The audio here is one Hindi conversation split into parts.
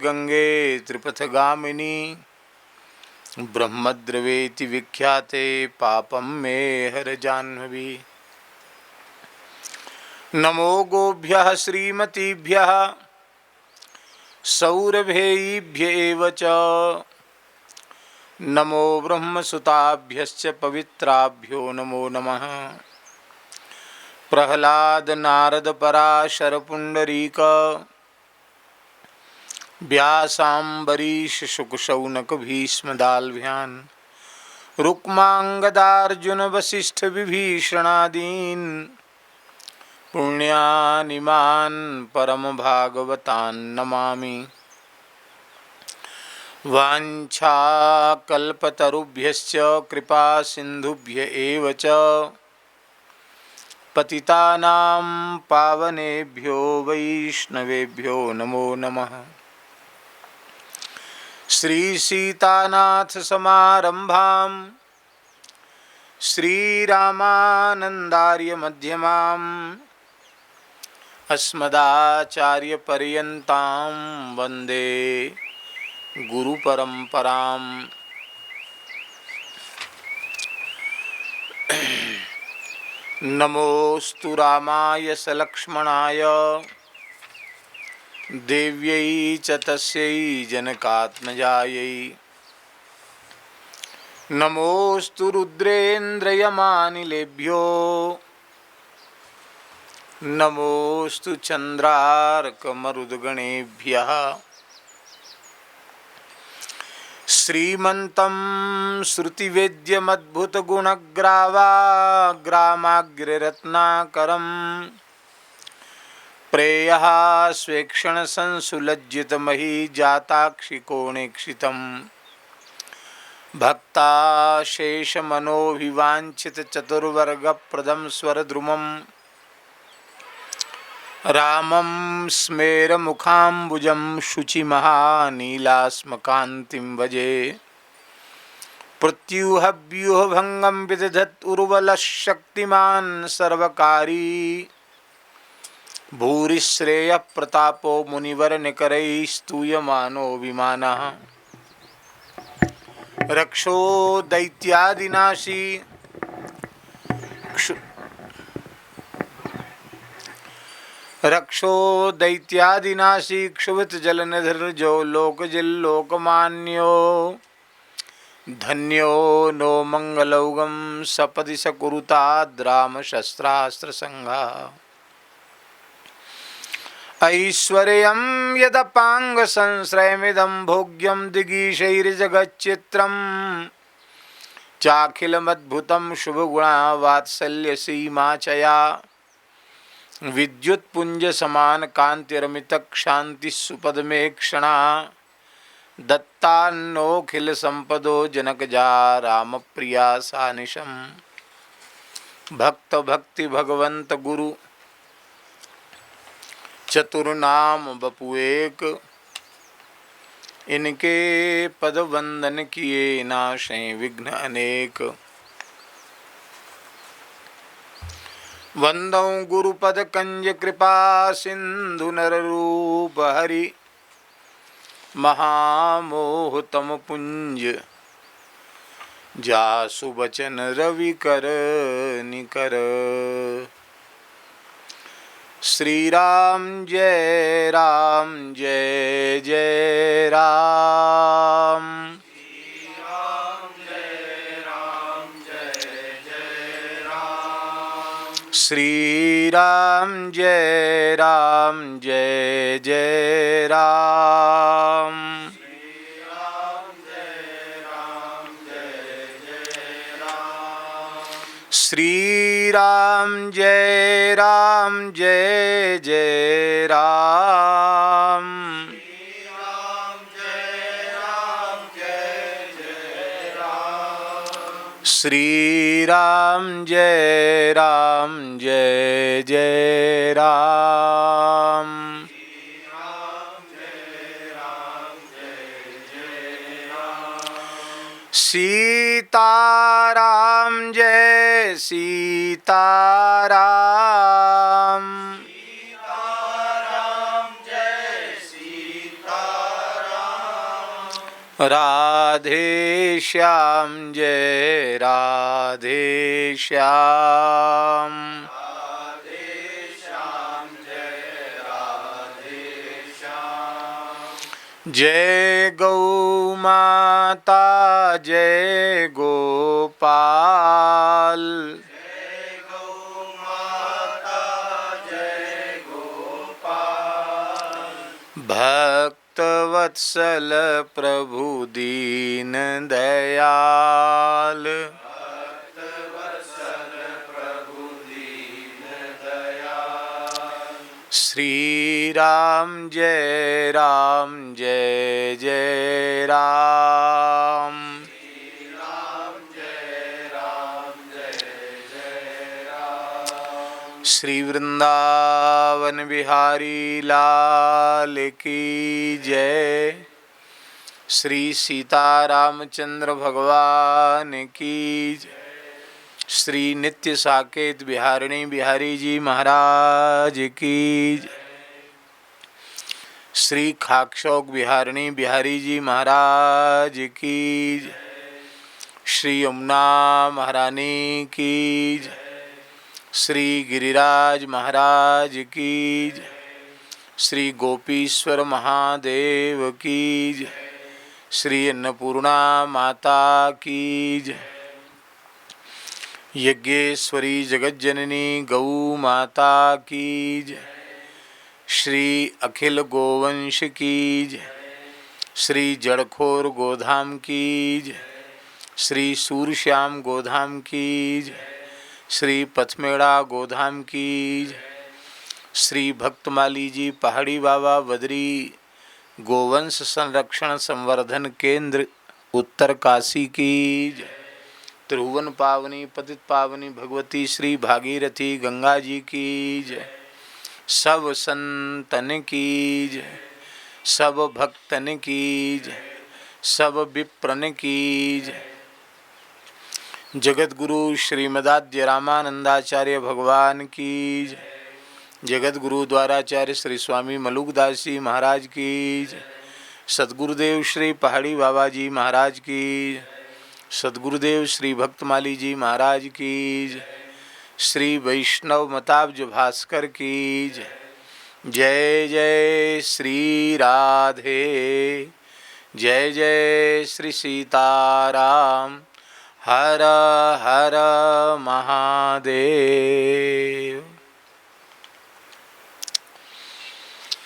गंगे त्रिपथगामिनी ब्रह्मद्रवेति विख्याते पापं मे हर जाह्नवी। नमो गोभ्यः श्रीमतीभ्यः सौरभेयीभ्य एव च। नमो ब्रह्मसुताभ्यश्च पवित्राभ्यो नमो नमः। प्रह्लाद नारद पराशर पुंडरीक व्यासाम्बरीश शुक शौनक भीष्म दाल्भ्यान् रुक्मांगदार्जुन वसिष्ठ विभीषणादीन् पुण्यानिमान् परम भागवतान् नमामि। वाञ्छाकल्पतरुभ्यश्च कृपा सिन्धुभ्य एव च पतितानां पावनेभ्यो वैष्णवेभ्यो नमो नमः। श्री सीतानाथ समारंभां श्रीरामानंदार्य मध्यमां अस्मदाचार्य पर्यन्तां वंदे गुरु परंपरां। नमोस्तु रामाय सलक्ष्मणाय देव्यै च तस्यै जनकात्मजायै। नमोस्तु रुद्रेन्द्रयमानिलेभ्यो नमोस्तु चन्द्रार्कमरुद्गणेभ्यः। श्रीमन्तं श्रुतिवेद्यमद्भुतगुणग्रावाग्रामाग्ररत्नाकरं प्रेयः स्वेक्षण संसुलज्जितमही जाताक्षिकोणेक्षितं भक्ताशेषमनोभिवाञ्छितचतुर्वर्गप्रदं स्वरद्रुमं रामं स्मेरमुखाम्बुजं शुचिमहानीलास्मकान्तिं भजे। प्रत्यूहव्यूहभङ्गं विदधत् उर्वलशक्तिमान् सर्वकारी भूरिश्रेयःप्रतापो मुनिवरनिकरैस्तूयमानो विमानः। रक्षो दैत्यादिनाशी क्षुभितजलनिधिर्जो लोकजिल्लोकमान्यो धन्यो नो मंगलौगं सपदि सकुरुताद्रामशस्त्रास्त्रसंघा। ऐश्वर्यं यदपाङ्गसंश्रयमिदं भोग्यं दिगीशैर्जगच्चित्रं चाखिलमद्भुतं शुभगुणावात्सल्यसीमाचया विद्युत्पुञ्जसमानकान्तिरमितक्षान्तिः दत्तान्नोऽखिलसम्पदो जनकजा रामप्रिया सानिशं। भक्त भगवंत गुरु चतुर्नाम बपुएक इनके पद वंदन किए नाशें विघ्न अनेक। वंदौ गुरुपद कंज कृपा सिंधु नर रूप हरि महामोहतम पुंज जासु बचन रवि कर निकर। श्री राम जय जय राम। श्री राम जय जय राम। श्री राम जय जय राम। श्री राम जय जय राम। सीताराम जय सीताराम। राधे श्याम जय राधे श्याम। जय गौ माता जय गोपाल। जय गौ माता जय गोपाल। भक्तवत्सल प्रभु दीन दयाल। भक्तवत्सल प्रभु दीन दयाल। श्री राम जय जय राम। श्री राम जय जय राम। श्री वृंदावन बिहारी लाल की जय। श्री सीतारामचंद्र भगवान की जय। श्री नित्य साकेत बिहारिणी बिहारी जी महाराज की जय। श्री खाकशौक बिहारिणी बिहारी जी महाराज की जय। श्री यमुना महारानी की जय। श्री गिरिराज महाराज की जय। श्री गोपीश्वर महादेव की जय। श्री अन्नपूर्णा माता की जय। यज्ञेश्वरी जगज्जननी गौ माता की जय। श्री अखिल गोवंश की जय। श्री जड़खोर गोधाम की जय। श्री सूरश्याम गोधाम की जय। श्री पथमेड़ा गोधाम की जय। श्री भक्तमाली जी पहाड़ी बाबा बद्री गोवंश संरक्षण संवर्धन केंद्र उत्तर काशी की जय। त्रिभुवन पावनी पतित पावनी भगवती श्री भागीरथी गंगा जी की जय। सब संतन की जय। सब भक्तन की जय। सब विप्रन की जय। जगत गुरु श्रीमदाद्य रामानंदाचार्य भगवान की जय। जगत गुरु द्वाराचार्य श्री स्वामी मलुकदास जी महाराज की जय। सद्गुरुदेव श्री पहाड़ी बाबा जी महाराज की जय। सद्गुरुदेव श्री भक्तमाली जी महाराज की जय। श्री वैष्णव मताब्ज भास्कर की जय। जय जय श्री राधे। जय जय श्री सीताराम। हर हर महादेव।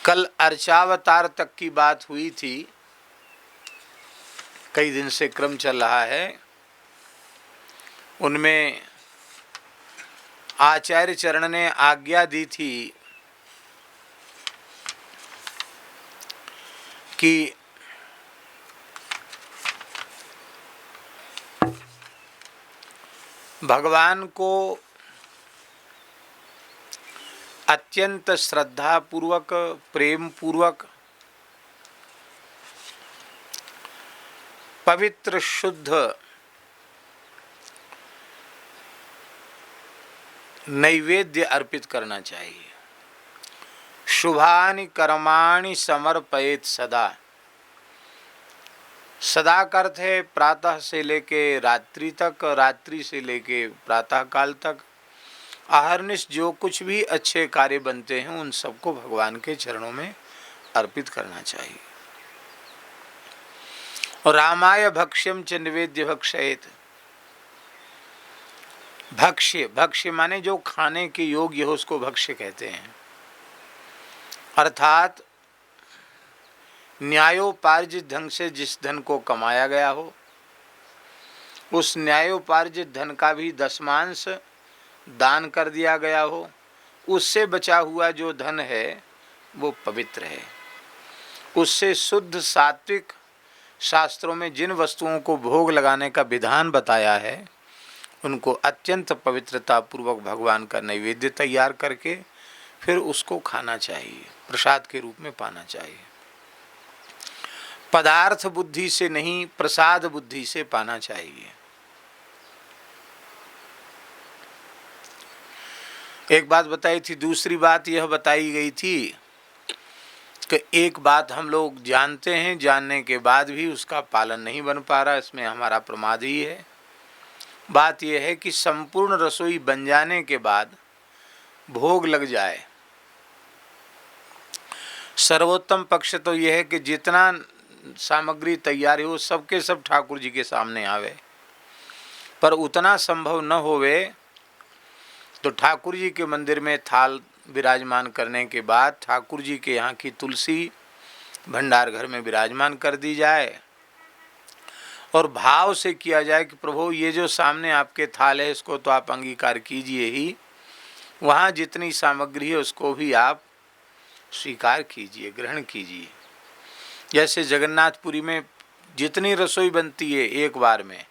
कल अर्चावतार तक की बात हुई थी। कई दिन से क्रम चल रहा है। उनमें आचार्य चरण ने आज्ञा दी थी कि भगवान को अत्यंत श्रद्धा पूर्वक प्रेम पूर्वक पवित्र शुद्ध नैवेद्य अर्पित करना चाहिए। शुभानि कर्माणि समर्पयेत सदा। सदा का अर्थ है प्रातः से लेके रात्रि तक, रात्रि से लेके प्रातः काल तक। अहर्निश जो कुछ भी अच्छे कार्य बनते हैं उन सबको भगवान के चरणों में अर्पित करना चाहिए। और रामाय भक्ष्यम च निवेद्य भक्षयेत। भक्ष्य, भक्ष्य माने जो खाने के योग्य हो उसको भक्ष्य कहते हैं। अर्थात न्यायोपार्जित ढंग से जिस धन को कमाया गया हो उस न्यायोपार्जित धन का भी दशमांश दान कर दिया गया हो, उससे बचा हुआ जो धन है वो पवित्र है। उससे शुद्ध सात्विक शास्त्रों में जिन वस्तुओं को भोग लगाने का विधान बताया है उनको अत्यंत पवित्रता पूर्वक भगवान का नैवेद्य तैयार करके फिर उसको खाना चाहिए, प्रसाद के रूप में पाना चाहिए। पदार्थ बुद्धि से नहीं, प्रसाद बुद्धि से पाना चाहिए। एक बात बताई थी। दूसरी बात यह बताई गई थी कि एक बात हम लोग जानते हैं, जानने के बाद भी उसका पालन नहीं बन पा रहा, इसमें हमारा प्रमाद ही है। बात यह है कि संपूर्ण रसोई बन जाने के बाद भोग लग जाए, सर्वोत्तम पक्ष तो यह है कि जितना सामग्री तैयार हो सबके सब ठाकुर जी के सामने आवे। पर उतना संभव न होवे तो ठाकुर जी के मंदिर में थाल विराजमान करने के बाद ठाकुर जी के यहाँ की तुलसी भंडार घर में विराजमान कर दी जाए और भाव से किया जाए कि प्रभु ये जो सामने आपके थाल है इसको तो आप अंगीकार कीजिए ही, वहाँ जितनी सामग्री है उसको भी आप स्वीकार कीजिए, ग्रहण कीजिए। जैसे जगन्नाथपुरी में जितनी रसोई बनती है एक बार में,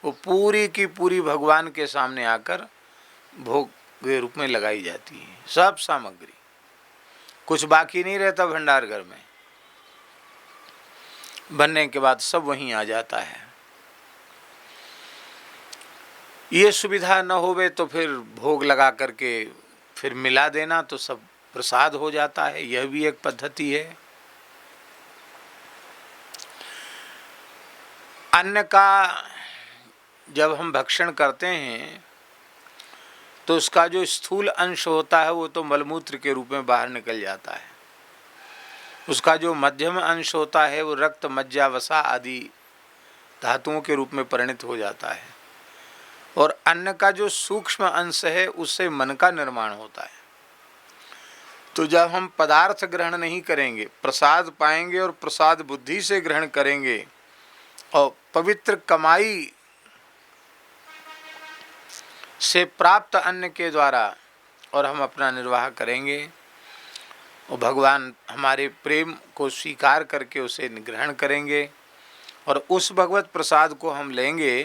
वो पूरी की पूरी भगवान के सामने आकर भोग के रूप में लगाई जाती है। सब सामग्री, कुछ बाकी नहीं रहता भंडार घर में। बनने के बाद सब वहीं आ जाता है। ये सुविधा न होवे तो फिर भोग लगा करके फिर मिला देना तो सब प्रसाद हो जाता है, यह भी एक पद्धति है। अन्न का जब हम भक्षण करते हैं तो उसका जो स्थूल अंश होता है वो तो मलमूत्र के रूप में बाहर निकल जाता है। उसका जो मध्यम अंश होता है वो रक्त, मज्जा, वसा आदि धातुओं के रूप में परिणत हो जाता है। और अन्न का जो सूक्ष्म अंश है उससे मन का निर्माण होता है। तो जब हम पदार्थ ग्रहण नहीं करेंगे, प्रसाद पाएंगे और प्रसाद बुद्धि से ग्रहण करेंगे और पवित्र कमाई से प्राप्त अन्न के द्वारा और हम अपना निर्वाह करेंगे और भगवान हमारे प्रेम को स्वीकार करके उसे ग्रहण करेंगे और उस भगवत प्रसाद को हम लेंगे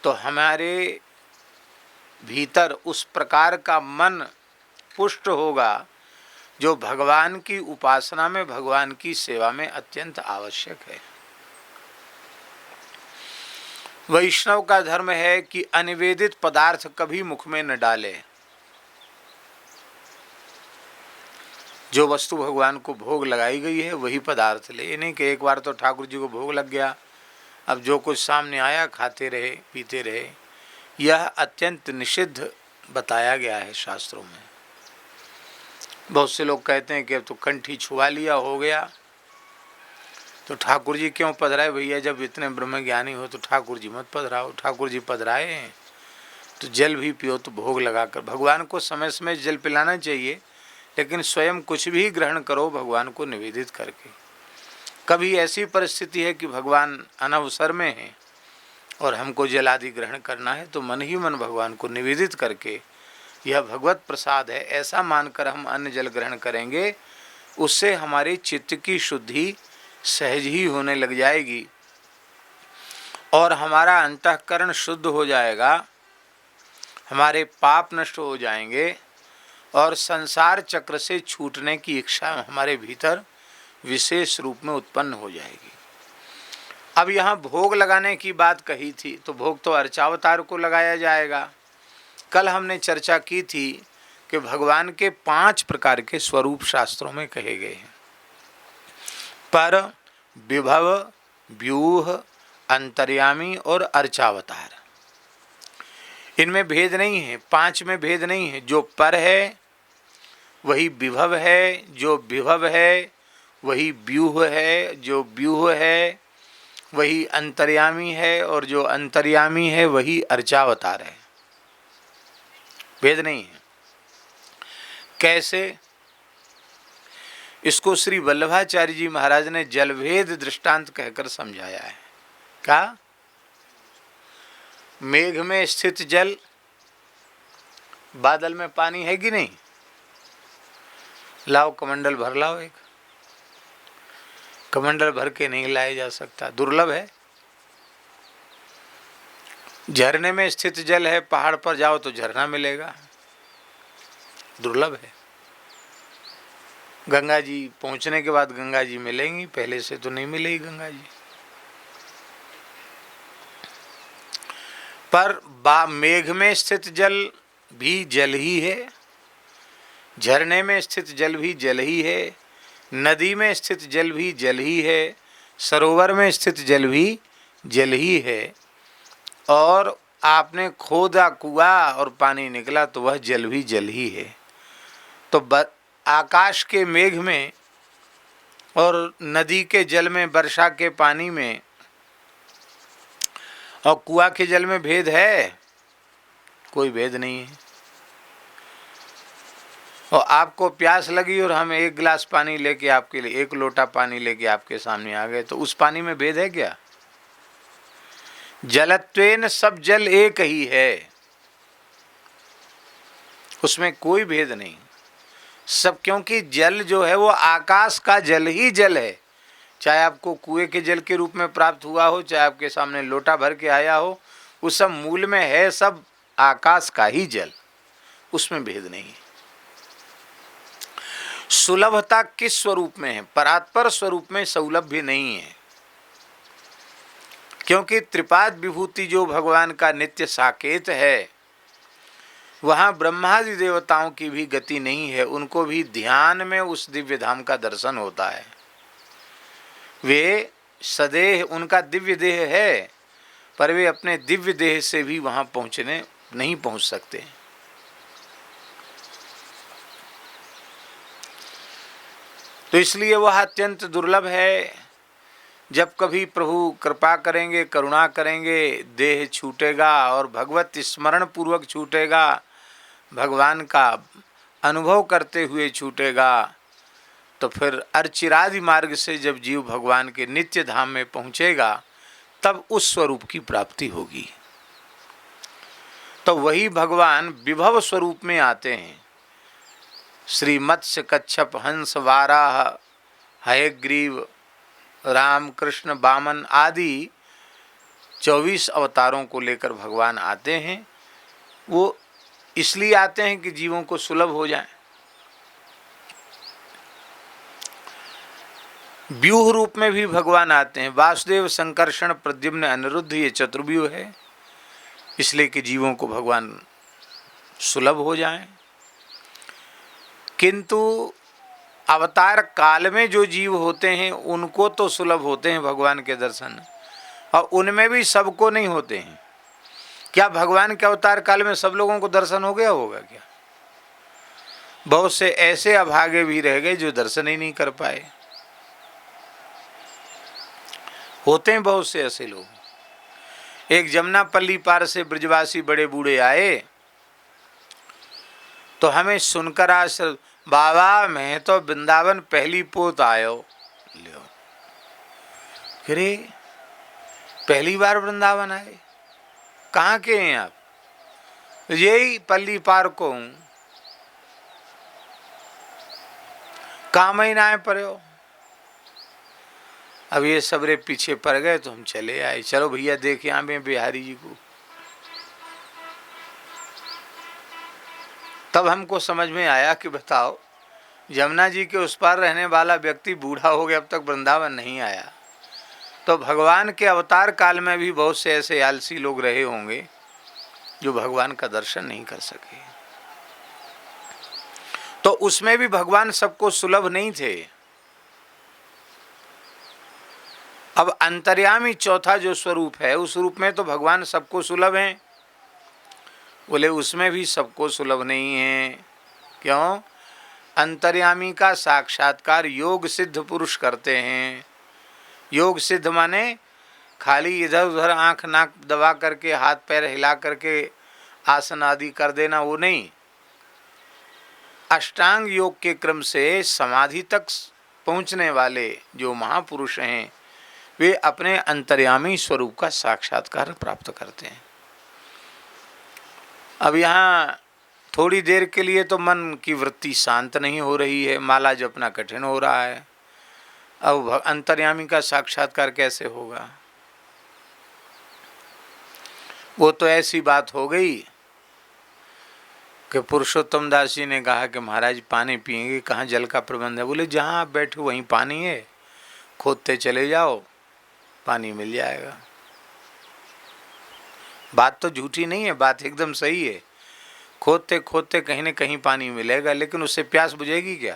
तो हमारे भीतर उस प्रकार का मन पुष्ट होगा जो भगवान की उपासना में, भगवान की सेवा में अत्यंत आवश्यक है। वैष्णव का धर्म है कि अनिवेदित पदार्थ कभी मुख में न डाले। जो वस्तु भगवान को भोग लगाई गई है वही पदार्थ ले। ये नहीं कि एक बार तो ठाकुर जी को भोग लग गया, अब जो कुछ सामने आया खाते रहे, पीते रहे। यह अत्यंत निषिद्ध बताया गया है शास्त्रों में। बहुत से लोग कहते हैं कि अब तो कंठी छुआ लिया, हो गया, तो ठाकुर जी क्यों पधराए? भैया जब इतने ब्रह्मज्ञानी हो तो ठाकुर जी मत पधराओ। ठाकुर जी पधराए हैं तो जल भी पियो, तो भोग लगाकर भगवान को समय समय जल पिलाना चाहिए, लेकिन स्वयं कुछ भी ग्रहण करो भगवान को निवेदित करके। कभी ऐसी परिस्थिति है कि भगवान अनवसर में है और हमको जल आदि ग्रहण करना है तो मन ही मन भगवान को निवेदित करके यह भगवत प्रसाद है ऐसा मानकर हम अन्न जल ग्रहण करेंगे। उससे हमारे चित्त की शुद्धि सहज ही होने लग जाएगी और हमारा अंतःकरण शुद्ध हो जाएगा, हमारे पाप नष्ट हो जाएंगे और संसार चक्र से छूटने की इच्छा हमारे भीतर विशेष रूप में उत्पन्न हो जाएगी। अब यहाँ भोग लगाने की बात कही थी तो भोग तो अर्चावतार को लगाया जाएगा। कल हमने चर्चा की थी कि भगवान के 5 प्रकार के स्वरूप शास्त्रों में कहे गए हैं। पर, विभव, व्यूह, अंतर्यामी और अर्चावतार। इनमें भेद नहीं है, 5 में भेद नहीं है। जो पर है वही विभव है, जो विभव है वही व्यूह है, जो व्यूह है वही अंतर्यामी है और जो अंतर्यामी है वही अर्चावतार है। भेद नहीं है। कैसे? इसको श्री वल्लभाचार्य जी महाराज ने जलभेद दृष्टांत कहकर समझाया है। क्या? मेघ में स्थित जल, बादल में पानी है कि नहीं? लाओ कमंडल भर लाओ। एक कमंडल भर के नहीं लाया जा सकता, दुर्लभ है। झरने में स्थित जल है, पहाड़ पर जाओ तो झरना मिलेगा, दुर्लभ है। गंगा जी पहुंचने के बाद गंगा जी मिलेंगी, पहले से तो नहीं मिलेगी गंगा जी। पर मेघ में स्थित जल भी जल ही है, झरने में स्थित जल भी जल ही है, नदी में स्थित जल भी जल ही है, सरोवर में स्थित जल भी जल ही है, और आपने खोदा कुआं और पानी निकला तो वह जल भी जल ही है। तो आकाश के मेघ में और नदी के जल में, वर्षा के पानी में और कुआं के जल में भेद है? कोई भेद नहीं है। और आपको प्यास लगी और हम एक गिलास पानी लेके आपके लिए, एक लोटा पानी लेके आपके सामने आ गए, तो उस पानी में भेद है क्या? जलत्वेन सब जल एक ही है, उसमें कोई भेद नहीं सब, क्योंकि जल जो है वो आकाश का जल ही जल है। चाहे आपको कुएं के जल के रूप में प्राप्त हुआ हो, चाहे आपके सामने लोटा भर के आया हो, उस सब मूल में है सब आकाश का ही जल, उसमें भेद नहीं है। सुलभता किस स्वरूप में है? परात्पर स्वरूप में सौलभ्य नहीं है, क्योंकि त्रिपाद विभूति जो भगवान का नित्य साकेत है, वहाँ ब्रह्मादि देवताओं की भी गति नहीं है, उनको भी ध्यान में उस दिव्य धाम का दर्शन होता है। वे सदेह, उनका दिव्य देह है, पर वे अपने दिव्य देह से भी वहाँ पहुँचने नहीं पहुँच सकते। तो इसलिए वह अत्यंत दुर्लभ है। जब कभी प्रभु कृपा करेंगे, करुणा करेंगे, देह छूटेगा और भगवत स्मरण पूर्वक छूटेगा, भगवान का अनुभव करते हुए छूटेगा, तो फिर अर्चिरादि मार्ग से जब जीव भगवान के नित्य धाम में पहुँचेगा, तब उस स्वरूप की प्राप्ति होगी। तो वही भगवान विभव स्वरूप में आते हैं। श्री मत्स्य, कच्छप, हंस, वाराह, हयग्रीव, राम, कृष्ण, वामन आदि 24 अवतारों को लेकर भगवान आते हैं। वो इसलिए आते हैं कि जीवों को सुलभ हो जाए। व्यूह रूप में भी भगवान आते हैं। वासुदेव, संकर्षण, प्रद्युम्न, अनिरुद्ध, ये चतुर्व्यूह है, इसलिए कि जीवों को भगवान सुलभ हो जाएं। किंतु अवतार काल में जो जीव होते हैं उनको तो सुलभ होते हैं भगवान के दर्शन, और उनमें भी सबको नहीं होते हैं। क्या भगवान के अवतार काल में सब लोगों को दर्शन हो गया होगा क्या? बहुत से ऐसे अभागे भी रह गए जो दर्शन ही नहीं कर पाए। होते हैं बहुत से ऐसे लोग। एक जमुनापल्ली पार से ब्रजवासी बड़े बूढ़े आए, तो हमें सुनकर आज, बाबा मैं तो वृंदावन पहली पोत आयो। लो, अरे पहली बार वृंदावन आए? कहाँ के हैं आप? यही पल्ली पार को हूँ। कहाँ महीना पर हो? अब ये सबरे पीछे पड़ गए तो हम चले आए। चलो भैया देखे आए बिहारी जी को। तब हमको समझ में आया कि बताओ, यमुना जी के उस पार रहने वाला व्यक्ति बूढ़ा हो गया, अब तक वृंदावन नहीं आया। तो भगवान के अवतार काल में भी बहुत से ऐसे आलसी लोग रहे होंगे जो भगवान का दर्शन नहीं कर सके। तो उसमें भी भगवान सबको सुलभ नहीं थे। अब अंतर्यामी चौथा जो स्वरूप है, उस रूप में तो भगवान सबको सुलभ हैं। बोले उसमें भी सबको सुलभ नहीं है। क्यों? अंतर्यामी का साक्षात्कार योग सिद्ध पुरुष करते हैं। योग सिद्ध माने खाली इधर उधर आंख नाक दबा करके, हाथ पैर हिला करके आसन आदि कर देना, वो नहीं। अष्टांग योग के क्रम से समाधि तक पहुंचने वाले जो महापुरुष हैं, वे अपने अंतर्यामी स्वरूप का साक्षात्कार प्राप्त करते हैं। अब यहाँ थोड़ी देर के लिए तो मन की वृत्ति शांत नहीं हो रही है, माला जपना कठिन हो रहा है। अब अंतर्यामी का साक्षात्कार कैसे होगा? वो तो ऐसी बात हो गई कि पुरुषोत्तम दास जी ने कहा कि महाराज पानी पिएंगे, कहाँ जल का प्रबंध है? बोले जहाँ आप बैठे वहीं पानी है, खोदते चले जाओ, पानी मिल जाएगा। बात तो झूठी नहीं है, बात एकदम सही है। खोदते खोदते कहीं न कहीं पानी मिलेगा, लेकिन उससे प्यास बुझेगी क्या?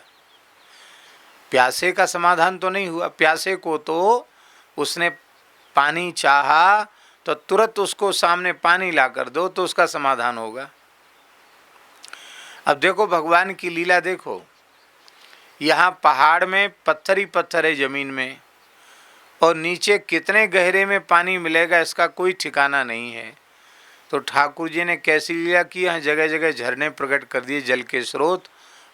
प्यासे का समाधान तो नहीं हुआ। प्यासे को तो उसने पानी चाहा तो तुरंत उसको सामने पानी ला कर दो तो उसका समाधान होगा। अब देखो भगवान की लीला देखो, यहाँ पहाड़ में पत्थर ही पत्थर है जमीन में, और नीचे कितने गहरे में पानी मिलेगा इसका कोई ठिकाना नहीं है। तो ठाकुर जी ने कैसी लीला की, यहाँ जगह जगह झरने प्रकट कर दिए, जल के स्रोत,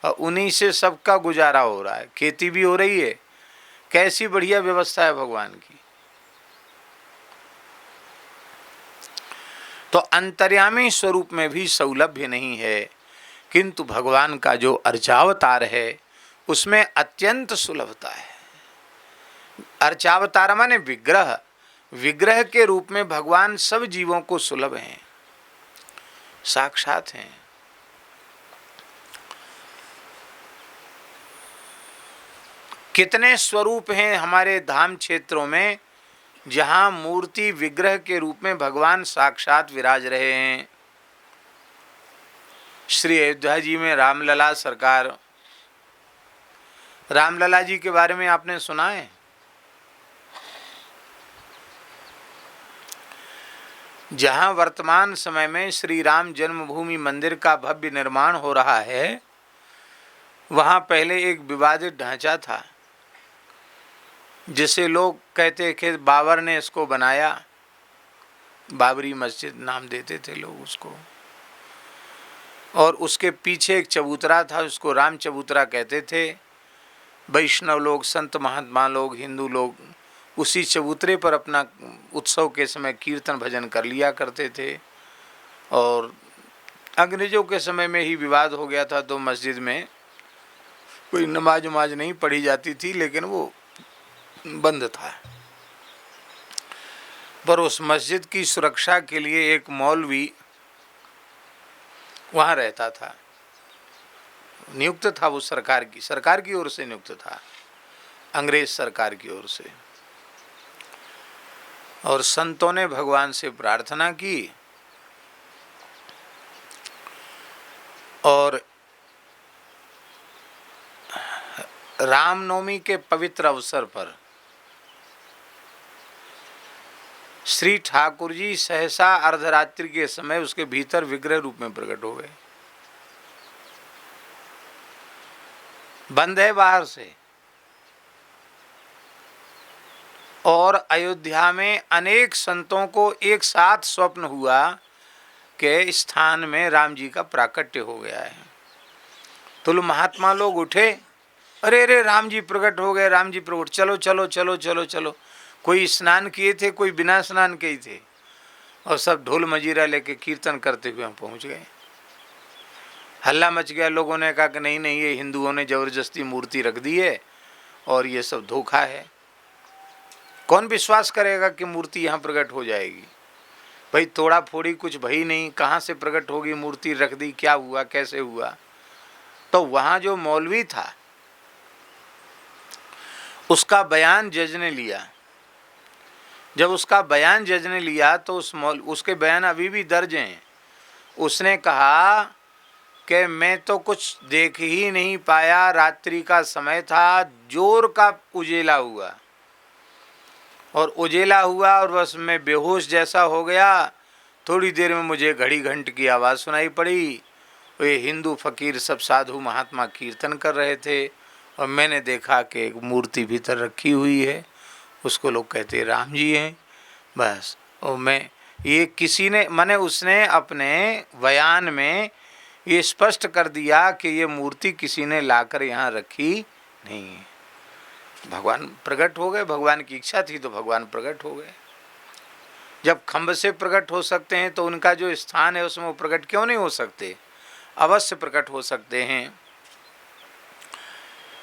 और उन्हीं से सबका गुजारा हो रहा है, खेती भी हो रही है। कैसी बढ़िया व्यवस्था है भगवान की। तो अंतर्यामी स्वरूप में भी सौलभ्य नहीं है, किंतु भगवान का जो अर्चावतार है उसमें अत्यंत सुलभता है। अर्चावतार माने विग्रह, विग्रह के रूप में भगवान सब जीवों को सुलभ हैं, साक्षात हैं। कितने स्वरूप हैं हमारे धाम क्षेत्रों में जहां मूर्ति विग्रह के रूप में भगवान साक्षात विराज रहे हैं। श्री अयोध्या जी में रामलला सरकार, रामलला जी के बारे में आपने सुना है? जहां वर्तमान समय में श्री राम जन्मभूमि मंदिर का भव्य निर्माण हो रहा है, वहां पहले एक विवादित ढांचा था जिसे लोग कहते कि बाबर ने इसको बनाया, बाबरी मस्जिद नाम देते थे लोग उसको, और उसके पीछे एक चबूतरा था, उसको राम चबूतरा कहते थे। वैष्णव लोग, संत महात्मा लोग, हिंदू लोग उसी चबूतरे पर अपना उत्सव के समय कीर्तन भजन कर लिया करते थे। और अंग्रेजों के समय में ही विवाद हो गया था, तो मस्जिद में कोई नमाज वमाज नहीं पढ़ी जाती थी, लेकिन वो बंद था। पर उस मस्जिद की सुरक्षा के लिए एक मौलवी वहाँ रहता था, नियुक्त था वो सरकार की ओर से नियुक्त था, अंग्रेज सरकार की ओर से। और संतों ने भगवान से प्रार्थना की और रामनवमी के पवित्र अवसर पर श्री ठाकुर जी सहसा अर्धरात्रि के समय उसके भीतर विग्रह रूप में प्रकट हो गए। बंद है बाहर से। और अयोध्या में अनेक संतों को एक साथ स्वप्न हुआ कि स्थान में राम जी का प्राकट्य हो गया है। तो महात्मा लोग उठे, अरे अरे राम जी प्रकट हो गए, राम जी प्रकट, चलो चलो चलो चलो चलो। कोई स्नान किए थे, कोई बिना स्नान किए थे, और सब ढोल मजीरा लेके कीर्तन करते हुए हम पहुंच गए। हल्ला मच गया, लोगों ने कहा कि नहीं नहीं, ये हिंदुओं ने जबरदस्ती मूर्ति रख दी है और ये सब धोखा है। कौन विश्वास करेगा कि मूर्ति यहाँ प्रकट हो जाएगी? भाई तोड़ा फोड़ी कुछ भई नहीं, कहाँ से प्रकट होगी मूर्ति, रख दी, क्या हुआ, कैसे हुआ? तो वहाँ जो मौलवी था उसका बयान जज ने लिया। जब उसका बयान जज ने लिया तो उसके बयान अभी भी दर्ज हैं। उसने कहा कि मैं तो कुछ देख ही नहीं पाया, रात्रि का समय था, जोर का उजेला हुआ और उजेला हुआ और बस मैं बेहोश जैसा हो गया। थोड़ी देर में मुझे घड़ी घंट की आवाज़ सुनाई पड़ी। वे हिंदू फकीर सब साधु महात्मा कीर्तन कर रहे थे और मैंने देखा कि एक मूर्ति भीतर रखी हुई है, उसको लोग कहते राम जी हैं। बस और मैं ये किसी ने माने उसने अपने बयान में ये स्पष्ट कर दिया कि ये मूर्ति किसी ने लाकर यहाँ रखी नहीं है। भगवान प्रकट हो गए, भगवान की इच्छा थी तो भगवान प्रकट हो गए। जब खम्भ से प्रकट हो सकते हैं तो उनका जो स्थान है उसमें वो प्रकट क्यों नहीं हो सकते? अवश्य प्रकट हो सकते हैं।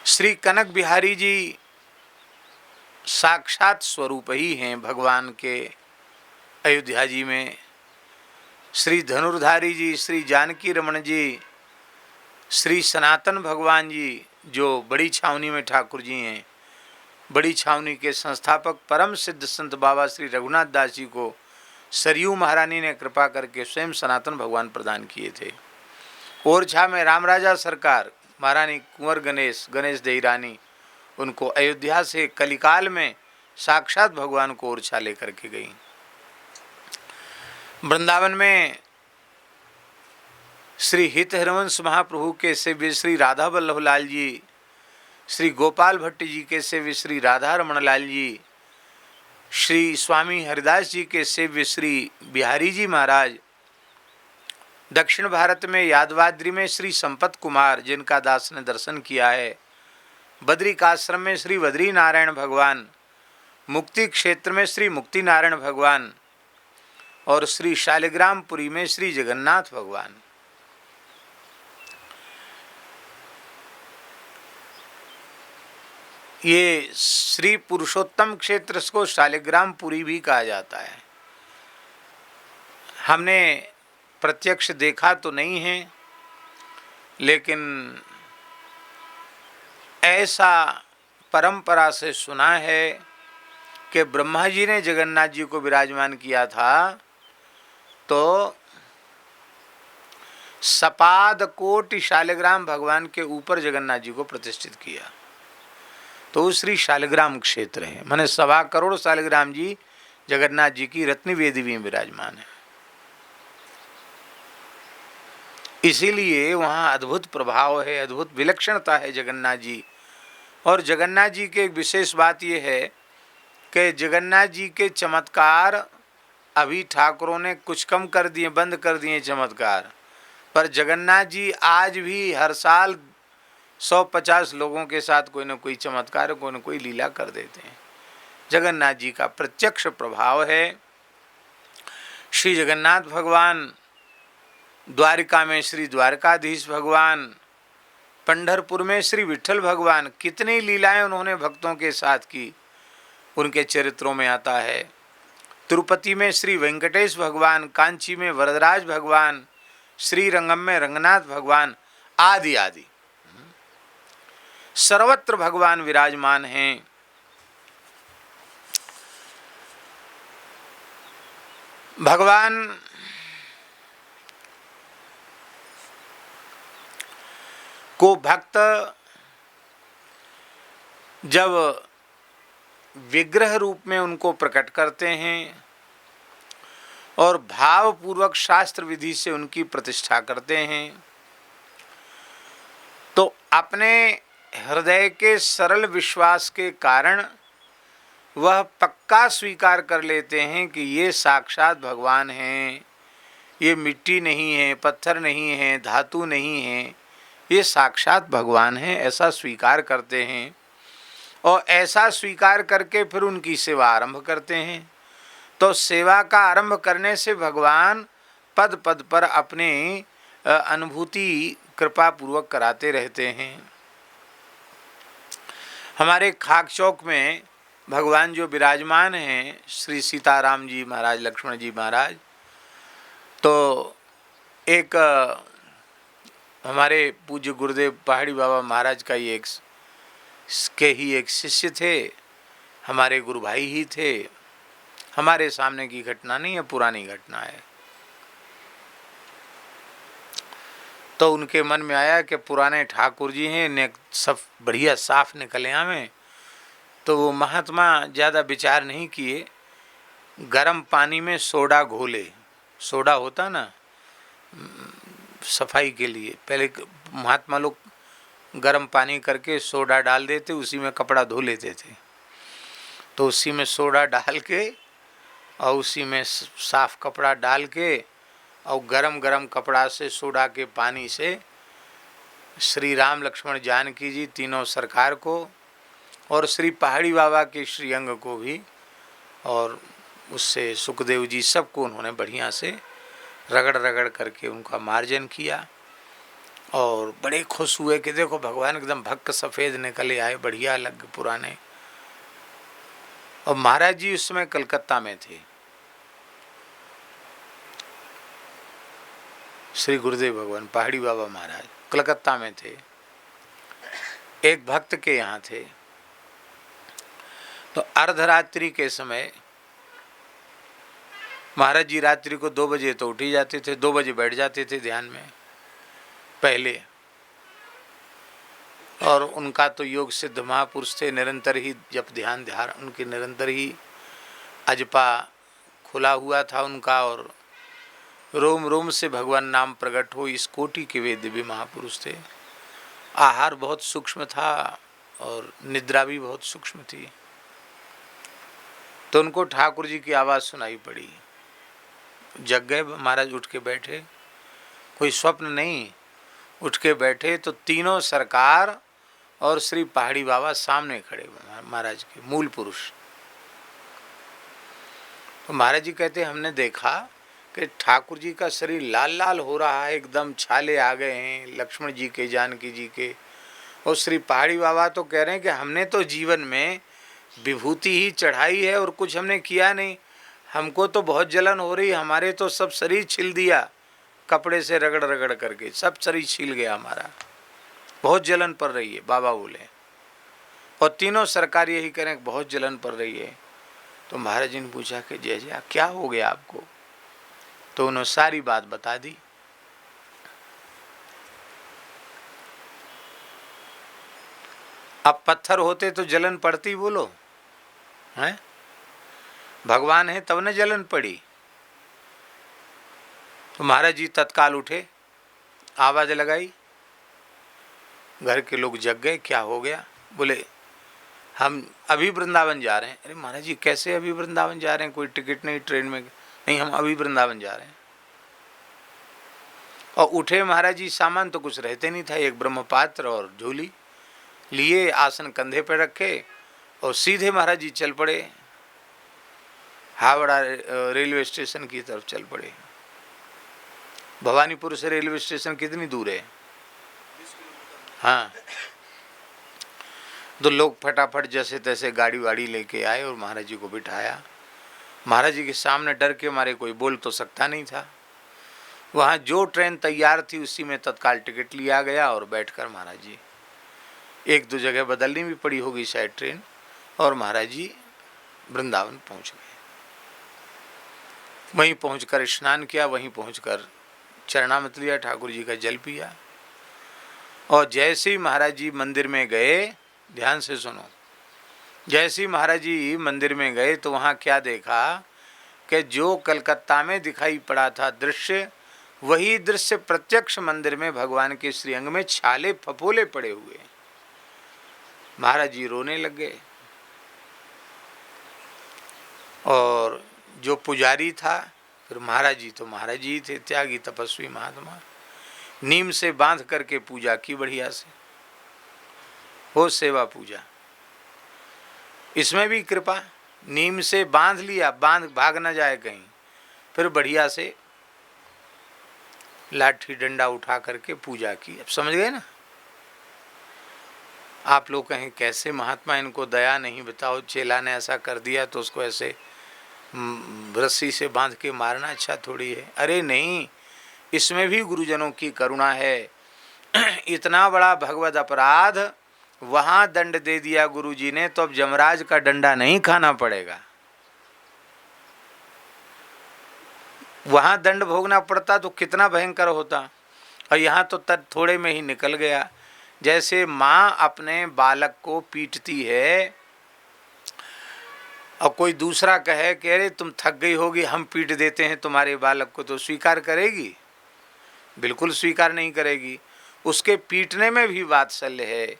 श्री कनक बिहारी जी साक्षात स्वरूप ही हैं भगवान के अयोध्या जी में। श्री धनुर्धारी जी, श्री जानकी रमन जी, श्री सनातन भगवान जी जो बड़ी छावनी में ठाकुर जी हैं, बड़ी छावनी के संस्थापक परम सिद्ध संत बाबा श्री रघुनाथ दास जी को सरयू महारानी ने कृपा करके स्वयं सनातन भगवान प्रदान किए थे। ओरछा में रामराजा सरकार, महारानी कुंवर गणेश देई रानी उनको अयोध्या से कलिकाल में साक्षात भगवान को ओरछा लेकर के गई। वृंदावन में श्री हित हरिवंश महाप्रभु के सेव्य श्री राधा वल्लभ लाल जी, श्री गोपाल भट्ट जी के सेव्य श्री राधा रमण लाल जी, श्री स्वामी हरिदास जी के सेव्य श्री बिहारी जी महाराज, दक्षिण भारत में यादवाद्री में श्री संपत कुमार जिनका दास ने दर्शन किया है, बद्रिकाश्रम में श्री बद्री नारायण भगवान, मुक्ति क्षेत्र में श्री मुक्ति नारायण भगवान और श्री शालिग्रामपुरी में श्री जगन्नाथ भगवान। ये श्री पुरुषोत्तम क्षेत्र को शालिग्रामपुरी भी कहा जाता है। हमने प्रत्यक्ष देखा तो नहीं है, लेकिन ऐसा परंपरा से सुना है कि ब्रह्मा जी ने जगन्नाथ जी को विराजमान किया था तो सपाद कोटि शालिग्राम भगवान के ऊपर जगन्नाथ जी को प्रतिष्ठित किया, तो श्री शालिग्राम क्षेत्र है। माने 1.25 करोड़ शालिग्राम जी जगन्नाथ जी की रत्न वेदी में विराजमान है। इसीलिए वहाँ अद्भुत प्रभाव है, अद्भुत विलक्षणता है जगन्नाथ जी। और जगन्नाथ जी के एक विशेष बात यह है कि जगन्नाथ जी के चमत्कार अभी ठाकुरों ने कुछ कम कर दिए, बंद कर दिए चमत्कार, पर जगन्नाथ जी आज भी हर साल 150 लोगों के साथ कोई न कोई चमत्कार, कोई न कोई लीला कर देते हैं। जगन्नाथ जी का प्रत्यक्ष प्रभाव है। श्री जगन्नाथ भगवान, द्वारिका में श्री द्वारकाधीश भगवान, पंढरपुर में श्री विठ्ठल भगवान, कितनी लीलाएं उन्होंने भक्तों के साथ की, उनके चरित्रों में आता है। तिरुपति में श्री वेंकटेश भगवान, कांची में वरदराज भगवान, श्रीरंगम में रंगनाथ भगवान आदि आदि सर्वत्र भगवान विराजमान हैं। भगवान को भक्त जब विग्रह रूप में उनको प्रकट करते हैं और भावपूर्वक शास्त्र विधि से उनकी प्रतिष्ठा करते हैं, तो अपने हृदय के सरल विश्वास के कारण वह पक्का स्वीकार कर लेते हैं कि ये साक्षात भगवान हैं, ये मिट्टी नहीं है, पत्थर नहीं है, धातु नहीं है, ये साक्षात भगवान हैं, ऐसा स्वीकार करते हैं। और ऐसा स्वीकार करके फिर उनकी सेवा आरंभ करते हैं। तो सेवा का आरंभ करने से भगवान पद पद पर अपनी अनुभूति कृपा पूर्वक कराते रहते हैं। हमारे खाक चौक में भगवान जो विराजमान हैं, श्री सीताराम जी महाराज, लक्ष्मण जी महाराज, तो एक हमारे पूज्य गुरुदेव पहाड़ी बाबा महाराज का ही एक शिष्य थे, हमारे गुरु भाई ही थे। हमारे सामने की घटना नहीं है, पुरानी घटना है। तो उनके मन में आया कि पुराने ठाकुर जी हैं, ने सब बढ़िया साफ निकले हमें। तो वो महात्मा ज़्यादा विचार नहीं किए, गर्म पानी में सोडा घोले, सोडा होता ना सफाई के लिए, पहले महात्मा लोग गर्म पानी करके सोडा डाल देते, उसी में कपड़ा धो लेते थे। तो उसी में सोडा डाल के और उसी में साफ कपड़ा डाल के और गरम गरम कपड़ा से सोडा के पानी से श्री राम लक्ष्मण जानकी जी तीनों सरकार को और श्री पहाड़ी बाबा के श्रीअंग को भी और उससे सुखदेव जी सबको उन्होंने बढ़िया से रगड़ रगड़ करके उनका मार्जन किया। और बड़े खुश हुए कि देखो भगवान एकदम भक्क सफ़ेद निकले आए, बढ़िया लग पुराने। और महाराज जी उस समय कलकत्ता में थे, श्री गुरुदेव भगवान पहाड़ी बाबा महाराज कलकत्ता में थे, एक भक्त के यहाँ थे। तो अर्धरात्रि के समय महाराज जी रात्रि को 2 बजे तो उठ ही जाते थे, 2 बजे बैठ जाते थे ध्यान में पहले। और उनका तो योग सिद्ध महापुरुष थे, निरंतर ही जप ध्यान धारण उनके निरंतर ही अजपा खुला हुआ था उनका, और रोम रोम से भगवान नाम प्रकट हो, इस कोटि के वे दिव्य महापुरुष थे। आहार बहुत सूक्ष्म था और निद्रा भी बहुत सूक्ष्म थी। तो उनको ठाकुर जी की आवाज़ सुनाई पड़ी, जग गए महाराज, उठ के बैठे, कोई स्वप्न नहीं, उठ के बैठे तो तीनों सरकार और श्री पहाड़ी बाबा सामने खड़े हुए, महाराज के मूल पुरुष। तो महाराज जी कहते हमने देखा कि ठाकुर जी का शरीर लाल लाल हो रहा है, एकदम छाले आ गए हैं लक्ष्मण जी के, जानकी जी के, और श्री पहाड़ी बाबा तो कह रहे हैं कि हमने तो जीवन में विभूति ही चढ़ाई है और कुछ हमने किया नहीं, हमको तो बहुत जलन हो रही, हमारे तो सब शरीर छिल दिया, कपड़े से रगड़ रगड़ करके सब शरीर छिल गया हमारा, बहुत जलन पड़ रही है बाबा बोले। और तीनों सरकार यही कह रहे हैं बहुत जलन पड़ रही है। तो महाराज जी ने पूछा कि जय जय क्या हो गया आपको? तो उन्होंने सारी बात बता दी। अब पत्थर होते तो जलन पड़ती, बोलो हैं? भगवान है तब न जलन पड़ी। तो महाराज जी तत्काल उठे, आवाज लगाई, घर के लोग जग गए, क्या हो गया? बोले हम अभी वृंदावन जा रहे हैं। अरे महाराज जी कैसे अभी वृंदावन जा रहे हैं? कोई टिकट नहीं ट्रेन में? नहीं, हम अभी वृंदावन जा रहे हैं। और उठे महाराज जी, सामान तो कुछ रहते नहीं था, एक ब्रह्मपात्र और झोली लिए, आसन कंधे पर रखे और सीधे महाराज जी चल पड़े, हावड़ा रेलवे स्टेशन की तरफ चल पड़े। भवानीपुर से रेलवे स्टेशन कितनी दूर है? हाँ। तो लोग फटाफट जैसे तैसे गाड़ी वाड़ी लेके आए और महाराज जी को बिठाया। महाराज जी के सामने डर के मारे कोई बोल तो सकता नहीं था। वहाँ जो ट्रेन तैयार थी उसी में तत्काल टिकट लिया गया और बैठकर महाराज जी, एक दो जगह बदलनी भी पड़ी होगी शायद ट्रेन, और महाराज जी वृंदावन पहुँच गए। वहीं पहुंचकर स्नान किया, वहीं पहुंचकर चरणामृत लिया, ठाकुर जी का जल पिया। और जैसे ही महाराज जी मंदिर में गए, ध्यान से सुनो, जैसे ही महाराज जी मंदिर में गए तो वहाँ क्या देखा कि जो कलकत्ता में दिखाई पड़ा था दृश्य, वही दृश्य प्रत्यक्ष मंदिर में भगवान के श्रीअंग में छाले फफोले पड़े हुए। महाराज जी रोने लग गए। और जो पुजारी था, फिर महाराज जी तो महाराज जी थे, त्यागी तपस्वी महात्मा, नीम से बांध करके पूजा की बढ़िया से, हो सेवा पूजा। इसमें भी कृपा, नीम से बांध लिया, बांध भाग न जाए कहीं, फिर बढ़िया से लाठी डंडा उठा करके पूजा की। अब समझ गए ना? आप लोग कहें कैसे महात्मा, इनको दया नहीं, बताओ चेला ने ऐसा कर दिया तो उसको ऐसे रस्सी से बांध के मारना अच्छा थोड़ी है। अरे नहीं, इसमें भी गुरुजनों की करुणा है। इतना बड़ा भगवत अपराध वहाँ दंड दे दिया गुरुजी ने, तो अब यमराज का डंडा नहीं खाना पड़ेगा। वहाँ दंड भोगना पड़ता तो कितना भयंकर होता, और यहाँ तो थोड़े में ही निकल गया। जैसे माँ अपने बालक को पीटती है और कोई दूसरा कहे कि अरे तुम थक गई होगी, हम पीट देते हैं तुम्हारे बालक को, तो स्वीकार करेगी? बिल्कुल स्वीकार नहीं करेगी। उसके पीटने में भी वात्सल्य है।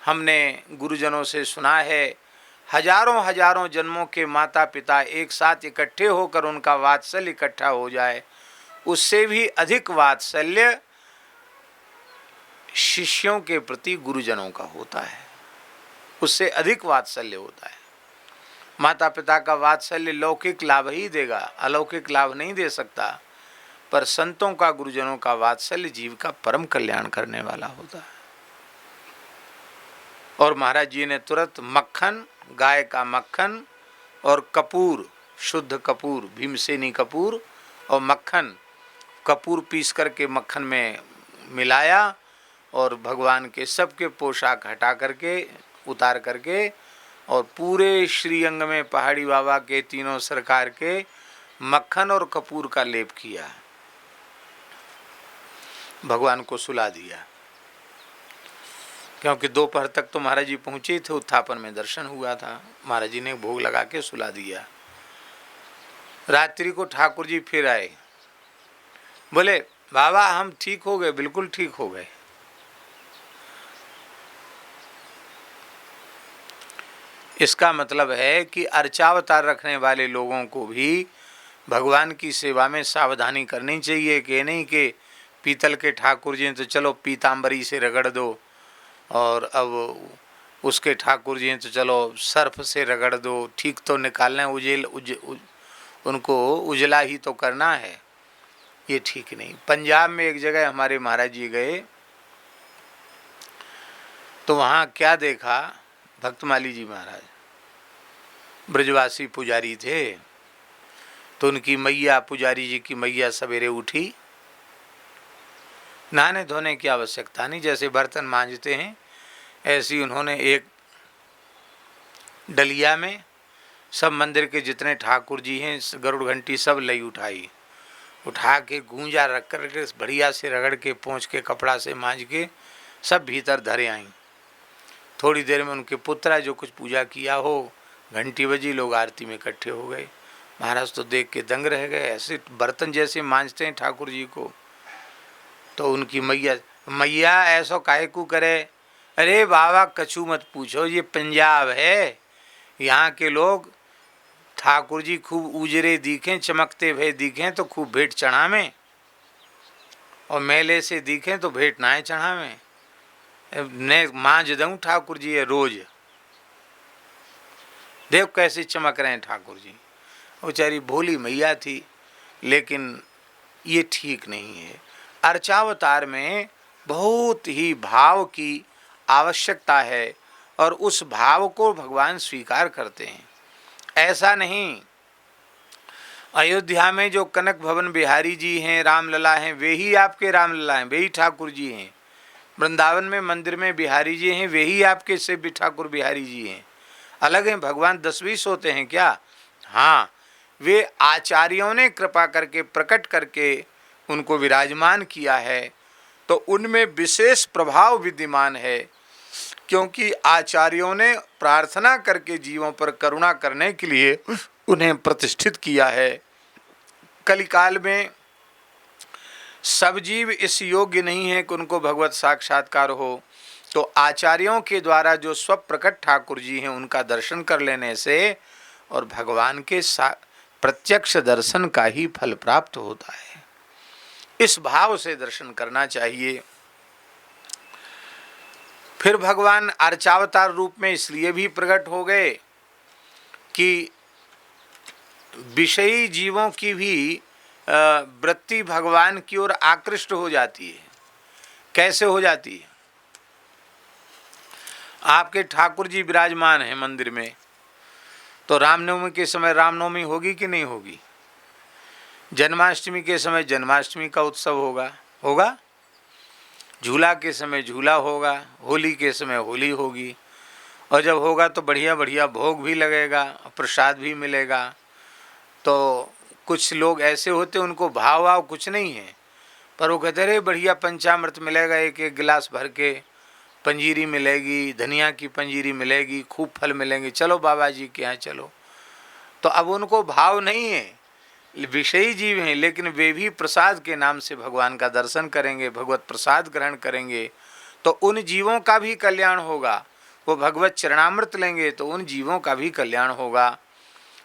हमने गुरुजनों से सुना है, हजारों हजारों जन्मों के माता पिता एक साथ इकट्ठे होकर उनका वात्सल्य इकट्ठा हो जाए, उससे भी अधिक वात्सल्य शिष्यों के प्रति गुरुजनों का होता है, उससे अधिक वात्सल्य होता है। माता पिता का वात्सल्य लौकिक लाभ ही देगा, अलौकिक लाभ नहीं दे सकता, पर संतों का, गुरुजनों का वात्सल्य जीव का परम कल्याण करने वाला होता है। और महाराज जी ने तुरंत मक्खन, गाय का मक्खन और कपूर, शुद्ध कपूर, भीमसेनी कपूर और मक्खन, कपूर पीस करके मक्खन में मिलाया और भगवान के सबके पोशाक हटा करके, उतार करके, और पूरे श्रीअंग में पहाड़ी बाबा के तीनों सरकार के मक्खन और कपूर का लेप किया, भगवान को सुला दिया क्योंकि दोपहर तक तो महाराज जी पहुँचे थे, उत्थापन में दर्शन हुआ था, महाराज जी ने भोग लगा के सुला दिया। रात्रि को ठाकुर जी फिर आए, बोले बाबा हम ठीक हो गए, बिल्कुल ठीक हो गए। इसका मतलब है कि अर्चावतार रखने वाले लोगों को भी भगवान की सेवा में सावधानी करनी चाहिए कि नहीं कि पीतल के ठाकुर जी हैं तो चलो पीताम्बरी से रगड़ दो, और अब उसके ठाकुर जी हैं तो चलो सर्फ से रगड़ दो, ठीक तो निकालना है, उनको उजला ही तो करना है, ये ठीक नहीं। पंजाब में एक जगह हमारे महाराज जी गए तो वहाँ क्या देखा, भक्तमाली जी महाराज ब्रजवासी पुजारी थे, तो उनकी मैया, पुजारी जी की मैया सवेरे उठी, नहाने धोने की आवश्यकता नहीं, जैसे बर्तन मांजते हैं ऐसी उन्होंने एक डलिया में सब मंदिर के जितने ठाकुर जी हैं, गरुड़ घंटी सब लई उठाई, उठा के गूंजा रख कर के बढ़िया से रगड़ के पोंछ के कपड़ा से मांज के सब भीतर धरे आई। थोड़ी देर में उनके पुत्रा जो कुछ पूजा किया हो, घंटी बजी, लोग आरती में इकट्ठे हो गए। महाराज तो देख के दंग रह गए, ऐसे बर्तन जैसे मांजते हैं ठाकुर जी को। तो उनकी मैया ऐसो काहे को करे, अरे बाबा कछु मत पूछो, ये पंजाब है, यहाँ के लोग ठाकुर जी खूब उजरे दिखें, चमकते भय दिखें तो खूब भेंट चढ़ावें, और मेले से दिखें तो भेंट नाए चढ़ावें। ने मांझ दूँ ठाकुर जी है रोज, देव कैसे चमक रहे हैं ठाकुर जी। बेचारी भोली मैया थी, लेकिन ये ठीक नहीं है। अर्चावतार में बहुत ही भाव की आवश्यकता है, और उस भाव को भगवान स्वीकार करते हैं। ऐसा नहीं, अयोध्या में जो कनक भवन बिहारी जी हैं, रामलला हैं, वे ही आपके रामलला हैं, वे ही ठाकुर जी हैं। वृंदावन में मंदिर में बिहारी जी हैं, वे ही आपके सेव्य ठाकुर बिहारी जी हैं। अलग हैं, भगवान 10-20 होते हैं क्या? हाँ, वे आचार्यों ने कृपा करके प्रकट करके उनको विराजमान किया है, तो उनमें विशेष प्रभाव विद्यमान है, क्योंकि आचार्यों ने प्रार्थना करके जीवों पर करुणा करने के लिए उन्हें प्रतिष्ठित किया है। कलिकाल में सब जीव इस योग्य नहीं है कि उनको भगवत साक्षात्कार हो, तो आचार्यों के द्वारा जो स्वप्रकट ठाकुर जी हैं उनका दर्शन कर लेने से और भगवान के प्रत्यक्ष दर्शन का ही फल प्राप्त होता है। इस भाव से दर्शन करना चाहिए। फिर भगवान अर्चावतार रूप में इसलिए भी प्रकट हो गए कि विषयी जीवों की भी वृत्ति भगवान की ओर आकृष्ट हो जाती है। कैसे हो जाती है? आपके ठाकुर जी विराजमान हैं मंदिर में, तो रामनवमी के समय रामनवमी होगी कि नहीं होगी? जन्माष्टमी के समय जन्माष्टमी का उत्सव होगा, झूला के समय झूला होगा, होली के समय होली होगी, और जब होगा तो बढ़िया बढ़िया भोग भी लगेगा, प्रसाद भी मिलेगा। तो कुछ लोग ऐसे होते उनको भाव कुछ नहीं है, पर वो कहते रहे बढ़िया पंचामृत मिलेगा, एक एक गिलास भर के, पंजीरी मिलेगी, धनिया की पंजीरी मिलेगी, खूब फल मिलेंगे, चलो बाबा जी के यहाँ चलो। तो अब उनको भाव नहीं है, विषयी जीव हैं, लेकिन वे भी प्रसाद के नाम से भगवान का दर्शन करेंगे, भगवत प्रसाद ग्रहण करेंगे, तो उन जीवों का भी कल्याण होगा। वो भगवत चरणामृत लेंगे तो उन जीवों का भी कल्याण होगा।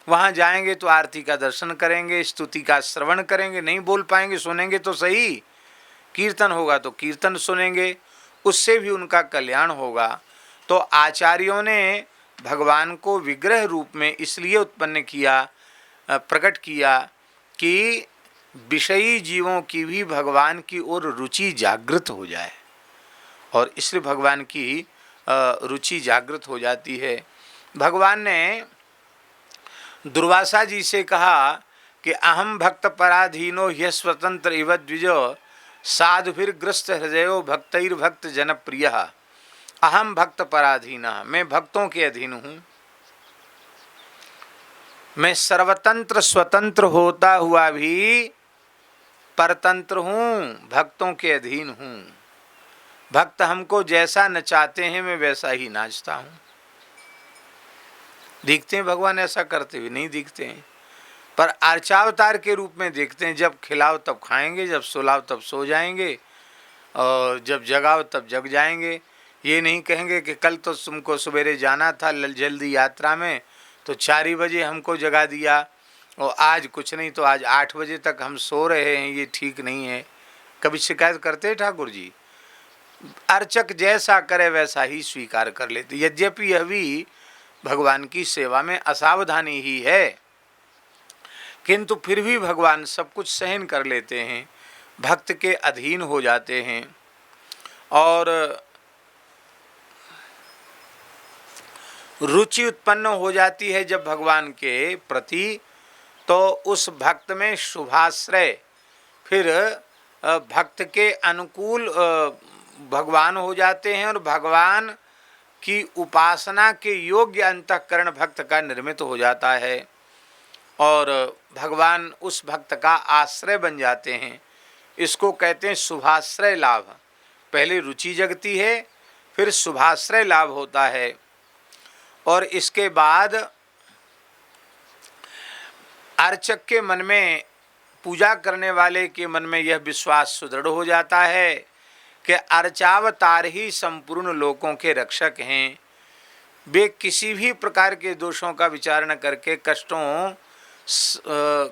वहाँ जाएंगे तो आरती का दर्शन करेंगे, स्तुति का श्रवण करेंगे, नहीं बोल पाएंगे, सुनेंगे तो सही, कीर्तन होगा तो कीर्तन सुनेंगे, उससे भी उनका कल्याण होगा। तो आचार्यों ने भगवान को विग्रह रूप में इसलिए उत्पन्न किया, प्रकट किया कि विषयी जीवों की भी भगवान की ओर रुचि जागृत हो जाए, और इसलिए भगवान की रुचि जागृत हो जाती है। भगवान ने दुर्वासा जी से कहा कि अहम भक्त पराधीनो ह्य स्वतंत्र इव द्विजो साधुभिर्ग्रस्त हृदयो भक्तैर्भक्त जनप्रिय। अहम भक्त पराधीन, मैं भक्तों के अधीन हूँ, मैं सर्वतंत्र स्वतंत्र होता हुआ भी परतंत्र हूँ, भक्तों के अधीन हूँ। भक्त हमको जैसा नचाते हैं मैं वैसा ही नाचता हूँ। दिखते हैं भगवान ऐसा करते हुए? नहीं दिखते हैं, पर अर्चावतार के रूप में देखते हैं। जब खिलाओ तब खाएंगे, जब सुलाओ तब सो जाएंगे, और जब जगाओ तब जग जाएंगे। ये नहीं कहेंगे कि कल तो तुमको सवेरे जाना था जल्दी यात्रा में, तो 4 ही बजे हमको जगा दिया, और आज कुछ नहीं तो आज 8 बजे तक हम सो रहे हैं, ये ठीक नहीं है। कभी शिकायत करते हैं ठाकुर जी? अर्चक जैसा करे वैसा ही स्वीकार कर लेते। यद्यपि यह भी भगवान की सेवा में असावधानी ही है, किंतु फिर भी भगवान सब कुछ सहन कर लेते हैं, भक्त के अधीन हो जाते हैं। और रुचि उत्पन्न हो जाती है जब भगवान के प्रति, तो उस भक्त में शुभाश्रय, फिर भक्त के अनुकूल भगवान हो जाते हैं, और भगवान की उपासना के योग्य अंतःकरण भक्त का निर्मित हो जाता है, और भगवान उस भक्त का आश्रय बन जाते हैं। इसको कहते हैं शुभाश्रय लाभ। पहले रुचि जगती है, फिर शुभाश्रय लाभ होता है, और इसके बाद अर्चक के मन में, पूजा करने वाले के मन में यह विश्वास सुदृढ़ हो जाता है कि अर्चावतार ही संपूर्ण लोकों के रक्षक हैं। वे किसी भी प्रकार के दोषों का विचार न करके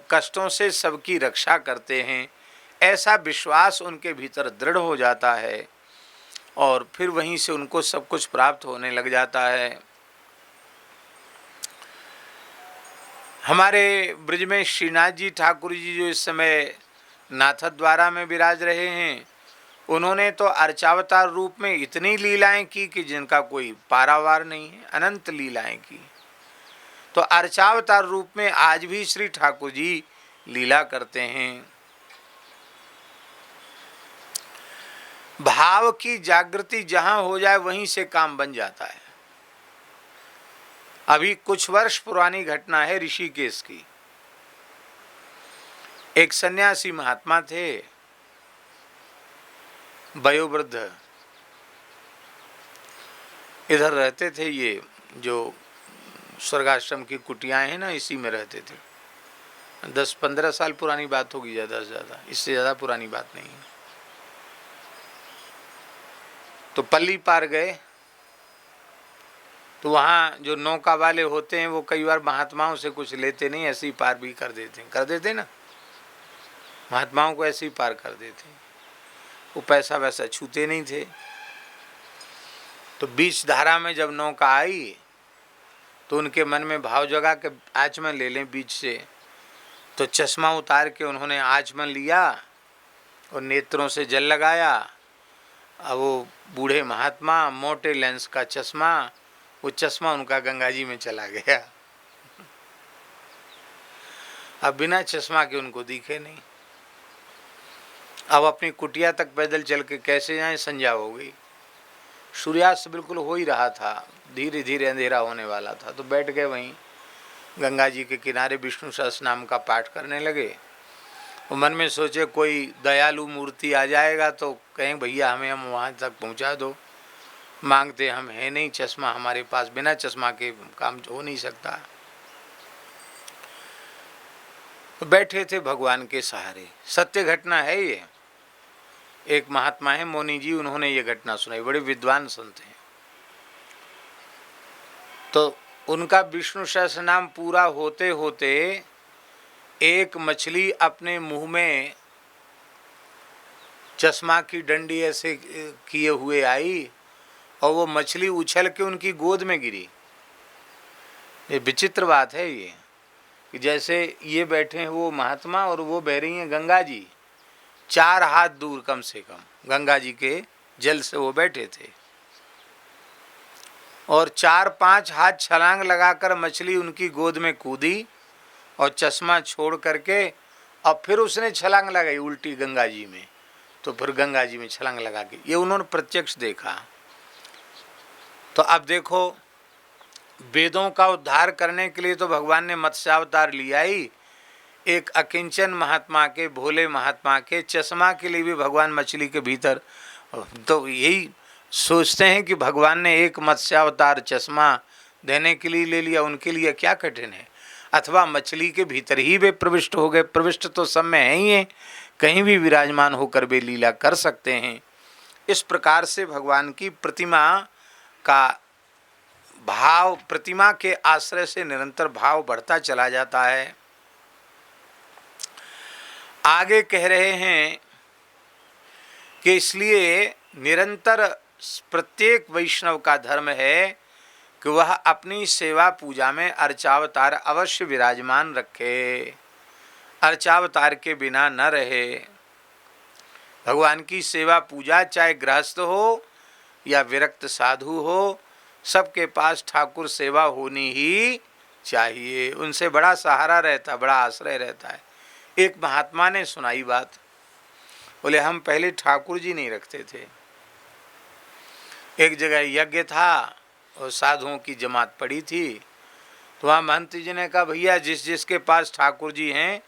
कष्टों से सबकी रक्षा करते हैं। ऐसा विश्वास उनके भीतर दृढ़ हो जाता है, और फिर वहीं से उनको सब कुछ प्राप्त होने लग जाता है। हमारे ब्रज में श्रीनाथ जी ठाकुर जी जो इस समय नाथद्वारा में विराज रहे हैं, उन्होंने तो अर्चावतार रूप में इतनी लीलाएं की कि जिनका कोई पारावार नहीं है, अनंत लीलाएं की। तो अर्चावतार रूप में आज भी श्री ठाकुर जी लीला करते हैं। भाव की जागृति जहां हो जाए वहीं से काम बन जाता है। अभी कुछ वर्ष पुरानी घटना है ऋषिकेश की। एक सन्यासी महात्मा थे, वयोवृद्ध, इधर रहते थे। ये जो स्वर्गाश्रम की कुटियाएं हैं ना, इसी में रहते थे। 10-15 साल पुरानी बात होगी, ज़्यादा से ज़्यादा, इससे ज़्यादा पुरानी बात नहीं है। तो पल्ली पार गए, तो वहाँ जो नौका वाले होते हैं वो कई बार महात्माओं से कुछ लेते नहीं, ऐसे ही पार भी कर देते ना, महात्माओं को ऐसे ही पार कर देते। वो पैसा वैसा छूते नहीं थे। तो बीच धारा में जब नौका आई तो उनके मन में भाव जगा कि आचमन ले लें बीच से। तो चश्मा उतार के उन्होंने आचमन लिया और नेत्रों से जल लगाया। अब वो बूढ़े महात्मा, मोटे लेंस का चश्मा, वो चश्मा उनका गंगा जी में चला गया। अब बिना चश्मा के उनको दिखे नहीं। अब अपनी कुटिया तक पैदल चल के कैसे जाएं, संध्या हो गई। सूर्यास्त बिल्कुल हो ही रहा था, धीरे धीरे अंधेरा होने वाला था। तो बैठ गए वहीं गंगा जी के किनारे, विष्णु सहस्त्र नाम का पाठ करने लगे। वो मन में सोचे कोई दयालु मूर्ति आ जाएगा तो कहें भैया हमें हम वहाँ तक पहुँचा दो। मांगते हम है नहीं, चश्मा हमारे पास, बिना चश्मा के काम हो नहीं सकता। तो बैठे थे भगवान के सहारे। सत्य घटना है ये। एक महात्मा है मोनी जी, उन्होंने ये घटना सुनाई। बड़े विद्वान संत हैं। तो उनका विष्णु सहस्त्र नाम पूरा होते होते एक मछली अपने मुंह में चश्मा की डंडी ऐसे किए हुए आई, और वो मछली उछल के उनकी गोद में गिरी। ये विचित्र बात है ये, कि जैसे ये बैठे हैं वो महात्मा और वो बह रही हैं गंगा जी, 4 हाथ दूर कम से कम गंगा जी के जल से वो बैठे थे। और 4-5 हाथ छलांग लगाकर मछली उनकी गोद में कूदी और चश्मा छोड़ करके, और फिर उसने छलांग लगाई उल्टी गंगा जी में। तो फिर गंगा जी में छलांग लगा के, ये उन्होंने प्रत्यक्ष देखा। तो अब देखो, वेदों का उद्धार करने के लिए तो भगवान ने मत्स्यावतार लिया ही। एक अकिंचन महात्मा के, भोले महात्मा के चश्मा के लिए भी भगवान मछली के भीतर तो यही सोचते हैं कि भगवान ने एक मत्स्यावतार चश्मा देने के लिए ले लिया, उनके लिए क्या कठिन है। अथवा मछली के भीतर ही वे प्रविष्ट हो गए, प्रविष्ट तो सब में है ही है, कहीं भी विराजमान होकर वे लीला कर सकते हैं। इस प्रकार से भगवान की प्रतिमा का भाव, प्रतिमा के आश्रय से निरंतर भाव बढ़ता चला जाता है। आगे कह रहे हैं कि इसलिए निरंतर प्रत्येक वैष्णव का धर्म है कि वह अपनी सेवा पूजा में अर्चावतार अवश्य विराजमान रखे, अर्चावतार के बिना न रहे। भगवान की सेवा पूजा चाहे गृहस्थ हो या विरक्त साधु हो, सबके पास ठाकुर सेवा होनी ही चाहिए। उनसे बड़ा सहारा रहता, बड़ा आश्रय रहता है। एक महात्मा ने सुनाई बात, बोले हम पहले ठाकुर जी नहीं रखते थे। एक जगह यज्ञ था और साधुओं की जमात पड़ी थी, तो वहाँ महंत जी ने कहा भैया जिस जिसके पास ठाकुर जी हैं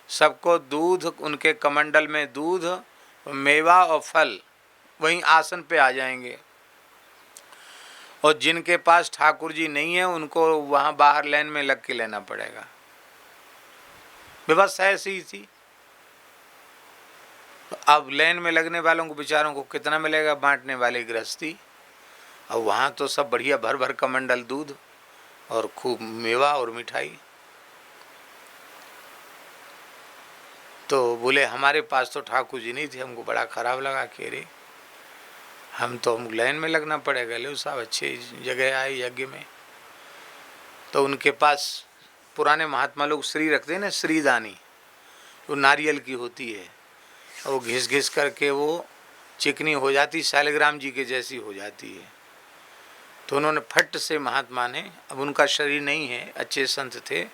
सबको दूध, उनके कमंडल में दूध, मेवा और फल वहीं आसन पे आ जाएंगे, और जिनके पास ठाकुर जी नहीं है उनको वहाँ बाहर लाइन में लग के लेना पड़ेगा। व्यवस्था ऐसी ही थी। तो अब लाइन में लगने वालों को बेचारों को कितना मिलेगा, बांटने वाले गृहस्थी। और वहाँ तो सब बढ़िया भर भर कमंडल दूध और खूब मेवा और मिठाई। तो बोले हमारे पास तो ठाकुर जी नहीं थे। हमको बड़ा खराब लगा कि अरे हम लाइन में लगना पड़ेगा। ले साहब अच्छी जगह आए यज्ञ में, तो उनके पास पुराने महात्मा लोग श्री रखते हैं ना, श्रीदानी, वो नारियल की होती है, और वो घिस घिस करके वो चिकनी हो जाती, शालिग्राम जी के जैसी हो जाती है। तो उन्होंने फट से महात्मा ने, अब उनका शरीर नहीं है, अच्छे संत थे,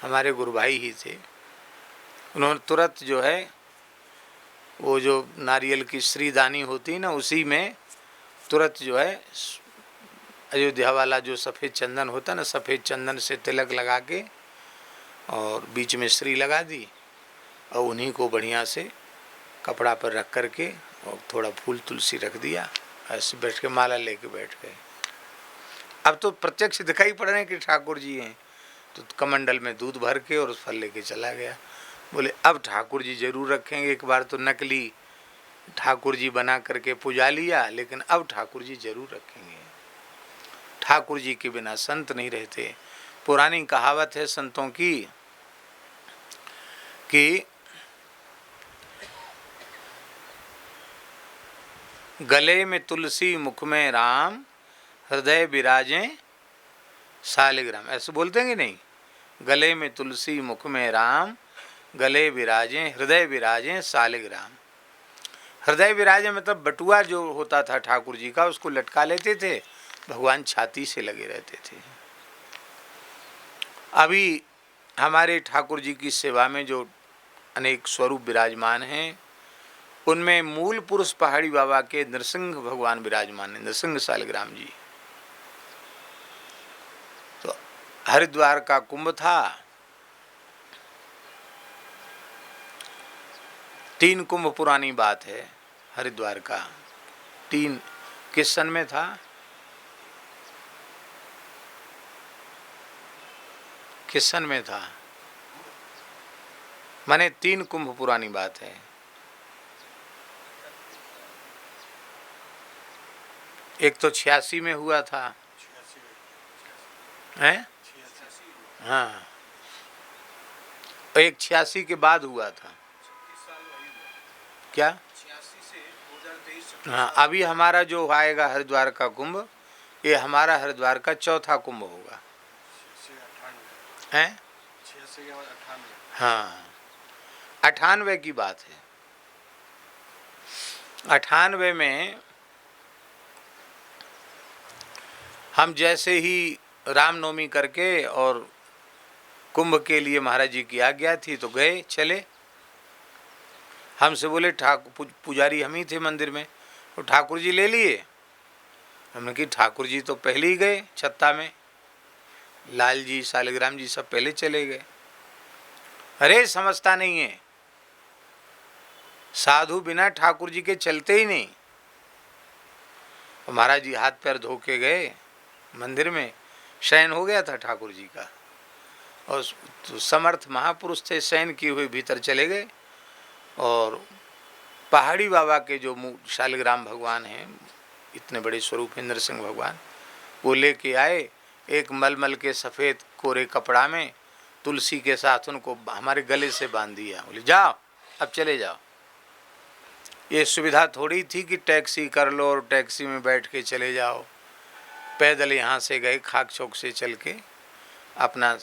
हमारे गुरु भाई ही थे, उन्होंने तुरंत जो है वो जो नारियल की श्रीदानी होती ना, उसी में तुरंत जो है अयोध्या वाला जो सफ़ेद चंदन होता ना, सफ़ेद चंदन से तिलक लगा के और बीच में श्री लगा दी, और उन्हीं को बढ़िया से कपड़ा पर रख करके और थोड़ा फूल तुलसी रख दिया, ऐसे बैठ के माला लेके बैठ गए। अब तो प्रत्यक्ष दिखाई पड़ रहे हैं कि ठाकुर जी हैं, तो कमंडल में दूध भर के और उस फल लेके चला गया। बोले अब ठाकुर जी जरूर रखेंगे। एक बार तो नकली ठाकुर जी बना करके पुजा लिया, लेकिन अब ठाकुर जी जरूर रखेंगे। ठाकुर जी के बिना संत नहीं रहते। पुरानी कहावत है संतों की कि गले में तुलसी मुख में राम, हृदय विराजें शालिग्राम। ऐसे बोलते हैं कि नहीं, गले में तुलसी मुख में राम, गले विराजें, हृदय विराजें शालिग्राम। हृदय विराजे मतलब बटुआ जो होता था ठाकुर जी का, उसको लटका लेते थे, भगवान छाती से लगे रहते थे। अभी हमारे ठाकुर जी की सेवा में जो अनेक स्वरूप विराजमान हैं, उनमें मूल पुरुष पहाड़ी बाबा के नृसिंह भगवान विराजमान है, नृसिंह शालिग्राम जी। तो हरिद्वार का कुंभ था, 3 कुंभ पुरानी बात है हरिद्वार का। 3 किस सन में था, किस सन में था, माने 3 कुंभ पुरानी बात है। एक तो 86 में हुआ था, हैं? हाँ, एक 86 के बाद हुआ था क्या? हाँ, अभी हमारा जो आएगा हरिद्वार का कुंभ, ये हमारा हरिद्वार का 4था कुंभ होगा, हैं? हाँ, 98 की बात है। 98 में हम जैसे ही रामनवमी करके और कुंभ के लिए महाराज जी की आज्ञा थी तो गए, चले। हमसे बोले ठाकुर पुजारी हम ही थे मंदिर में, तो ठाकुर जी ले लिए। हमने कि ठाकुर जी तो पहले ही गए छत्ता में, लाल जी शालिग्राम जी सब पहले चले गए। अरे समझता नहीं है, साधु बिना ठाकुर जी के चलते ही नहीं। और महाराज जी हाथ पैर धो के गए मंदिर में, शयन हो गया था ठाकुर जी का, और तो समर्थ महापुरुष थे, शयन किए हुए भीतर चले गए। और पहाड़ी बाबा के जो शालिग्राम भगवान हैं, इतने बड़े स्वरूप इंद्र सिंह भगवान, वो लेके आए एक मलमल के सफ़ेद कोरे कपड़ा में, तुलसी के साथ उनको हमारे गले से बांध दिया। बोले जाओ अब चले जाओ। ये सुविधा थोड़ी थी कि टैक्सी कर लो और टैक्सी में बैठ के चले जाओ। पैदल यहाँ से गए, खाक चौक से चल के, अपना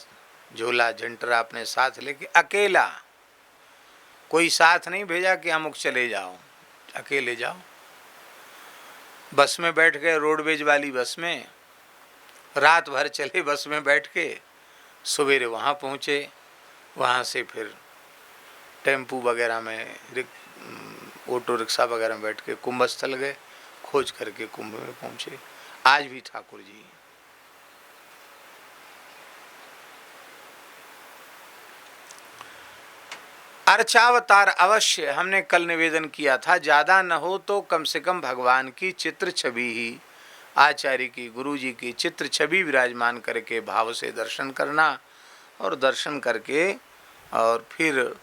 झोला झंटरा अपने साथ लेके, अकेला, कोई साथ नहीं भेजा कि अमुक चले जाओ, अकेले जाओ। बस में बैठ गए, रोडवेज वाली बस में, रात भर चले बस में बैठ के, सवेरे वहाँ पहुँचे। वहाँ से फिर टेम्पू वगैरह में, ऑटो रिक्शा वगैरह में बैठ के कुंभस्थल गए, खोज करके कुंभ में पहुँचे। आज भी ठाकुर जी अर्चावतार अवश्य, हमने कल निवेदन किया था, ज़्यादा न हो तो कम से कम भगवान की चित्र छवि ही, आचार्य की, गुरु जी की चित्र छवि विराजमान करके भाव से दर्शन करना, और दर्शन करके और फिर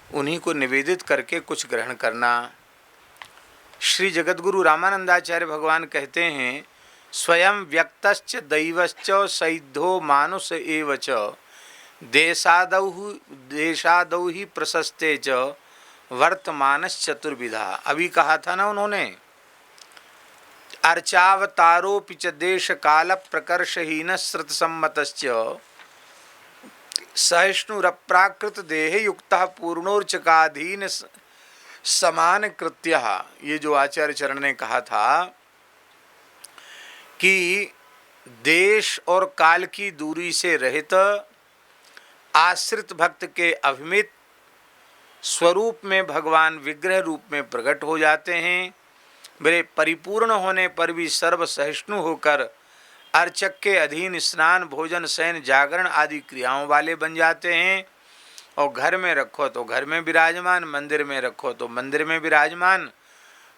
उन्हीं को निवेदित करके कुछ ग्रहण करना। श्री जगद्गुरु रामानंदाचार्य भगवान कहते हैं, स्वयं व्यक्तश्च दैवश्च सैद्धो मानुष एव च देशादौ ही प्रशस्ते च वर्तमानश्चतुर्विधा। अभी कहा था ना उन्होंने, अर्चावतारोपि च देश काल प्रकर्षहीन श्रुत सम्मतश्च सहिष्णुरप्राकृत देह युक्तः पूर्णोर्चकाधीन समान कृत्यः। ये जो आचार्य चरण ने कहा था कि देश और काल की दूरी से रहित आश्रित भक्त के अभिमित स्वरूप में भगवान विग्रह रूप में प्रकट हो जाते हैं। मेरे परिपूर्ण होने पर भी सर्व सहिष्णु होकर अर्चक के अधीन स्नान, भोजन, शयन, जागरण आदि क्रियाओं वाले बन जाते हैं। और घर में रखो तो घर में विराजमान, मंदिर में रखो तो मंदिर में विराजमान।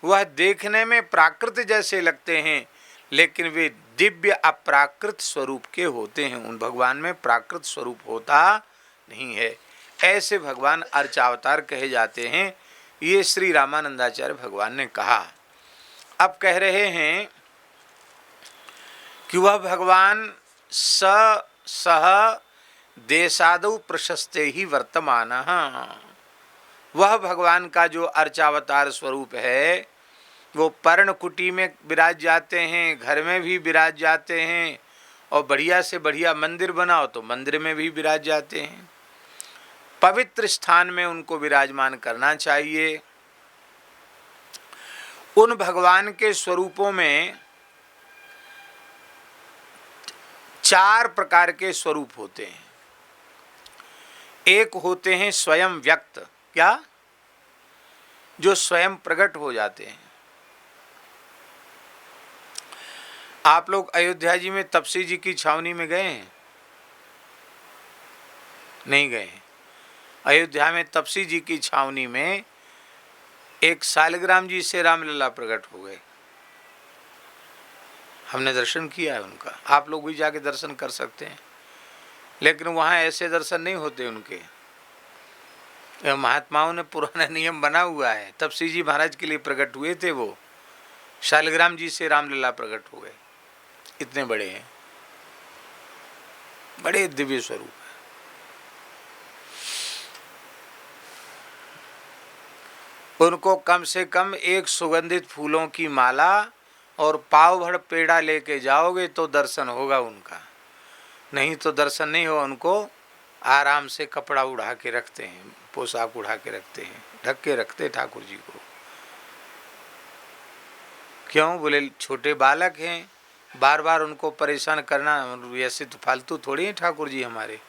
वह देखने में प्राकृत जैसे लगते हैं, लेकिन वे दिव्य अप्राकृत स्वरूप के होते हैं। उन भगवान में प्राकृत स्वरूप होता नहीं है। ऐसे भगवान अर्चावतार कहे जाते हैं। ये श्री रामानंदाचार्य भगवान ने कहा। अब कह रहे हैं कि वह भगवान सह देशादौ प्रशस्ते ही वर्तमान, वह भगवान का जो अर्चावतार स्वरूप है वो पर्णकुटी में विराज जाते हैं, घर में भी विराज जाते हैं, और बढ़िया से बढ़िया मंदिर बनाओ तो मंदिर में भी विराज जाते हैं। पवित्र स्थान में उनको विराजमान करना चाहिए। उन भगवान के स्वरूपों में 4 प्रकार के स्वरूप होते हैं। एक होते हैं स्वयं व्यक्त, क्या, जो स्वयं प्रकट हो जाते हैं। आप लोग अयोध्या जी में तपसी जी की छावनी में गए हैं? नहीं गए हैं। अयोध्या में तपसी जी की छावनी में एक शालिग्राम जी से रामलला प्रकट हो गए। हमने दर्शन किया है उनका, आप लोग भी जाके दर्शन कर सकते हैं। लेकिन वहाँ ऐसे दर्शन नहीं होते उनके। महात्माओं ने पुराना नियम बना हुआ है। तपसी जी महाराज के लिए प्रकट हुए थे, वो शालिग्राम जी से रामलला प्रकट हो गए। इतने बड़े हैं, बड़े दिव्य स्वरूप है। उनको कम से कम एक सुगंधित फूलों की माला और पाव भर पेड़ा लेके जाओगे तो दर्शन होगा उनका, नहीं तो दर्शन नहीं हो। उनको आराम से कपड़ा उड़ा के रखते हैं, पोशाक उड़ा के रखते हैं, ढक के रखते ठाकुर जी को। क्यों? बोले छोटे बालक हैं, बार बार उनको परेशान करना, ऐसे तो फालतू थोड़ी हैं ठाकुर जी हमारे।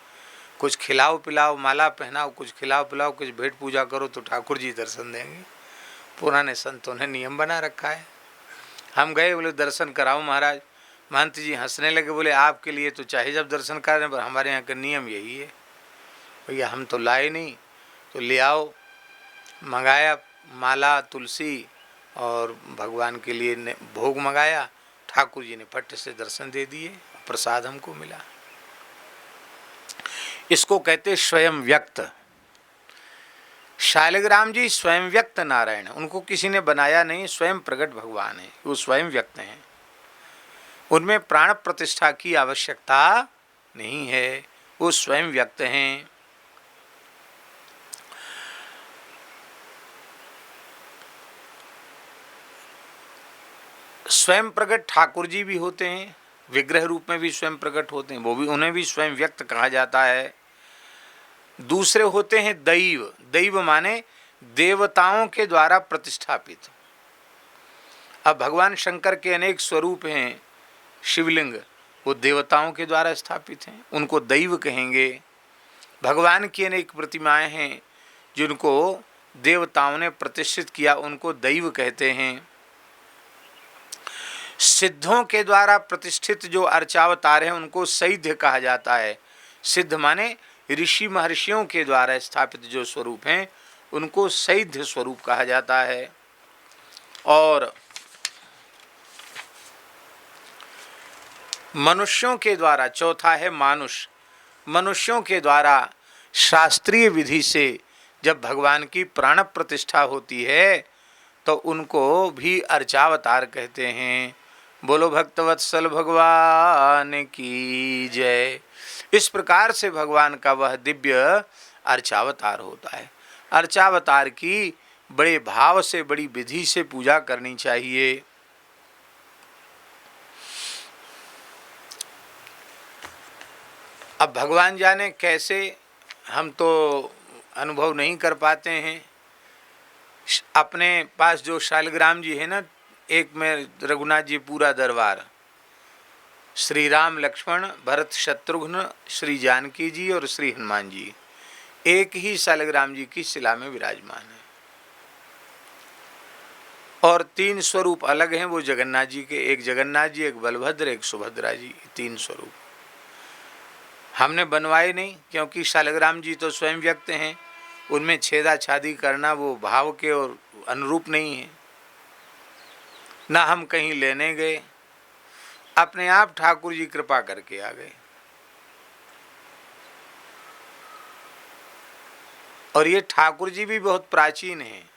कुछ खिलाओ पिलाओ, माला पहनाओ, कुछ खिलाओ पिलाओ, कुछ भेंट पूजा करो तो ठाकुर जी दर्शन देंगे। पुराने संतों ने नियम बना रखा है। हम गए, बोले दर्शन कराओ महाराज। महंत जी हंसने लगे, बोले आपके लिए तो चाहे जब दर्शन करें, पर हमारे यहाँ का नियम यही है। भैया हम तो लाए नहीं, तो ले आओ। मंगाया माला, तुलसी और भगवान के लिए भोग मंगाया, ठाकुर जी ने फट से दर्शन दे दिए, प्रसाद हमको मिला। इसको कहते स्वयं व्यक्त। शालिग्राम जी स्वयं व्यक्त नारायण, उनको किसी ने बनाया नहीं, स्वयं प्रकट भगवान है, वो स्वयं व्यक्त हैं। उनमें प्राण प्रतिष्ठा की आवश्यकता नहीं है, वो स्वयं व्यक्त हैं। स्वयं प्रकट ठाकुर जी भी होते हैं, विग्रह रूप में भी स्वयं प्रकट होते हैं, वो भी, उन्हें भी स्वयं व्यक्त कहा जाता है। दूसरे होते हैं दैव। दैव माने देवताओं के द्वारा प्रतिष्ठापित। अब भगवान शंकर के अनेक स्वरूप हैं, शिवलिंग, वो देवताओं के द्वारा स्थापित हैं, उनको दैव कहेंगे। भगवान की अनेक प्रतिमाएं हैं जिनको देवताओं ने प्रतिष्ठित किया, उनको दैव कहते हैं। सिद्धों के द्वारा प्रतिष्ठित जो अर्चावतार हैं उनको सैध्य कहा जाता है। सिद्ध माने ऋषि महर्षियों के द्वारा स्थापित जो स्वरूप हैं उनको सैध्य स्वरूप कहा जाता है। और मनुष्यों के द्वारा, चौथा है मानुष। मनुष्यों के द्वारा शास्त्रीय विधि से जब भगवान की प्राण प्रतिष्ठा होती है तो उनको भी अर्चावतार कहते हैं। बोलो भक्तवत्सल भगवान की जय। इस प्रकार से भगवान का वह दिव्य अर्चावतार होता है। अर्चावतार की बड़े भाव से, बड़ी विधि से पूजा करनी चाहिए। अब भगवान जाने कैसे, हम तो अनुभव नहीं कर पाते हैं। अपने पास जो शालिग्राम जी है ना, एक में रघुनाथ जी पूरा दरबार, श्री राम लक्ष्मण भरत शत्रुघ्न, श्री जानकी जी और श्री हनुमान जी एक ही शालिग्राम जी की शिला में विराजमान है। और तीन स्वरूप अलग हैं, वो जगन्नाथ जी के, एक जगन्नाथ जी, एक बलभद्र, एक सुभद्रा जी, तीन स्वरूप हमने बनवाए नहीं, क्योंकि शालिग्राम जी तो स्वयं व्यक्त हैं, उनमें छेदा छादी करना वो भाव के और अनुरूप नहीं है। ना हम कहीं लेने गए, अपने आप ठाकुर जी कृपा करके आ गए। और ये ठाकुर जी भी बहुत प्राचीन हैं।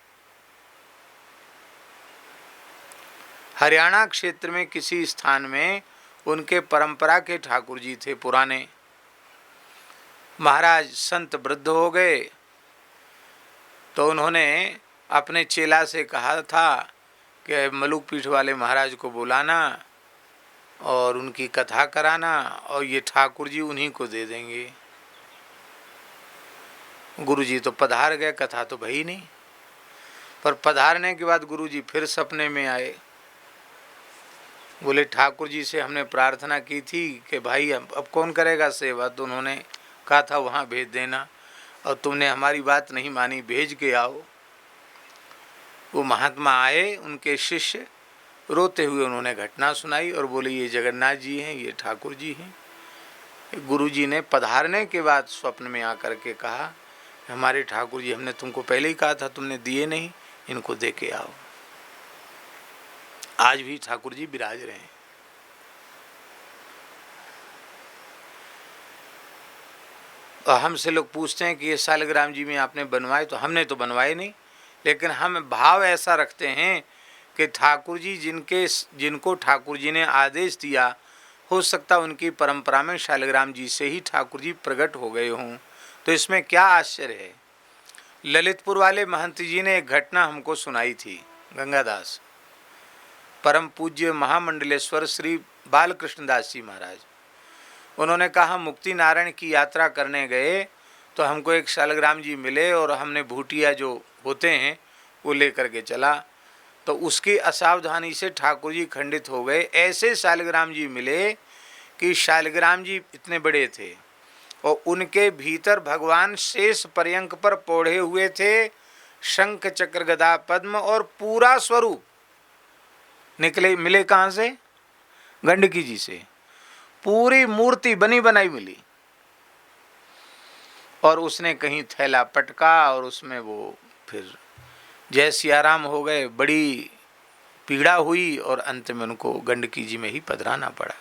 हरियाणा क्षेत्र में किसी स्थान में उनके परंपरा के ठाकुर जी थे पुराने। महाराज संत वृद्ध हो गए तो उन्होंने अपने चेला से कहा था कि मलुक पीठ वाले महाराज को बुलाना और उनकी कथा कराना, और ये ठाकुर जी उन्हीं को दे देंगे। गुरुजी तो पधार गए, कथा तो भई नहीं। पर पधारने के बाद गुरुजी फिर सपने में आए। बोले ठाकुर जी से हमने प्रार्थना की थी कि भाई अब कौन करेगा सेवा, तो उन्होंने कहा था वहाँ भेज देना, और तुमने हमारी बात नहीं मानी, भेज के आओ। वो महात्मा आए, उनके शिष्य, रोते हुए उन्होंने घटना सुनाई और बोले ये जगन्नाथ जी हैं, ये ठाकुर जी हैं। गुरुजी ने पधारने के बाद स्वप्न में आकर के कहा, हमारे ठाकुर जी, हमने तुमको पहले ही कहा था, तुमने दिए नहीं, इनको दे के आओ। आज भी ठाकुर जी विराज रहे हैं। और हमसे लोग पूछते हैं कि ये शालिग्राम जी में आपने बनवाए, तो हमने तो बनवाए नहीं, लेकिन हम भाव ऐसा रखते हैं कि ठाकुर जी जिनको ठाकुर जी ने आदेश दिया, हो सकता उनकी परंपरा में शालिग्राम जी से ही ठाकुर जी प्रकट हो गए हों, तो इसमें क्या आश्चर्य है। ललितपुर वाले महंत जी ने एक घटना हमको सुनाई थी। गंगादास परम पूज्य महामंडलेश्वर श्री बालकृष्ण दास जी महाराज, उन्होंने कहा मुक्ति नारायण की यात्रा करने गए तो हमको एक शालिग्राम जी मिले, और हमने भूटिया जो होते हैं वो लेकर के चला, तो उसकी असावधानी से ठाकुर जी खंडित हो गए। ऐसे शालिग्राम जी मिले कि शालिग्राम जी इतने बड़े थे और उनके भीतर भगवान शेष पर्यंक पर पौढ़े हुए थे, शंख चक्र गदा पद्म और पूरा स्वरूप निकले। मिले कहाँ से? गंडकी जी से पूरी मूर्ति बनी बनाई मिली। और उसने कहीं थैला पटका और उसमें वो फिर जय सियाराम हो गए। बड़ी पीड़ा हुई और अंत में उनको गंडकी जी में ही पधराना पड़ा।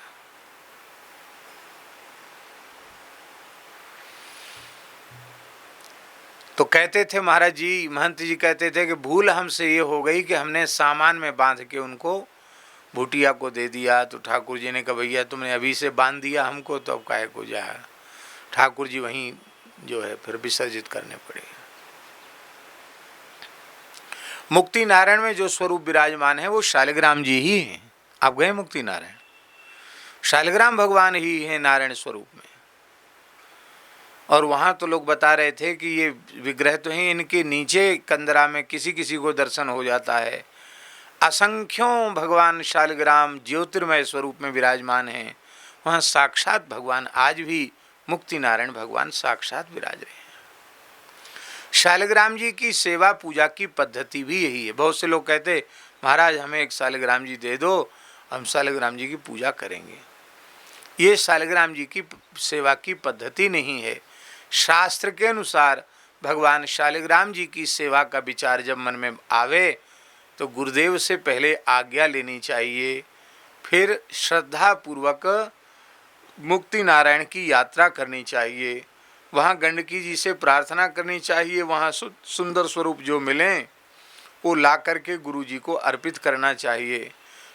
तो कहते थे महाराज जी, महंत जी कहते थे कि भूल हमसे ये हो गई कि हमने सामान में बांध के उनको भूटिया को दे दिया। तो ठाकुर जी ने कहा भैया तुमने अभी से बांध दिया हमको, तो अब काहे को जाए। ठाकुर जी वहीं जो है फिर विसर्जित करने पड़े। मुक्ति नारायण में जो स्वरूप विराजमान है वो शालिग्राम जी ही हैं। आप गए मुक्ति नारायण, शालिग्राम भगवान ही है नारायण स्वरूप में। और वहाँ तो लोग बता रहे थे कि ये विग्रह तो हैं, इनके नीचे कंदरा में किसी किसी को दर्शन हो जाता है। असंख्यों भगवान शालिग्राम ज्योतिर्मय स्वरूप में विराजमान हैं। वहाँ साक्षात भगवान आज भी मुक्ति नारायण भगवान साक्षात विराज रहे हैं। शालिग्राम जी की सेवा पूजा की पद्धति भी यही है। बहुत से लोग कहते महाराज हमें एक शालिग्राम जी दे दो, हम शालिग्राम जी की पूजा करेंगे। ये शालिग्राम जी की सेवा की पद्धति नहीं है। शास्त्र के अनुसार भगवान शालिग्राम जी की सेवा का विचार जब मन में आवे तो गुरुदेव से पहले आज्ञा लेनी चाहिए, फिर श्रद्धा पूर्वक मुक्ति नारायण की यात्रा करनी चाहिए, वहाँ गंडकी जी से प्रार्थना करनी चाहिए, वहाँ सुंदर स्वरूप जो मिलें वो ला करके गुरु जी को अर्पित करना चाहिए।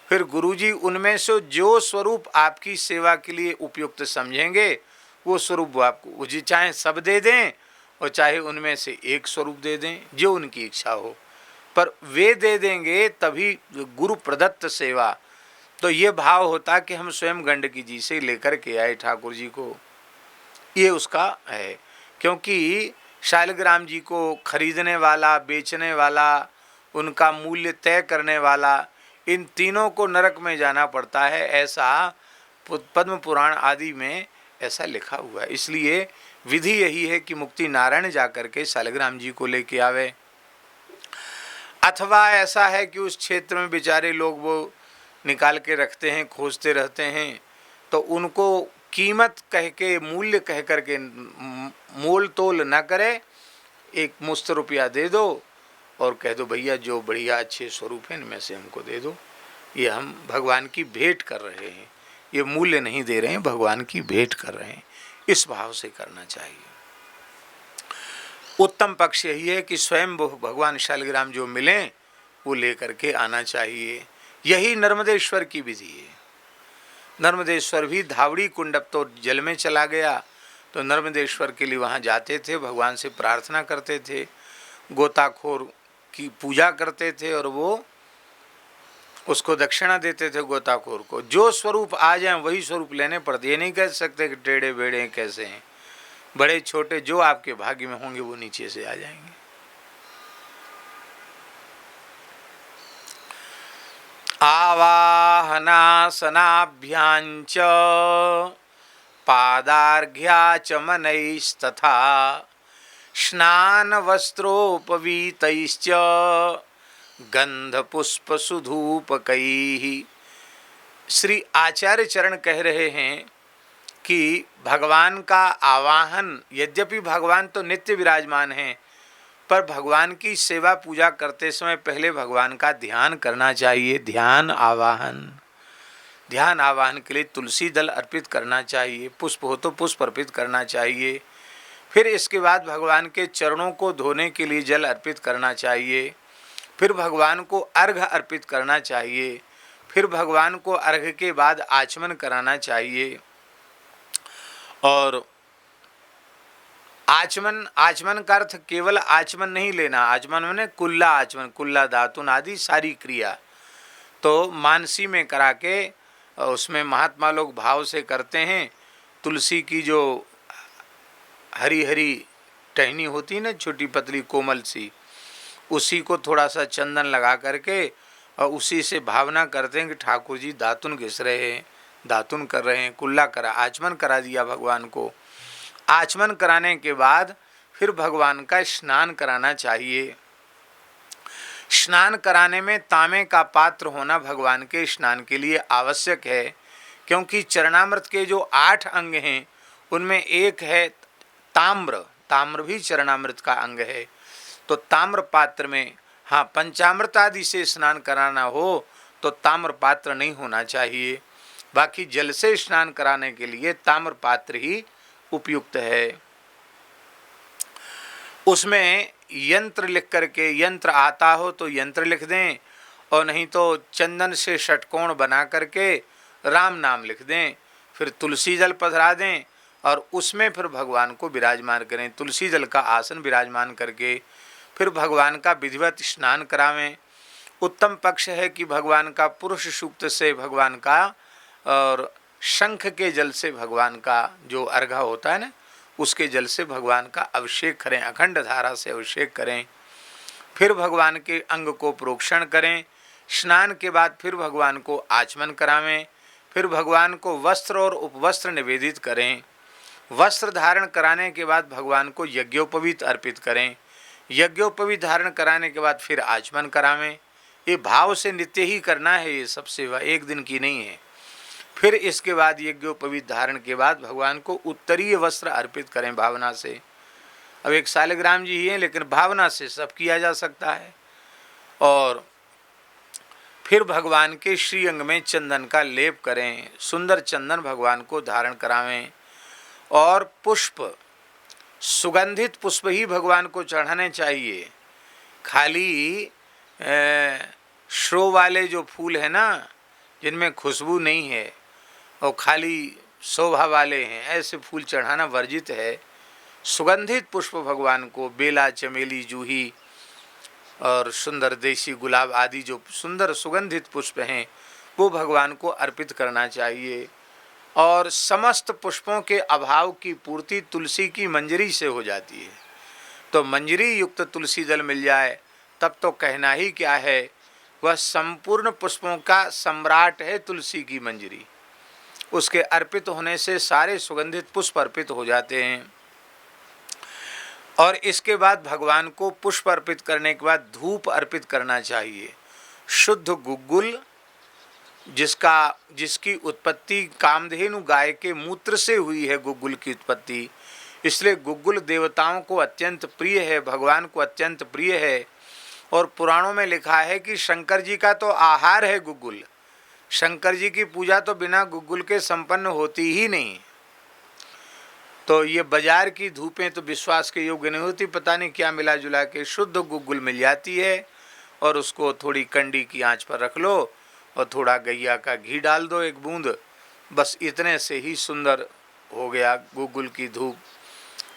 फिर गुरु जी उनमें से जो स्वरूप आपकी सेवा के लिए उपयुक्त समझेंगे वो स्वरूप वो आपको, जी चाहे सब दे दें और चाहे उनमें से एक स्वरूप दे दें, जो उनकी इच्छा हो, पर वे दे देंगे तभी गुरु प्रदत्त सेवा। तो ये भाव होता कि हम स्वयं गंडकी जी से लेकर के आए ठाकुर जी को, ये उसका है। क्योंकि शालिग्राम जी को खरीदने वाला, बेचने वाला, उनका मूल्य तय करने वाला, इन तीनों को नरक में जाना पड़ता है, ऐसा पद्म पुराण आदि में ऐसा लिखा हुआ है। इसलिए विधि यही है कि मुक्ति नारायण जाकर के शालिग्राम जी को लेके आवे। अथवा ऐसा है कि उस क्षेत्र में बेचारे लोग वो निकाल के रखते हैं, खोजते रहते हैं, तो उनको कीमत कह के, मूल्य कह करके मोल तोल न करे, एक मुश्त रुपया दे दो और कह दो भैया जो बढ़िया अच्छे स्वरूप है इनमें से हमको दे दो, ये हम भगवान की भेंट कर रहे हैं, ये मूल्य नहीं दे रहे हैं, भगवान की भेंट कर रहे हैं। इस भाव से करना चाहिए। उत्तम पक्ष यही है कि स्वयं भगवान शालिग्राम जो मिलें वो लेकर के आना चाहिए। यही नर्मदेश्वर की विधि है। नर्मदेश्वर भी धावड़ी कुंड अब तो जल में चला गया, तो नर्मदेश्वर के लिए वहाँ जाते थे, भगवान से प्रार्थना करते थे, गोताखोर की पूजा करते थे और वो उसको दक्षिणा देते थे गोताखोर को। जो स्वरूप आ जाए वही स्वरूप लेने पड़ते। ये नहीं कह सकते कि टेढ़े बेड़े कैसे हैं, बड़े छोटे जो आपके भाग्य में होंगे वो नीचे से आ जाएंगे। आवाहनासनाभ्यांच पादार्घ्याचमनैस्तथा स्नान वस्त्रोपवीतैश्च गंधपुष्पसुधूपकैः। श्री आचार्य चरण कह रहे हैं कि भगवान का आवाहन, यद्यपि भगवान तो नित्य विराजमान हैं, पर भगवान की सेवा पूजा करते समय पहले भगवान का ध्यान करना चाहिए। ध्यान आवाहन के लिए तुलसी दल अर्पित करना चाहिए, पुष्प हो तो पुष्प अर्पित करना चाहिए। फिर इसके बाद भगवान के चरणों को धोने के लिए जल अर्पित करना चाहिए। फिर भगवान को अर्घ अर्पित करना चाहिए। फिर भगवान को अर्घ के बाद आचमन कराना चाहिए। और आचमन का अर्थ केवल आचमन नहीं लेना, आचमन मैंने कुल्ला आचमन, कुल्ला दातुन आदि सारी क्रिया तो मानसी में करा के, उसमें महात्मा लोग भाव से करते हैं। तुलसी की जो हरी हरी टहनी होती है ना, छोटी पतली कोमल सी, उसी को थोड़ा सा चंदन लगा करके और उसी से भावना करते हैं कि ठाकुर जी दातुन घिस रहे हैं, दातुन कर रहे हैं, कुल्ला करा, आचमन करा दिया भगवान को। आचमन कराने के बाद फिर भगवान का स्नान कराना चाहिए। स्नान कराने में तांबे का पात्र होना भगवान के स्नान के लिए आवश्यक है, क्योंकि चरणामृत के जो 8 अंग हैं उनमें एक है ताम्र। ताम्र भी चरणामृत का अंग है। तो ताम्र पात्र में, हाँ, पंचामृत आदि से स्नान कराना हो तो ताम्र पात्र नहीं होना चाहिए। बाकी जल से स्नान कराने के लिए ताम्र पात्र ही उपयुक्त है। उसमें यंत्र लिख करके, यंत्र आता हो तो यंत्र लिख दें, और नहीं तो चंदन से षटकोण बना करके राम नाम लिख दें, फिर तुलसी जल पधरा दें और उसमें फिर भगवान को विराजमान करें। तुलसी जल का आसन विराजमान करके फिर भगवान का विधिवत स्नान करावें। उत्तम पक्ष है कि भगवान का पुरुष सूक्त से भगवान का और शंख के जल से भगवान का जो अर्घा होता है ना, उसके जल से भगवान का अभिषेक करें, अखंड धारा से अभिषेक करें। फिर भगवान के अंग को प्रोक्षण करें। स्नान के बाद फिर भगवान को आचमन करावें। फिर भगवान को वस्त्र और उपवस्त्र निवेदित करें। वस्त्र धारण कराने के बाद भगवान को यज्ञोपवीत अर्पित करें। यज्ञोपवीत धारण कराने के बाद फिर आचमन करावें। ये भाव से नित्य ही करना है, ये सब सेवा एक दिन की नहीं है। फिर इसके बाद यज्ञोपवीत धारण के बाद भगवान को उत्तरीय वस्त्र अर्पित करें भावना से। अब एक सालिग्राम जी ही हैं, लेकिन भावना से सब किया जा सकता है। और फिर भगवान के श्री अंग में चंदन का लेप करें, सुंदर चंदन भगवान को धारण करावें। और पुष्प, सुगंधित पुष्प ही भगवान को चढ़ाने चाहिए। खाली श्रो वाले जो फूल है ना, जिनमें खुशबू नहीं है और खाली शोभा वाले हैं, ऐसे फूल चढ़ाना वर्जित है। सुगंधित पुष्प भगवान को, बेला, चमेली, जूही और सुंदर देसी गुलाब आदि जो सुंदर सुगंधित पुष्प हैं, वो भगवान को अर्पित करना चाहिए। और समस्त पुष्पों के अभाव की पूर्ति तुलसी की मंजरी से हो जाती है। तो मंजरी युक्त तुलसी जल मिल जाए तब तो कहना ही क्या है। वह संपूर्ण पुष्पों का सम्राट है तुलसी की मंजरी। उसके अर्पित होने से सारे सुगंधित पुष्प अर्पित हो जाते हैं। और इसके बाद भगवान को पुष्प अर्पित करने के बाद धूप अर्पित करना चाहिए। शुद्ध गुग्गुल, जिसकी उत्पत्ति कामधेनु गाय के मूत्र से हुई है, गुग्गुल की उत्पत्ति, इसलिए गुग्गुल देवताओं को अत्यंत प्रिय है, भगवान को अत्यंत प्रिय है। और पुराणों में लिखा है कि शंकर जी का तो आहार है गुग्गुल। शंकर जी की पूजा तो बिना गुग्गुल के संपन्न होती ही नहीं। तो ये बाजार की धूपें तो विश्वास के योग्य नहीं होती। पता नहीं क्या मिला जुला के शुद्ध गुग्गुल मिल जाती है, और उसको थोड़ी कंडी की आंच पर रख लो और थोड़ा गैया का घी डाल दो, एक बूंद, बस इतने से ही सुंदर हो गया गुग्गुल की धूप।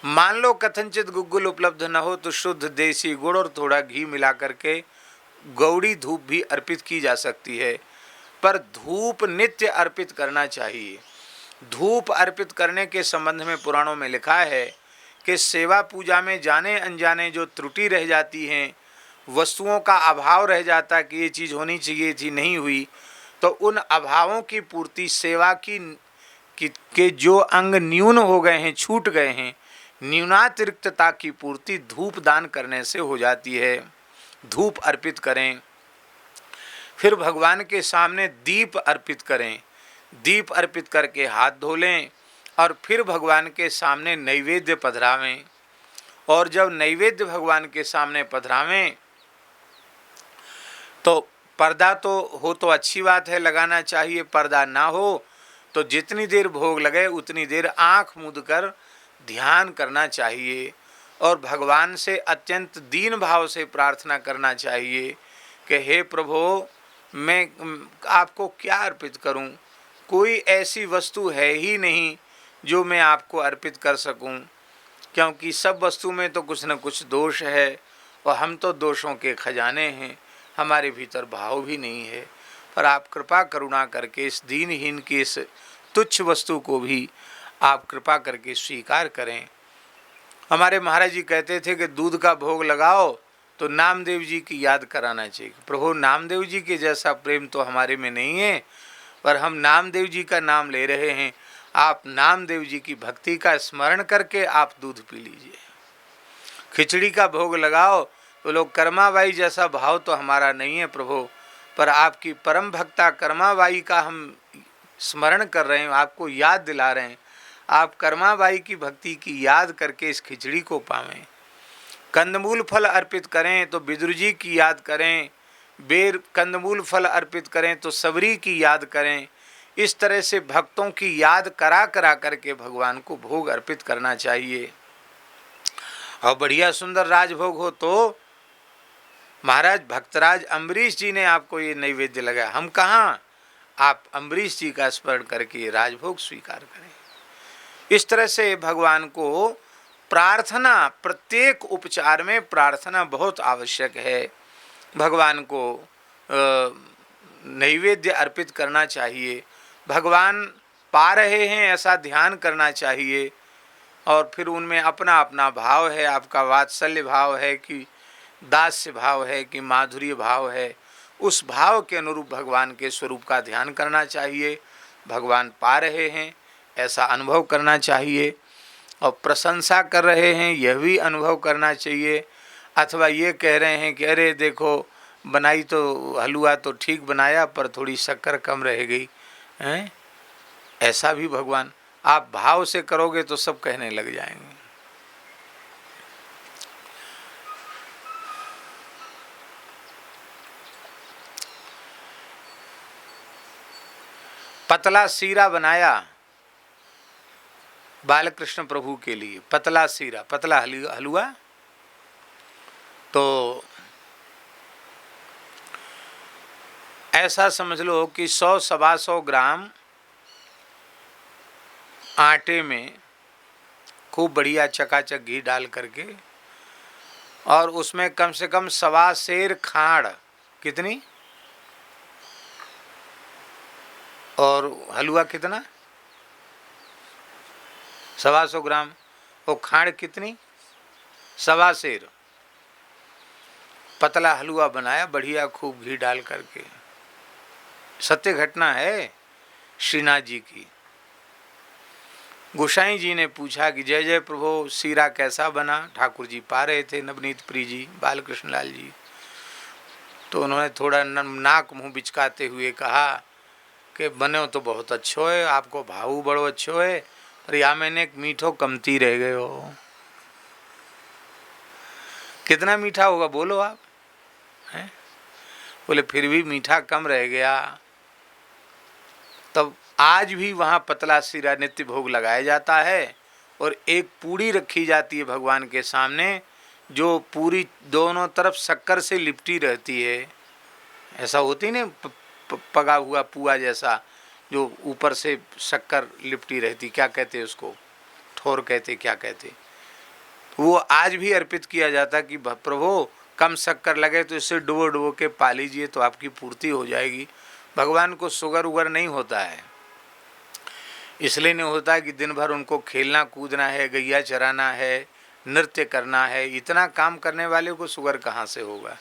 मान लो कथनचित गुग्गुल उपलब्ध न हो तो शुद्ध देसी गुड़ और थोड़ा घी मिला करके गौड़ी धूप भी अर्पित की जा सकती है। पर धूप नित्य अर्पित करना चाहिए। धूप अर्पित करने के संबंध में पुराणों में लिखा है कि सेवा पूजा में जाने अनजाने जो त्रुटि रह जाती हैं, वस्तुओं का अभाव रह जाता कि ये चीज़ होनी चाहिए थी, नहीं हुई, तो उन अभावों की पूर्ति सेवा के जो अंग न्यून हो गए हैं, छूट गए हैं, न्यूनातिरिक्तता की पूर्ति धूप दान करने से हो जाती है। धूप अर्पित करें। फिर भगवान के सामने दीप अर्पित करें। दीप अर्पित करके हाथ धो लें और फिर भगवान के सामने नैवेद्य पधरावें। और जब नैवेद्य भगवान के सामने पधरावें तो पर्दा तो हो तो अच्छी बात है, लगाना चाहिए। पर्दा ना हो तो जितनी देर भोग लगे उतनी देर आँख मूंद कर ध्यान करना चाहिए और भगवान से अत्यंत दीन भाव से प्रार्थना करना चाहिए कि हे प्रभु, मैं आपको क्या अर्पित करूं? कोई ऐसी वस्तु है ही नहीं जो मैं आपको अर्पित कर सकूं, क्योंकि सब वस्तु में तो कुछ न कुछ दोष है और हम तो दोषों के खजाने हैं, हमारे भीतर भाव भी नहीं है। पर आप कृपा करुणा करके इस दीनहीन की इस तुच्छ वस्तु को भी आप कृपा करके स्वीकार करें। हमारे महाराज जी कहते थे कि दूध का भोग लगाओ तो नामदेव जी की याद कराना चाहिए। प्रभु, नामदेव जी के जैसा प्रेम तो हमारे में नहीं है, पर हम नामदेव जी का नाम ले रहे हैं। आप नामदेव जी की भक्ति का स्मरण करके आप दूध पी लीजिए। खिचड़ी का भोग लगाओ तो लोग कर्माबाई जैसा भाव तो हमारा नहीं है प्रभु, पर आपकी परम भक्ता कर्माबाई का हम स्मरण कर रहे हैं, आपको याद दिला रहे हैं। आप कर्माबाई की भक्ति की याद करके इस खिचड़ी को पावें। कंदमूल फल अर्पित करें तो विदुर जी की याद करें बेर कंदमूल फल अर्पित करें तो सबरी की याद करें। इस तरह से भक्तों की याद करा करा करके भगवान को भोग अर्पित करना चाहिए। और बढ़िया सुंदर राजभोग हो तो महाराज भक्तराज अम्बरीश जी ने आपको ये नैवेद्य लगाया, हम कहाँ, आप अम्बरीश जी का स्मरण करके राजभोग स्वीकार करें। इस तरह से भगवान को प्रार्थना, प्रत्येक उपचार में प्रार्थना बहुत आवश्यक है। भगवान को नैवेद्य अर्पित करना चाहिए, भगवान पा रहे हैं ऐसा ध्यान करना चाहिए। और फिर उनमें अपना अपना भाव है, आपका वात्सल्य भाव है कि दास्य भाव है कि माधुर्य भाव है, उस भाव के अनुरूप भगवान के स्वरूप का ध्यान करना चाहिए। भगवान पा रहे हैं ऐसा अनुभव करना चाहिए, और प्रशंसा कर रहे हैं यह भी अनुभव करना चाहिए। अथवा ये कह रहे हैं कि अरे देखो बनाई तो हलवा तो ठीक बनाया पर थोड़ी शक्कर कम रह गई हैं, ऐसा भी भगवान, आप भाव से करोगे तो सब कहने लग जाएंगे। पतला सीरा बनाया बालकृष्ण प्रभु के लिए, पतला सीरा, पतला हलवा, तो ऐसा समझ लो कि 100-125 ग्राम आटे में खूब बढ़िया चकाचक घी डाल करके, और उसमें कम से कम 1.25 सेर खांड, कितनी, और हलवा कितना, 125 ग्राम, वो खांड कितनी, 1.25 सेर, पतला हलवा बनाया बढ़िया खूब घी डाल करके। सत्य घटना है श्रीनाथ जी की। गोसाई जी ने पूछा कि जय जय प्रभु सीरा कैसा बना, ठाकुर जी पा रहे थे, नवनीत प्रिय जी, बालकृष्ण लाल जी, तो उन्होंने थोड़ा नाक मुंह बिचकाते हुए कहा कि बने तो बहुत अच्छो है, आपको भाव बड़ो अच्छो है, पर या मैंने एक मीठो कमती रह गए हो। कितना मीठा होगा बोलो आप, हैं? बोले फिर भी मीठा कम रह गया। तब आज भी वहाँ पतला सीरा नित्य भोग लगाया जाता है, और एक पूड़ी रखी जाती है भगवान के सामने, जो पूरी दोनों तरफ शक्कर से लिपटी रहती है। ऐसा होती नहीं पका हुआ पुआ जैसा, जो ऊपर से शक्कर लिपटी रहती, क्या कहते उसको, ठोर कहते, क्या कहते, वो आज भी अर्पित किया जाता कि प्रभु कम शक्कर लगे तो इससे डुबो डुबो के पा लीजिए तो आपकी पूर्ति हो जाएगी। भगवान को शुगर उगर नहीं होता है, इसलिए नहीं होता कि दिन भर उनको खेलना कूदना है, गैया चराना है, नृत्य करना है, इतना काम करने वाले को शुगर कहाँ से होगा।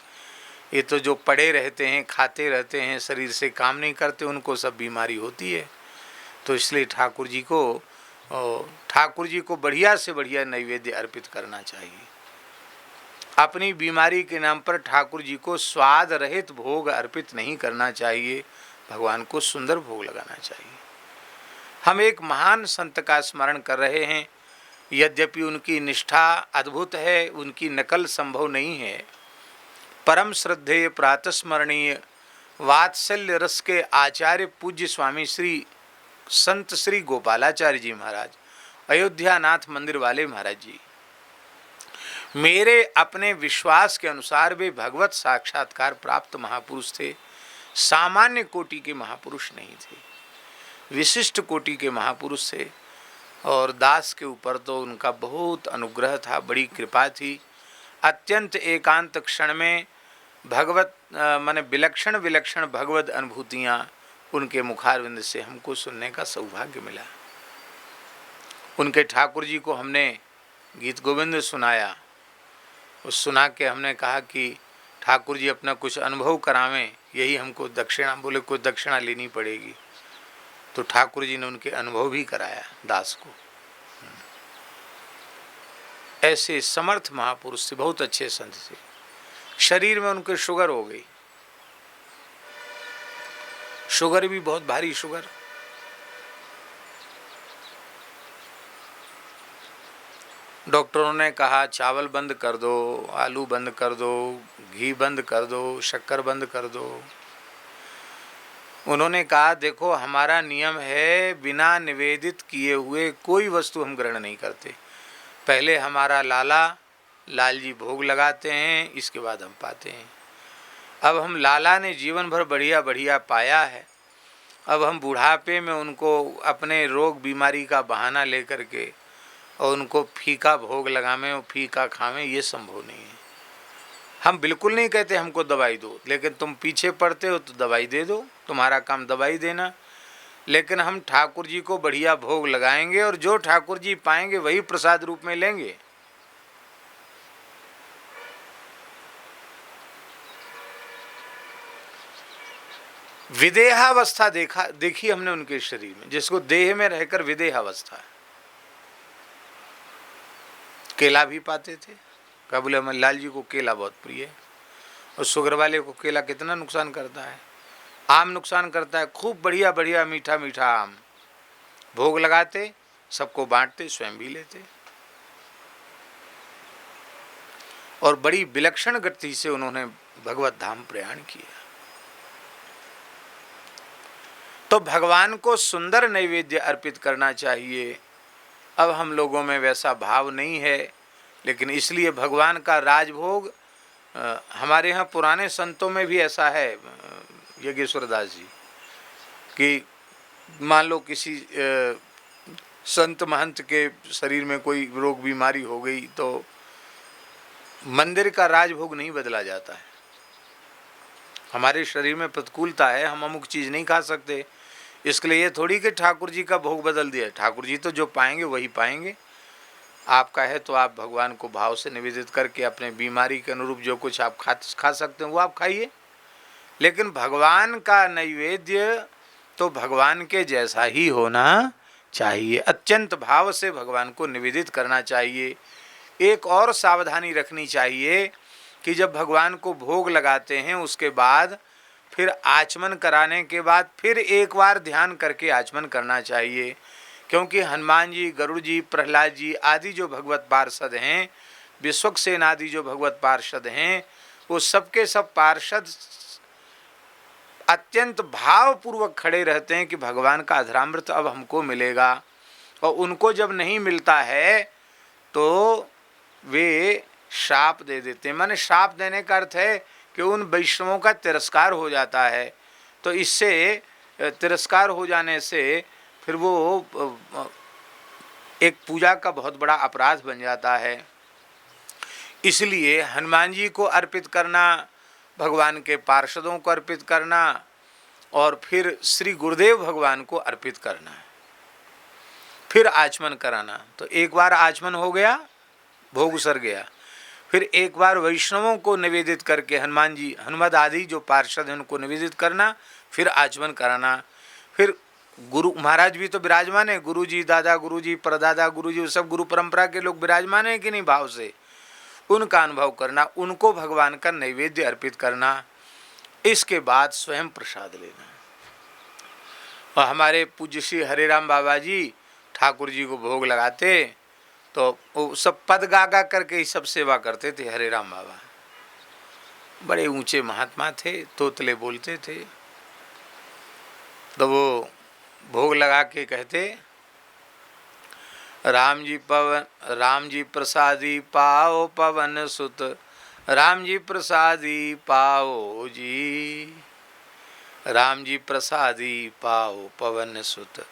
ये तो जो पड़े रहते हैं, खाते रहते हैं, शरीर से काम नहीं करते, उनको सब बीमारी होती है। तो इसलिए ठाकुर जी को बढ़िया से बढ़िया नैवेद्य अर्पित करना चाहिए। अपनी बीमारी के नाम पर ठाकुर जी को स्वाद रहित भोग अर्पित नहीं करना चाहिए, भगवान को सुंदर भोग लगाना चाहिए। हम एक महान संत का स्मरण कर रहे हैं, यद्यपि उनकी निष्ठा अद्भुत है, उनकी नकल संभव नहीं है। परम श्रद्धेय प्रातस्मरणीय वात्सल्य रस के आचार्य पूज्य स्वामी श्री संत श्री गोपालाचार्य जी महाराज, अयोध्यानाथ मंदिर वाले महाराज जी, मेरे अपने विश्वास के अनुसार वे भगवत साक्षात्कार प्राप्त महापुरुष थे। सामान्य कोटि के महापुरुष नहीं थे, विशिष्ट कोटि के महापुरुष थे। और दास के ऊपर तो उनका बहुत अनुग्रह था, बड़ी कृपा थी। अत्यंत एकांत क्षण में भगवत माने विलक्षण विलक्षण भगवत अनुभूतियाँ उनके मुखारविंद से हमको सुनने का सौभाग्य मिला। उनके ठाकुर जी को हमने गीत गोविंद सुनाया, उस सुना के हमने कहा कि ठाकुर जी अपना कुछ अनुभव करावें, यही हमको दक्षिणा, बोले कोई दक्षिणा लेनी पड़ेगी। तो ठाकुर जी ने उनके अनुभव भी कराया दास को। ऐसे समर्थ महापुरुष थे, बहुत अच्छे संत थे। शरीर में उनके शुगर हो गई, शुगर भी बहुत भारी शुगर। डॉक्टरों ने कहा चावल बंद कर दो, आलू बंद कर दो, घी बंद कर दो, शक्कर बंद कर दो। उन्होंने कहा देखो हमारा नियम है बिना निवेदित किए हुए कोई वस्तु हम ग्रहण नहीं करते। पहले हमारा लाल जी भोग लगाते हैं, इसके बाद हम पाते हैं। अब हम लाला ने जीवन भर बढ़िया बढ़िया पाया है, अब हम बुढ़ापे में उनको अपने रोग बीमारी का बहाना लेकर के और उनको फीका भोग लगावें और फीका खावें, ये संभव नहीं है। हम बिल्कुल नहीं कहते हमको दवाई दो, लेकिन तुम पीछे पड़ते हो तो दवाई दे दो, तुम्हारा काम दवाई देना। लेकिन हम ठाकुर जी को बढ़िया भोग लगाएंगे और जो ठाकुर जी पाएंगे वही प्रसाद रूप में लेंगे। विदेहावस्था देखी हमने उनके शरीर में, जिसको देह में रहकर विदेहावस्था। केला भी पाते थे, क्या बोले हमारे लाल जी को केला बहुत प्रिय है, और शुगर वाले को केला कितना नुकसान करता है। आम नुकसान करता है, खूब बढ़िया बढ़िया मीठा मीठा आम भोग लगाते, सबको बांटते, स्वयं भी लेते, और बड़ी विलक्षण गति से उन्होंने भगवत धाम प्रयाण किया। तो भगवान को सुंदर नैवेद्य अर्पित करना चाहिए। अब हम लोगों में वैसा भाव नहीं है, लेकिन इसलिए भगवान का राजभोग हमारे यहाँ पुराने संतों में भी ऐसा है, योगेश्वर दास जी, कि मान लो किसी संत महंत के शरीर में कोई रोग बीमारी हो गई तो मंदिर का राजभोग नहीं बदला जाता है। हमारे शरीर में प्रतिकूलता है, हम अमुक चीज़ नहीं खा सकते, इसके लिए ये थोड़ी कि ठाकुर जी का भोग बदल दिया। ठाकुर जी तो जो पाएंगे वही पाएंगे। आपका है तो आप भगवान को भाव से निवेदित करके अपने बीमारी के अनुरूप जो कुछ आप खा सकते हैं वो आप खाइए। लेकिन भगवान का नैवेद्य तो भगवान के जैसा ही होना चाहिए, अत्यंत भाव से भगवान को निवेदित करना चाहिए। एक और सावधानी रखनी चाहिए कि जब भगवान को भोग लगाते हैं उसके बाद फिर आचमन कराने के बाद फिर एक बार ध्यान करके आचमन करना चाहिए, क्योंकि हनुमान जी, गरुड़ जी, प्रहलाद जी आदि जो भगवत पार्षद हैं, विश्वक्सेन आदि जो भगवत पार्षद हैं, वो सबके सब पार्षद अत्यंत भावपूर्वक खड़े रहते हैं कि भगवान का अधरामृत अब हमको मिलेगा। और उनको जब नहीं मिलता है तो वे शाप दे देते हैं। माने शाप देने का अर्थ है कि उन वैष्णवों का तिरस्कार हो जाता है। तो इससे तिरस्कार हो जाने से फिर वो एक पूजा का बहुत बड़ा अपराध बन जाता है। इसलिए हनुमान जी को अर्पित करना, भगवान के पार्षदों को अर्पित करना और फिर श्री गुरुदेव भगवान को अर्पित करना, फिर आचमन कराना। तो एक बार आचमन हो गया, भोग सर गया, फिर एक बार वैष्णवों को निवेदित करके हनुमान जी, हनुमद आदि जो पार्षद हैं उनको निवेदित करना, फिर आचमन कराना। फिर गुरु महाराज भी तो विराजमान है, गुरु जी, दादा गुरु जी, परदादा गुरु जी, सब गुरु परंपरा के लोग विराजमान हैं कि नहीं, भाव से उनका अनुभव करना, उनको भगवान का नैवेद्य अर्पित करना, इसके बाद स्वयं प्रसाद लेना। और हमारे पूज्य श्री हरे राम बाबा जी ठाकुर जी को भोग लगाते तो वो सब पद गा गा करके ही सब सेवा करते थे। हरे राम बाबा बड़े ऊंचे महात्मा थे, तोतले बोलते थे। तो वो भोग लगा के कहते, राम जी प्रसादी पाओ पवन सुत, राम जी प्रसादी पाओ जी, राम जी प्रसादी पाओ पवन सुत,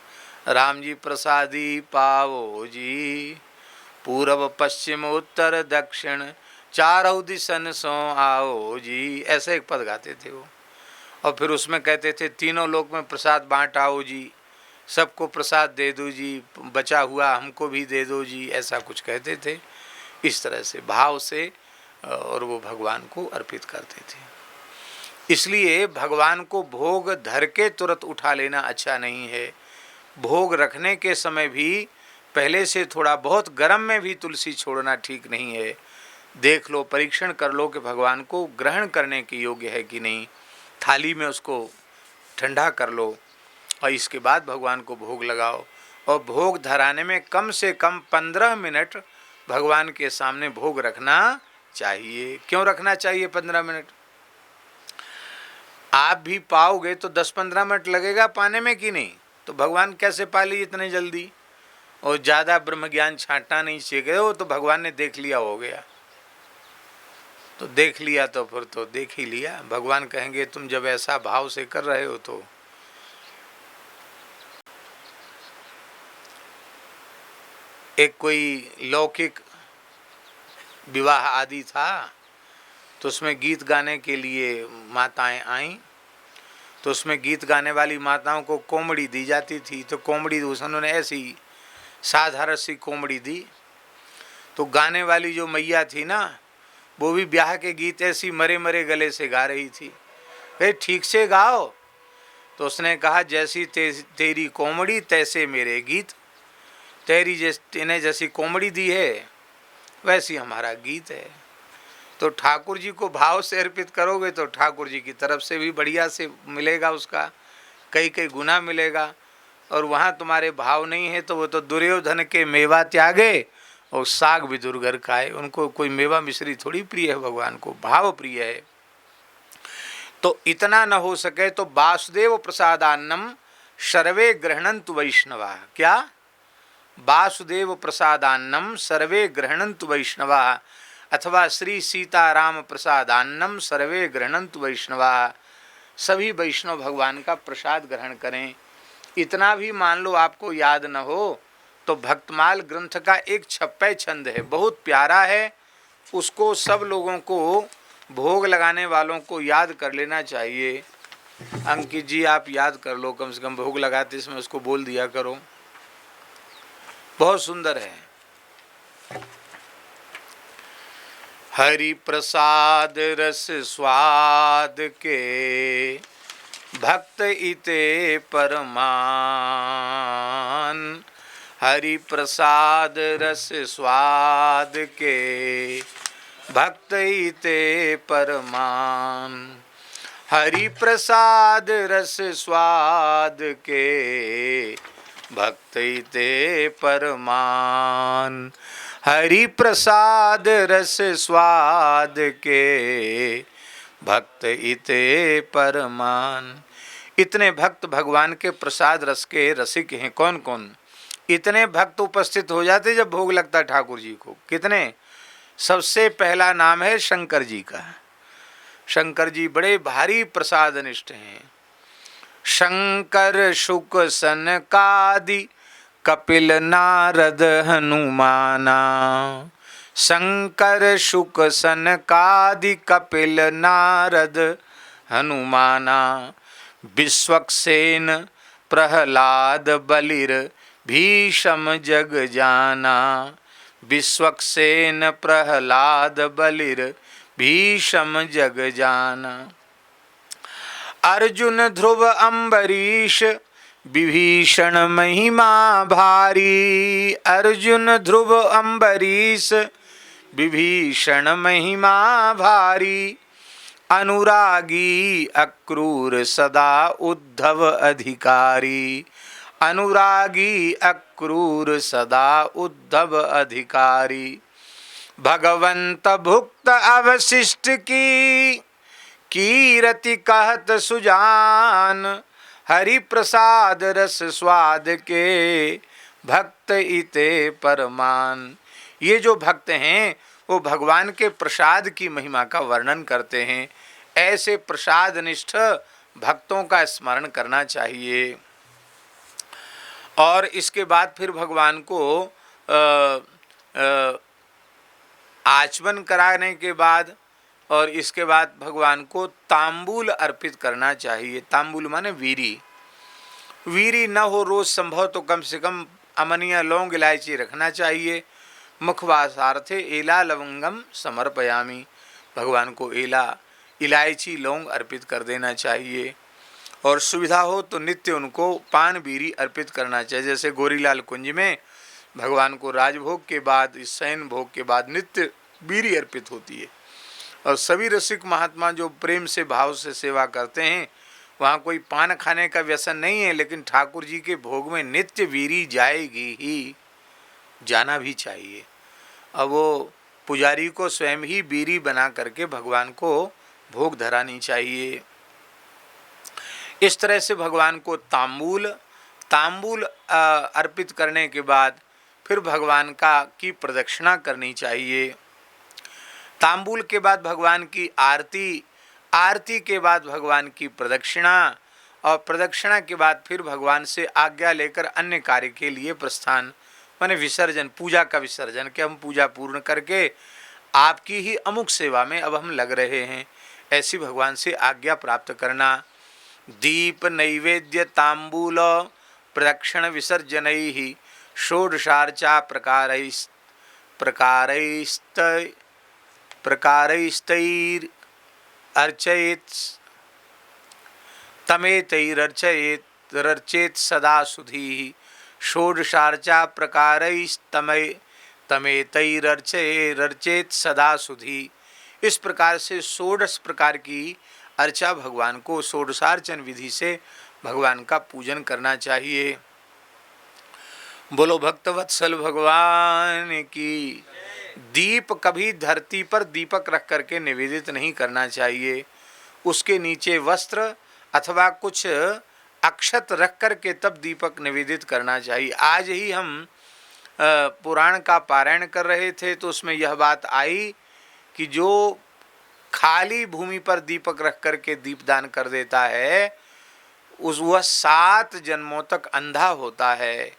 राम जी प्रसादी पाओ जी, पूर्व पश्चिम उत्तर दक्षिण चारों दिशन सो आओ जी। ऐसे एक पद गाते थे वो। और फिर उसमें कहते थे तीनों लोक में प्रसाद बांट आओ जी, सबको प्रसाद दे दो जी, बचा हुआ हमको भी दे दो जी, ऐसा कुछ कहते थे। इस तरह से भाव से और वो भगवान को अर्पित करते थे। इसलिए भगवान को भोग धर के तुरंत उठा लेना अच्छा नहीं है। भोग रखने के समय भी पहले से थोड़ा बहुत गर्म में भी तुलसी छोड़ना ठीक नहीं है। देख लो, परीक्षण कर लो कि भगवान को ग्रहण करने के योग्य है कि नहीं, थाली में उसको ठंडा कर लो और इसके बाद भगवान को भोग लगाओ। और भोग धराने में कम से कम 15 मिनट भगवान के सामने भोग रखना चाहिए। क्यों रखना चाहिए 15 मिनट? आप भी पाओगे तो 10-15 मिनट लगेगा पाने में कि नहीं? तो भगवान कैसे पा ली इतने जल्दी? और ज़्यादा ब्रह्म ज्ञान छांटना नहीं चाहिए, वो तो भगवान ने देख लिया हो गया। तो देख लिया तो फिर तो देख ही लिया। भगवान कहेंगे तुम जब ऐसा भाव से कर रहे हो तो। एक कोई लौकिक विवाह आदि था, तो उसमें गीत गाने के लिए माताएं आईं। तो उसमें गीत गाने वाली माताओं को कोमड़ी दी जाती थी। तो कोमड़ी उन्होंने ऐसी साधारण सी कोमड़ी दी। तो गाने वाली जो मैया थी ना, वो भी ब्याह के गीत ऐसी मरे मरे गले से गा रही थी। भाई ठीक से गाओ। तो उसने कहा जैसी तेरी कोमड़ी तैसे मेरे गीत। तेने जैसी कोमड़ी दी है वैसी हमारा गीत है। तो ठाकुर जी को भाव से अर्पित करोगे तो ठाकुर जी की तरफ से भी बढ़िया से मिलेगा, उसका कई कई गुना मिलेगा। और वहाँ तुम्हारे भाव नहीं है तो वो तो दुर्योधन के मेवा त्यागे और साग भी दुर्गर खाए। उनको कोई मेवा मिश्री थोड़ी प्रिय है, भगवान को भाव प्रिय है। तो इतना न हो सके तो वासुदेव प्रसादान्नम सर्वे गृह्णन्तु वैष्णवा। क्या? वासुदेव प्रसादान्नम सर्वे गृह्णन्तु वैष्णवा, अथवा श्री सीताराम प्रसादान्नम सर्वे गृह्णन्तु वैष्णवा। सभी वैष्णव भगवान का प्रसाद ग्रहण करें। इतना भी मान लो आपको याद न हो तो भक्तमाल ग्रंथ का एक 56 छंद है, बहुत प्यारा है। उसको सब लोगों को, भोग लगाने वालों को याद कर लेना चाहिए। अंकित जी आप याद कर लो, कम से कम भोग लगाते इसमें उसको बोल दिया करो। बहुत सुंदर है। हरि प्रसाद रस स्वाद के भक्त इते परमान। हरि प्रसाद रस स्वाद के भक्त इते परमान। हरि प्रसाद रस स्वाद के भक्त इते परमान। हरि प्रसाद रस स्वाद के भक्त इते परमान। इतने भक्त भगवान के प्रसाद रस के रसिक हैं। कौन कौन? इतने भक्त उपस्थित हो जाते जब भोग लगता ठाकुर जी को। कितने? सबसे पहला नाम है शंकर जी का। शंकर जी बड़े भारी प्रसादनिष्ठ हैं। शंकर शुक सनकादि कपिल नारद हनुमाना। शंकर शुक सनकादि कपिल नारद हनुमाना। विश्वक्सेन प्रहलाद बलिर भीषम जग जाना। विश्वक्सेन प्रहलाद बलिर भीषम जग जाना। अर्जुन ध्रुव अम्बरीश विभीषण महिमा भारी। अर्जुन ध्रुव अम्बरीश विभीषण महिमा भारी। अनुरागी अक्रूर सदा उद्धव अधिकारी। अनुरागी अक्रूर सदा उद्धव अधिकारी। भगवंत भुक्त अवशिष्ट की कीरति कहत सुजान। हरि प्रसाद रस स्वाद के भक्त इते परमान। ये जो भक्त हैं वो भगवान के प्रसाद की महिमा का वर्णन करते हैं। ऐसे प्रसाद निष्ठ भक्तों का स्मरण करना चाहिए। और इसके बाद फिर भगवान को आचमन कराने के बाद और इसके बाद भगवान को तांबूल अर्पित करना चाहिए। तांबूल माने वीरी। वीरी न हो रोज संभव तो कम से कम अमनिया लौंग इलायची रखना चाहिए। मुखवासार्थे एला लवंगम समर्पयामी। भगवान को एला इलायची लौंग अर्पित कर देना चाहिए। और सुविधा हो तो नित्य उनको पान बीरी अर्पित करना चाहिए। जैसे गोरीलाल कुंज में भगवान को राजभोग के बाद, शयन भोग के बाद नित्य बीरी अर्पित होती है। और सभी रसिक महात्मा जो प्रेम से भाव से सेवा करते हैं वहाँ कोई पान खाने का व्यसन नहीं है, लेकिन ठाकुर जी के भोग में नित्य बीरी जाएगी ही, जाना भी चाहिए। अब वो पुजारी को स्वयं ही बीरी बना करके भगवान को भोग धरानी चाहिए। इस तरह से भगवान को तांबूल अर्पित करने के बाद फिर भगवान की प्रदक्षिणा करनी चाहिए। तांबूल के बाद भगवान की आरती के बाद भगवान की प्रदक्षिणा, और प्रदक्षिणा के बाद फिर भगवान से आज्ञा लेकर अन्य कार्य के लिए प्रस्थान, माने विसर्जन, पूजा का विसर्जन, कि हम पूजा पूर्ण करके आपकी ही अमुक सेवा में अब हम लग रहे हैं, ऐसी भगवान से आज्ञा प्राप्त करना। दीप नैवेद्य तांबूल प्रदक्षिण विसर्जनैः षोडशार्चा प्रकारैस्तैर् अर्चयेत् तमेतैरर्चयेत् सदा सुधीः षोडशार्चा तमेतैरर्चयेत् सदा सुधी। इस प्रकार से 16 प्रकार की अर्चा भगवान को षोडशार्चन विधि से भगवान का पूजन करना चाहिए। बोलो भक्तवत्सल भगवान की। दीप कभी धरती पर दीपक रख करके निवेदित नहीं करना चाहिए, उसके नीचे वस्त्र अथवा कुछ अक्षत रख करके तब दीपक निवेदित करना चाहिए। आज ही हम पुराण का पारायण कर रहे थे तो उसमें यह बात आई कि जो खाली भूमि पर दीपक रख करके दीपदान कर देता है वह 7 जन्मों तक अंधा होता है।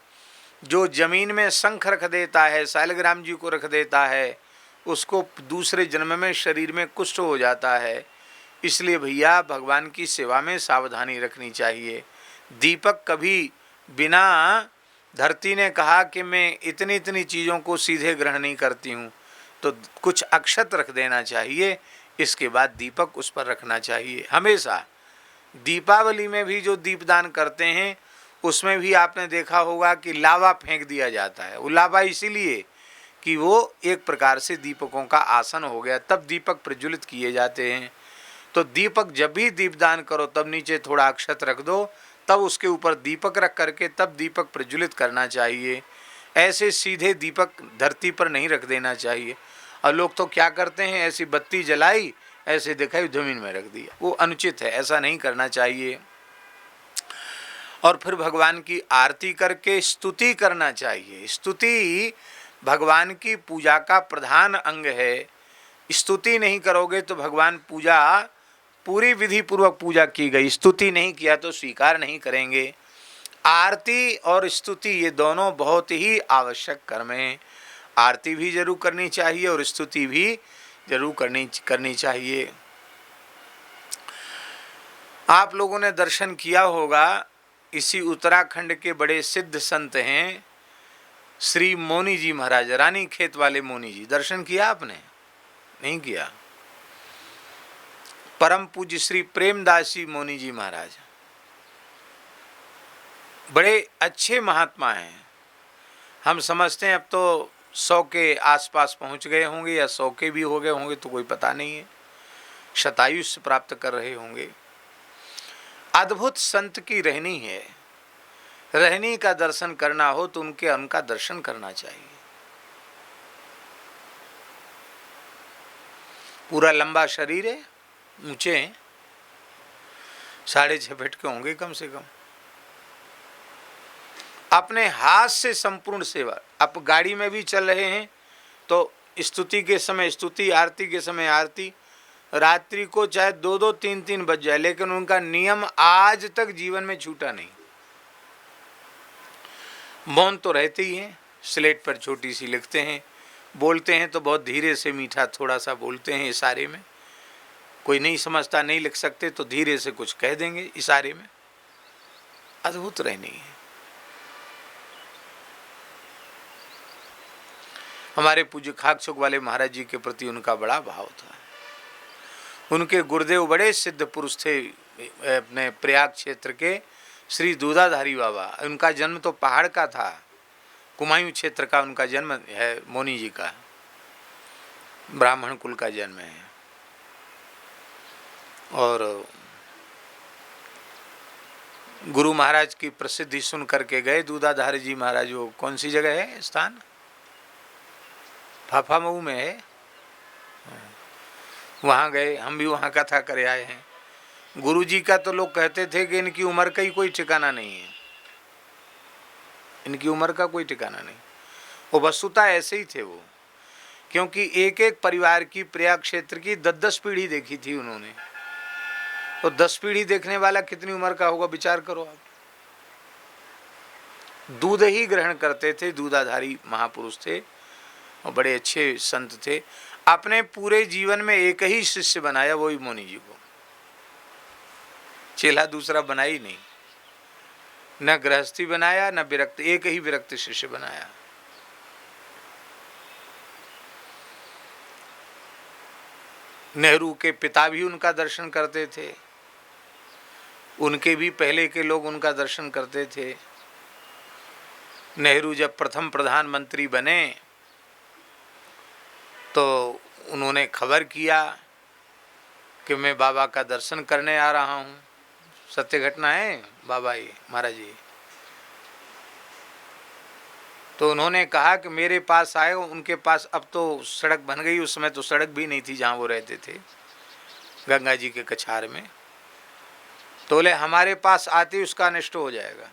जो जमीन में शंख रख देता है, शालिग्राम जी को रख देता है, उसको दूसरे जन्म में शरीर में कुष्ठ हो जाता है। इसलिए भैया भगवान की सेवा में सावधानी रखनी चाहिए। दीपक कभी बिना, धरती ने कहा कि मैं इतनी इतनी चीज़ों को सीधे ग्रहण नहीं करती हूँ, तो कुछ अक्षत रख देना चाहिए, इसके बाद दीपक उस पर रखना चाहिए। हमेशा दीपावली में भी जो दीपदान करते हैं उसमें भी आपने देखा होगा कि लावा फेंक दिया जाता है। वो लावा इसीलिए कि वो एक प्रकार से दीपकों का आसन हो गया, तब दीपक प्रज्वलित किए जाते हैं। तो दीपक जब भी दीपदान करो तब नीचे थोड़ा अक्षत रख दो, तब उसके ऊपर दीपक रख करके तब दीपक प्रज्वलित करना चाहिए। ऐसे सीधे दीपक धरती पर नहीं रख देना चाहिए। और लोग तो क्या करते हैं, ऐसी बत्ती जलाई, ऐसे दिखाई जमीन में रख दिया, वो अनुचित है, ऐसा नहीं करना चाहिए। और फिर भगवान की आरती करके स्तुति करना चाहिए। स्तुति भगवान की पूजा का प्रधान अंग है। स्तुति नहीं करोगे तो भगवान पूजा पूरी विधि पूर्वक पूजा की गई, स्तुति नहीं किया तो स्वीकार नहीं करेंगे। आरती और स्तुति ये दोनों बहुत ही आवश्यक कर्म हैं। आरती भी जरूर करनी चाहिए और स्तुति भी जरूर करनी चाहिए। आप लोगों ने दर्शन किया होगा, इसी उत्तराखंड के बड़े सिद्ध संत हैं श्री मोनी जी महाराज, रानी खेत वाले मोनी जी। दर्शन किया आपने? नहीं किया। परम पूज्य श्री प्रेमदास जी मोनी जी महाराज बड़े अच्छे महात्मा हैं। हम समझते हैं अब तो 100 के आसपास पहुंच गए होंगे या 100 के भी हो गए होंगे, तो कोई पता नहीं है। शतायुष्य प्राप्त कर रहे होंगे। अद्भुत संत की रहनी है। रहनी का दर्शन करना हो तो उनका दर्शन करना चाहिए। पूरा लंबा शरीर है, ऊंचे हैं, 6.5 फीट के होंगे कम से कम। अपने हाथ से संपूर्ण सेवा। आप गाड़ी में भी चल रहे हैं तो स्तुति के समय स्तुति, आरती के समय आरती, रात्रि को चाहे 2-2, 3-3 बज जाए, लेकिन उनका नियम आज तक जीवन में छूटा नहीं। मौन तो रहते ही हैं, स्लेट पर छोटी सी लिखते हैं, बोलते हैं तो बहुत धीरे से मीठा थोड़ा सा बोलते हैं इशारे में। कोई नहीं समझता, नहीं लिख सकते तो धीरे से कुछ कह देंगे इशारे में। अद्भुत रहनी है। हमारे पूज्य खाकचौक वाले महाराज जी के प्रति उनका बड़ा भाव था। उनके गुरुदेव बड़े सिद्ध पुरुष थे, अपने प्रयाग क्षेत्र के श्री दूधाधारी बाबा। उनका जन्म तो पहाड़ का था, कुमायूं क्षेत्र का उनका जन्म है। मोनी जी का ब्राह्मण कुल का जन्म है। और गुरु महाराज की प्रसिद्धि सुन करके गए दूधाधारी जी महाराज। वो कौन सी जगह है स्थान? फाफामऊ में है, वहाँ गए, हम भी वहाँ कथा करे आए हैं। गुरुजी का तो लोग कहते थे कि इनकी उम्र का ही कोई ठिकाना नहीं है, इनकी उम्र का कोई ठिकाना नहीं। वो वस्तुतः ऐसे ही थे वो, क्योंकि एक एक परिवार की, प्रयाग क्षेत्र की 10-10 पीढ़ी देखी थी उन्होंने। तो 10 पीढ़ी देखने वाला कितनी उम्र का होगा, विचार करो आप। दूध ही ग्रहण करते थे, दूधाधारी महापुरुष थे और बड़े अच्छे संत थे। अपने पूरे जीवन में एक ही शिष्य बनाया, वही मौनी जी को, चेला दूसरा बना ही नहीं, न गृहस्थी बनाया न विरक्त, एक ही विरक्त शिष्य बनाया। नेहरू के पिता भी उनका दर्शन करते थे, उनके भी पहले के लोग उनका दर्शन करते थे। नेहरू जब प्रथम प्रधानमंत्री बने तो उन्होंने खबर किया कि मैं बाबा का दर्शन करने आ रहा हूँ। सत्य घटना है बाबा, ये महाराज जी। तो उन्होंने कहा कि मेरे पास आए, उनके पास अब तो सड़क बन गई, उस समय तो सड़क भी नहीं थी जहाँ वो रहते थे, गंगा जी के कछार में। तो बोले हमारे पास आते ही उसका अनिष्ट हो जाएगा,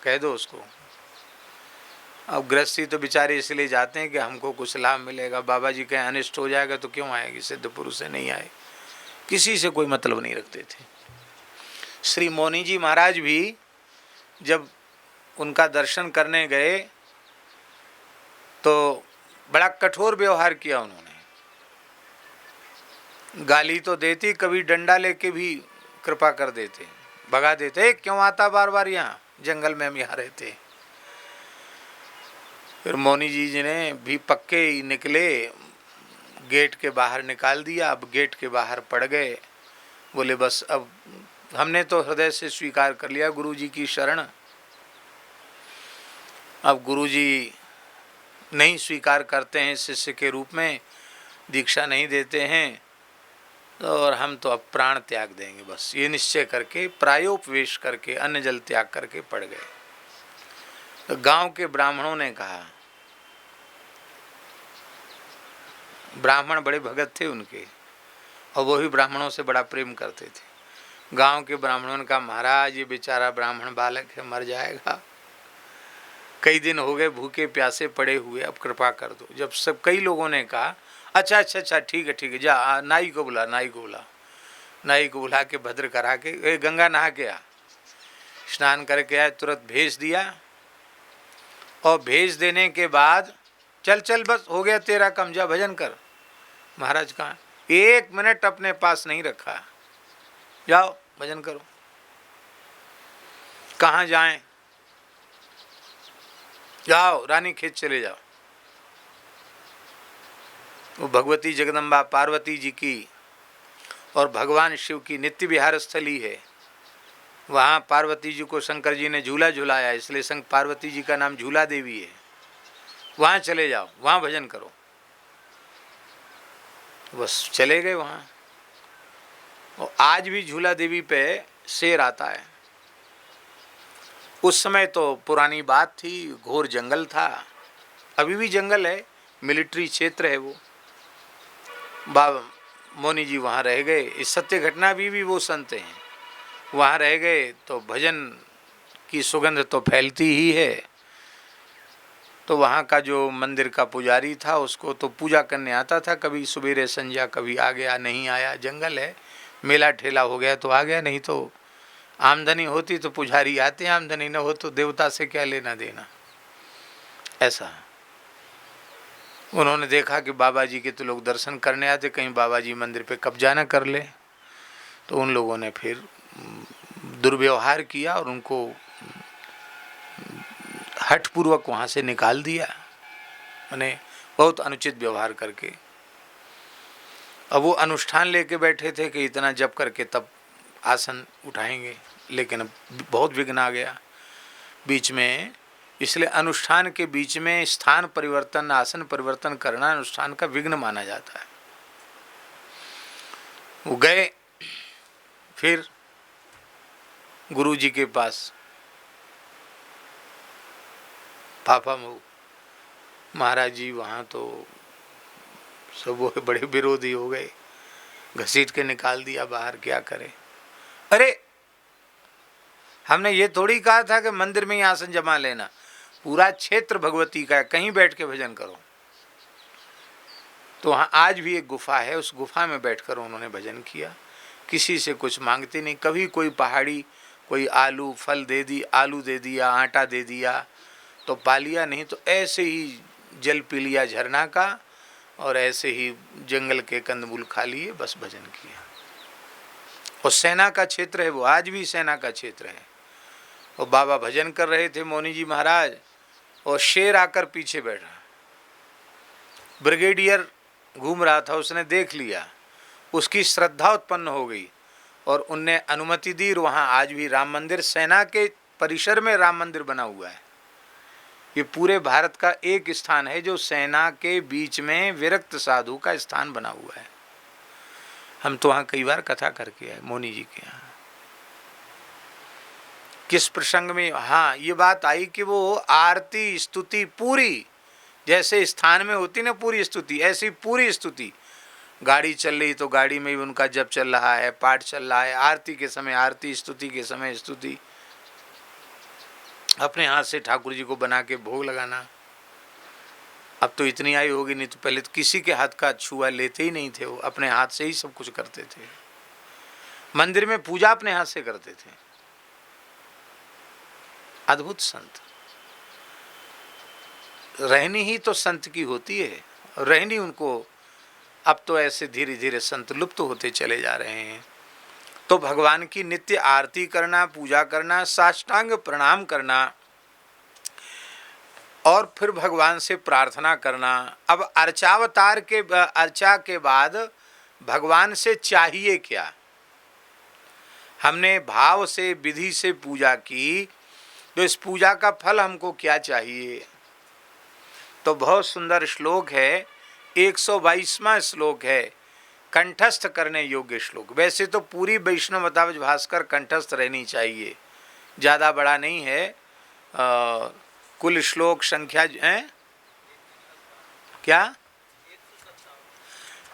कह दो उसको। अब गृहस्थी तो बेचारे इसलिए जाते हैं कि हमको कुछ लाभ मिलेगा, बाबा जी कहें अनिष्ट हो जाएगा तो क्यों आएगी। सिद्ध पुरुष से नहीं आए, किसी से कोई मतलब नहीं रखते थे। श्री मौनी जी महाराज भी जब उनका दर्शन करने गए तो बड़ा कठोर व्यवहार किया उन्होंने। गाली तो देती, कभी डंडा लेके भी कृपा कर देते, भगा देते, क्यों आता बार बार यहाँ, जंगल में हम यहाँ रहते। फिर मौनी जी ने भी पक्के ही निकले, गेट के बाहर निकाल दिया। अब गेट के बाहर पड़ गए, बोले बस अब हमने तो हृदय से स्वीकार कर लिया गुरु जी की शरण। अब गुरु जी नहीं स्वीकार करते हैं शिष्य के रूप में, दीक्षा नहीं देते हैं, और हम तो अब प्राण त्याग देंगे, बस ये निश्चय करके प्रायोपवेश करके अन्न जल त्याग करके पड़ गए। तो गांव के ब्राह्मणों ने कहा, ब्राह्मण बड़े भगत थे उनके और वो ही ब्राह्मणों से बड़ा प्रेम करते थे। गांव के ब्राह्मणों ने कहा महाराज ये बेचारा ब्राह्मण बालक है, मर जाएगा, कई दिन हो गए भूखे प्यासे पड़े हुए, अब कृपा कर दो। जब सब कई लोगों ने कहा अच्छा अच्छा अच्छा ठीक है जा, नाई को बुला, नाई को बुला। नाई को बुला के भद्र करा के गंगा नहा के आ, स्नान करके आया, तुरंत भेज दिया। और भेज देने के बाद चल चल बस हो गया तेरा कम, जा भजन कर। महाराज कहाँ, 1 मिनट अपने पास नहीं रखा, जाओ भजन करो। कहाँ जाएं, जाओ रानी खेत चले जाओ। वो भगवती जगदम्बा पार्वती जी की और भगवान शिव की नित्य विहार स्थली है। वहाँ पार्वती जी को शंकर जी ने झूला झुलाया, इसलिए संग पार्वती जी का नाम झूला देवी है। वहाँ चले जाओ, वहाँ भजन करो। बस चले गए वहाँ। और आज भी झूला देवी पे शेर आता है। उस समय तो पुरानी बात थी, घोर जंगल था, अभी भी जंगल है, मिलिट्री क्षेत्र है वो। बाबा मौनी जी वहाँ रह गए, इस सत्य घटना भी वो संत हैं, वहाँ रह गए तो भजन की सुगंध तो फैलती ही है। तो वहाँ का जो मंदिर का पुजारी था उसको तो पूजा करने आता था, कभी सवेरे संध्या, कभी आ गया नहीं आया, जंगल है, मेला ठेला हो गया तो आ गया, नहीं तो आमदनी होती तो पुजारी आते, आमदनी न हो तो देवता से क्या लेना देना। ऐसा उन्होंने देखा कि बाबा जी के तो लोग दर्शन करने आते, कहीं बाबा जी मंदिर पे कब्जा न कर ले। तो उन लोगों ने फिर दुर्व्यवहार किया और उनको हठपूर्वक वहाँ से निकाल दिया, मैंने बहुत अनुचित व्यवहार करके। अब वो अनुष्ठान लेके बैठे थे कि इतना जप करके तब आसन उठाएंगे, लेकिन अब बहुत विघ्न आ गया बीच में। इसलिए अनुष्ठान के बीच में स्थान परिवर्तन, आसन परिवर्तन करना अनुष्ठान का विघ्न माना जाता है। वो गए फिर गुरु जी के पास, फाफामऊ महाराज जी वहाँ तो सब वो बड़े विरोधी हो गए, घसीट के निकाल दिया बाहर, क्या करे। अरे हमने ये थोड़ी कहा था कि मंदिर में ही आसन जमा लेना, पूरा क्षेत्र भगवती का है, कहीं बैठ के भजन करो। तो वहाँ आज भी एक गुफा है, उस गुफा में बैठकर उन्होंने भजन किया, किसी से कुछ मांगते नहीं। कभी कोई पहाड़ी कोई आलू फल दे दी, आलू दे दिया, आटा दे दिया तो पा लिया, नहीं तो ऐसे ही जल पी लिया झरना का, और ऐसे ही जंगल के कंदमूल खा लिए, बस भजन किया। और सेना का क्षेत्र है वो, आज भी सेना का क्षेत्र है। और बाबा भजन कर रहे थे मौनी जी महाराज, और शेर आकर पीछे बैठा, ब्रिगेडियर घूम रहा था, उसने देख लिया, उसकी श्रद्धा उत्पन्न हो गई और उनने अनुमति दी। वहाँ आज भी राम मंदिर, सेना के परिसर में राम मंदिर बना हुआ है। ये पूरे भारत का एक स्थान है जो सेना के बीच में विरक्त साधु का स्थान बना हुआ है। हम तो वहाँ कई बार कथा करके आए मौनी जी के यहाँ। किस प्रसंग में हाँ ये बात आई कि वो आरती स्तुति पूरी, जैसे स्थान में होती ना पूरी स्तुति, ऐसी पूरी स्तुति। गाड़ी चल रही तो गाड़ी में भी उनका जप चल रहा है, पाठ चल रहा है, आरती के समय आरती, स्तुति के समय स्तुति। अपने हाथ से ठाकुर जी को बना के भोग लगाना। अब तो इतनी आयु होगी, नहीं तो पहले तो किसी के हाथ का छुआ लेते ही नहीं थे, वो अपने हाथ से ही सब कुछ करते थे। मंदिर में पूजा अपने हाथ से करते थे। अद्भुत संत। रहनी ही तो संत की होती है, रहनी उनको। अब तो ऐसे धीरे धीरे संत लुप्त होते चले जा रहे हैं। तो भगवान की नित्य आरती करना, पूजा करना, साष्टांग प्रणाम करना और फिर भगवान से प्रार्थना करना। अब अर्चा के बाद भगवान से चाहिए क्या? हमने भाव से विधि से पूजा की, तो इस पूजा का फल हमको क्या चाहिए? तो बहुत सुंदर श्लोक है, 122वां श्लोक है, कंठस्थ करने योग्य श्लोक। वैसे तो पूरी वैष्णवतावज भास्कर कंठस्थ रहनी चाहिए, ज़्यादा बड़ा नहीं है। कुल श्लोक संख्या है क्या?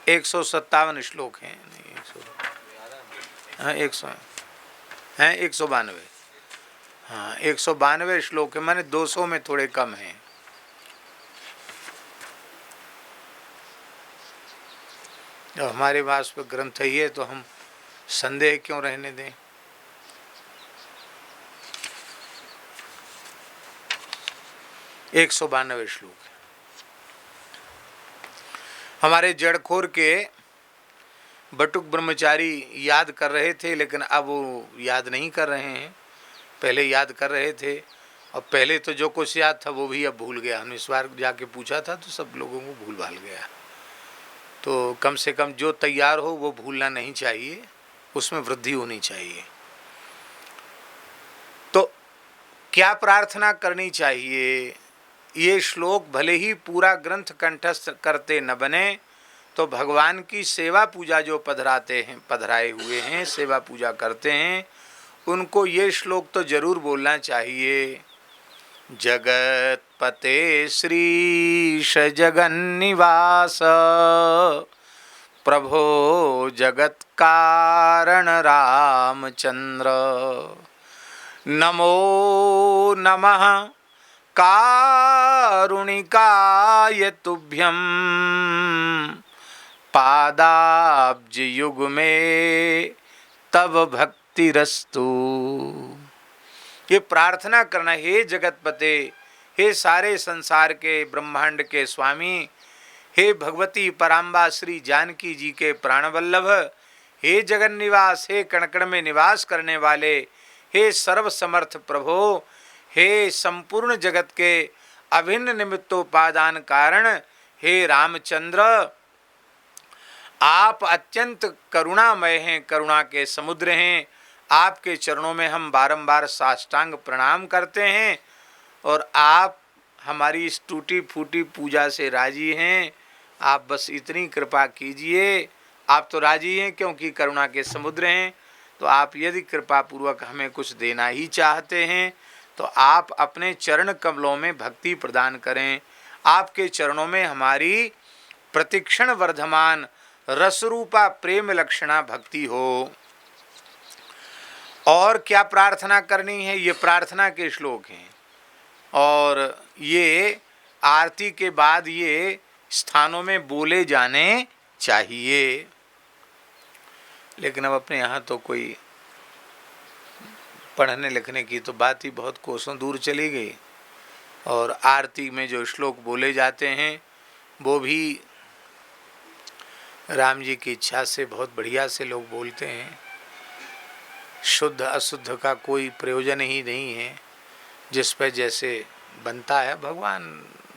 157 श्लोक हैं। नहीं 192। हाँ 192 श्लोक है, माने 200 में थोड़े कम हैं। जब हमारे पास पे ग्रंथ ही है तो हम संदेह क्यों रहने दें। 192 श्लोक है। हमारे जड़खोर के बटुक ब्रह्मचारी याद कर रहे थे, लेकिन अब वो याद नहीं कर रहे हैं। पहले याद कर रहे थे, और पहले तो जो कुछ याद था वो भी अब भूल गया। हमने इस बार जाके पूछा था तो सब लोगों को भूल भाल गया। तो कम से कम जो तैयार हो वो भूलना नहीं चाहिए, उसमें वृद्धि होनी चाहिए। तो क्या प्रार्थना करनी चाहिए? ये श्लोक भले ही पूरा ग्रंथ कंठस्थ करते न बने, तो भगवान की सेवा पूजा जो पधराए हुए हैं, सेवा पूजा करते हैं, उनको ये श्लोक तो जरूर बोलना चाहिए। जगत पते श्रीश जगन्निवास, प्रभो जगत कारण रामचंद्र, नमो नमः कारुणिकाय तुभ्यं, पादाब्ज युग में तब भक्तिरस्तु। ये प्रार्थना करना, हे जगतपते, हे सारे संसार के ब्रह्मांड के स्वामी, हे भगवती पराम्बा श्री जानकी जी के प्राणवल्लभ, हे जगन्निवास, हे कणकण में निवास करने वाले, हे सर्वसमर्थ प्रभो, हे संपूर्ण जगत के अभिन्न निमित्तोपादान कारण, हे रामचंद्र, आप अत्यंत करुणामय हैं, करुणा के समुद्र हैं। आपके चरणों में हम बारंबार साष्टांग प्रणाम करते हैं, और आप हमारी इस टूटी फूटी पूजा से राजी हैं। आप बस इतनी कृपा कीजिए। आप तो राजी हैं क्योंकि करुणा के समुद्र हैं। तो आप यदि कृपा पूर्वक हमें कुछ देना ही चाहते हैं तो आप अपने चरण कमलों में भक्ति प्रदान करें। आपके चरणों में हमारी प्रतिक्षण वर्धमान रसरूपा प्रेम लक्षणा भक्ति हो। और क्या प्रार्थना करनी है, ये प्रार्थना के श्लोक हैं और ये आरती के बाद ये स्थानों में बोले जाने चाहिए। लेकिन अब अपने यहाँ तो कोई पढ़ने लिखने की तो बात ही बहुत कोसों दूर चली गई और आरती में जो श्लोक बोले जाते हैं वो भी राम जी की इच्छा से बहुत बढ़िया से लोग बोलते हैं। शुद्ध अशुद्ध का कोई प्रयोजन ही नहीं है, जिस पर जैसे बनता है। भगवान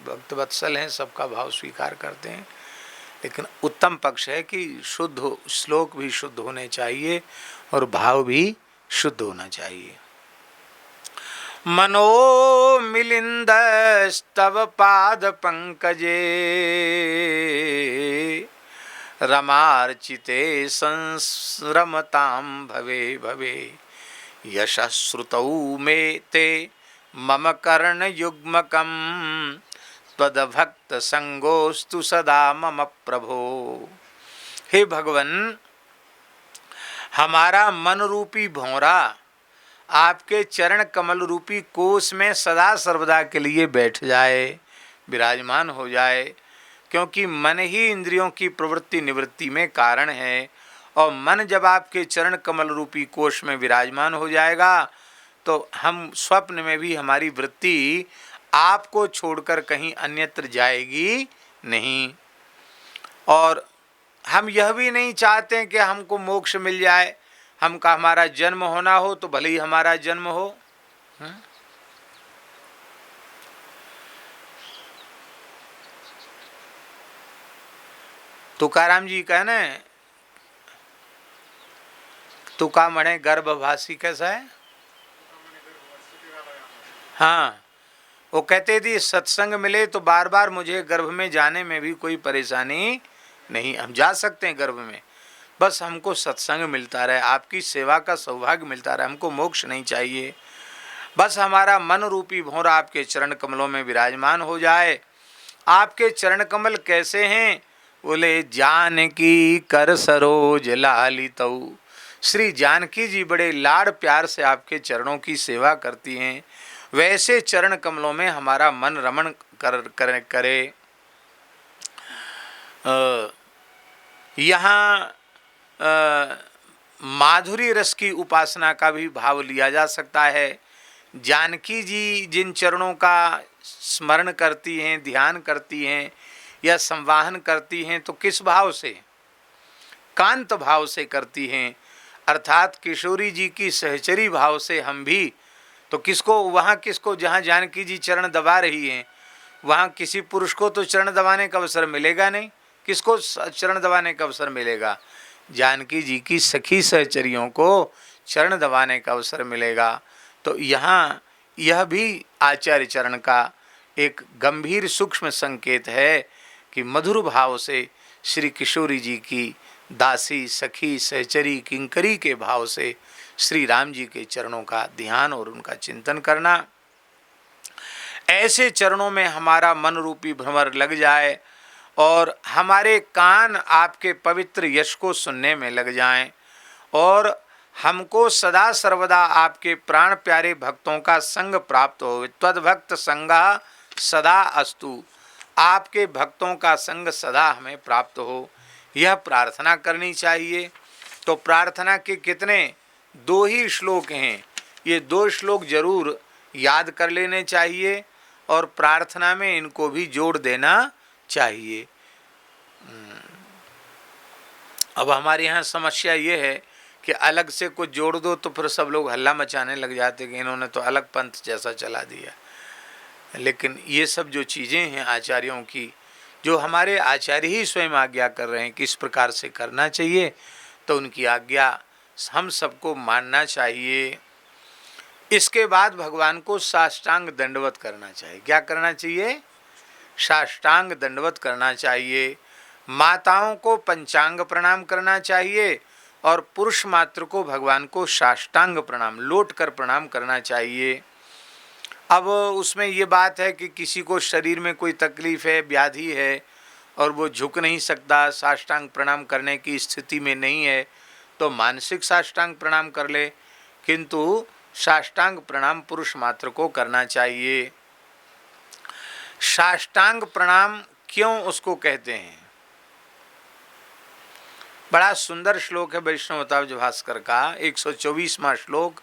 भक्त वत्सल हैं, सबका भाव स्वीकार करते हैं, लेकिन उत्तम पक्ष है कि शुद्ध हो, श्लोक भी शुद्ध होने चाहिए और भाव भी शुद्ध होना चाहिए। मनो मिलिंद स्तव पाद पंकजे रमार्चिते संस्रमतां भवे भवे यशश्रुतौ मे ते मम कर्ण युग्मकं त्वद्भक्त संगोस्तु सदा मम प्रभो। हे भगवन, हमारा मन रूपी भौरा आपके चरण कमल रूपी कोष में सदा सर्वदा के लिए बैठ जाए, विराजमान हो जाए, क्योंकि मन ही इंद्रियों की प्रवृत्ति निवृत्ति में कारण है। और मन जब आपके चरण कमल रूपी कोष में विराजमान हो जाएगा तो हम स्वप्न में भी हमारी वृत्ति आपको छोड़कर कहीं अन्यत्र जाएगी नहीं। और हम यह भी नहीं चाहते कि हमको मोक्ष मिल जाए, हमका हमारा जन्म होना हो तो भले ही हमारा जन्म हो। तुकाराम जी कहने तुका मणे गर्भवासी कैसा है। हाँ, वो कहते थे सत्संग मिले तो बार बार मुझे गर्भ में जाने में भी कोई परेशानी नहीं, हम जा सकते हैं गर्भ में, बस हमको सत्संग मिलता रहे, आपकी सेवा का सौभाग्य मिलता रहे, हमको मोक्ष नहीं चाहिए। बस हमारा मन रूपी भौरा आपके चरण कमलों में विराजमान हो जाए। आपके चरण कमल कैसे हैं? बोले जानकी कर सरोज लालितऊ। श्री जानकी जी बड़े लाड़ प्यार से आपके चरणों की सेवा करती हैं, वैसे चरण कमलों में हमारा मन रमण करे। यहाँ माधुरी रस की उपासना का भी भाव लिया जा सकता है। जानकी जी जिन चरणों का स्मरण करती हैं, ध्यान करती हैं या संवाहन करती हैं तो किस भाव से? कांत भाव से करती हैं, अर्थात किशोरी जी की सहचरी भाव से हम भी तो किसको जहाँ जानकी जी चरण दबा रही हैं वहाँ किसी पुरुष को तो चरण दबाने का अवसर मिलेगा नहीं। किसको चरण दबाने का अवसर मिलेगा? जानकी जी की सखी सहचरियों को चरण दबाने का अवसर मिलेगा। तो यहाँ यह भी आचार्य चरण का एक गंभीर सूक्ष्म संकेत है कि मधुर भाव से श्री किशोरी जी की दासी सखी सहचरी किंकरी के भाव से श्री राम जी के चरणों का ध्यान और उनका चिंतन करना। ऐसे चरणों में हमारा मन रूपी भ्रमर लग जाए और हमारे कान आपके पवित्र यश को सुनने में लग जाएं और हमको सदा सर्वदा आपके प्राण प्यारे भक्तों का संग प्राप्त हो। त्वद्भक्त संगः सदा अस्तु। आपके भक्तों का संग सदा हमें प्राप्त हो, यह प्रार्थना करनी चाहिए। तो प्रार्थना के कितने 2 ही श्लोक हैं, ये 2 श्लोक जरूर याद कर लेने चाहिए और प्रार्थना में इनको भी जोड़ देना चाहिए। अब हमारे यहाँ समस्या ये है कि अलग से कुछ जोड़ दो तो फिर सब लोग हल्ला मचाने लग जाते कि इन्होंने तो अलग पंथ जैसा चला दिया। लेकिन ये सब जो चीज़ें हैं आचार्यों की, जो हमारे आचार्य ही स्वयं आज्ञा कर रहे हैं कि इस प्रकार से करना चाहिए, तो उनकी आज्ञा हम सबको मानना चाहिए। इसके बाद भगवान को साष्टांग दंडवत करना चाहिए। क्या करना चाहिए? साष्टांग दंडवत करना चाहिए। माताओं को पंचांग प्रणाम करना चाहिए और पुरुष मात्र को भगवान को साष्टांग प्रणाम लौट कर प्रणाम करना चाहिए। अब उसमें ये बात है कि किसी को शरीर में कोई तकलीफ है, व्याधि है और वो झुक नहीं सकता, साष्टांग प्रणाम करने की स्थिति में नहीं है, तो मानसिक साष्टांग प्रणाम कर ले, किंतु साष्टांग प्रणाम पुरुष मात्र को करना चाहिए। साष्टांग प्रणाम क्यों उसको कहते हैं? बड़ा सुंदर श्लोक है वैष्णवताब्ज भास्कर का 124वां श्लोक।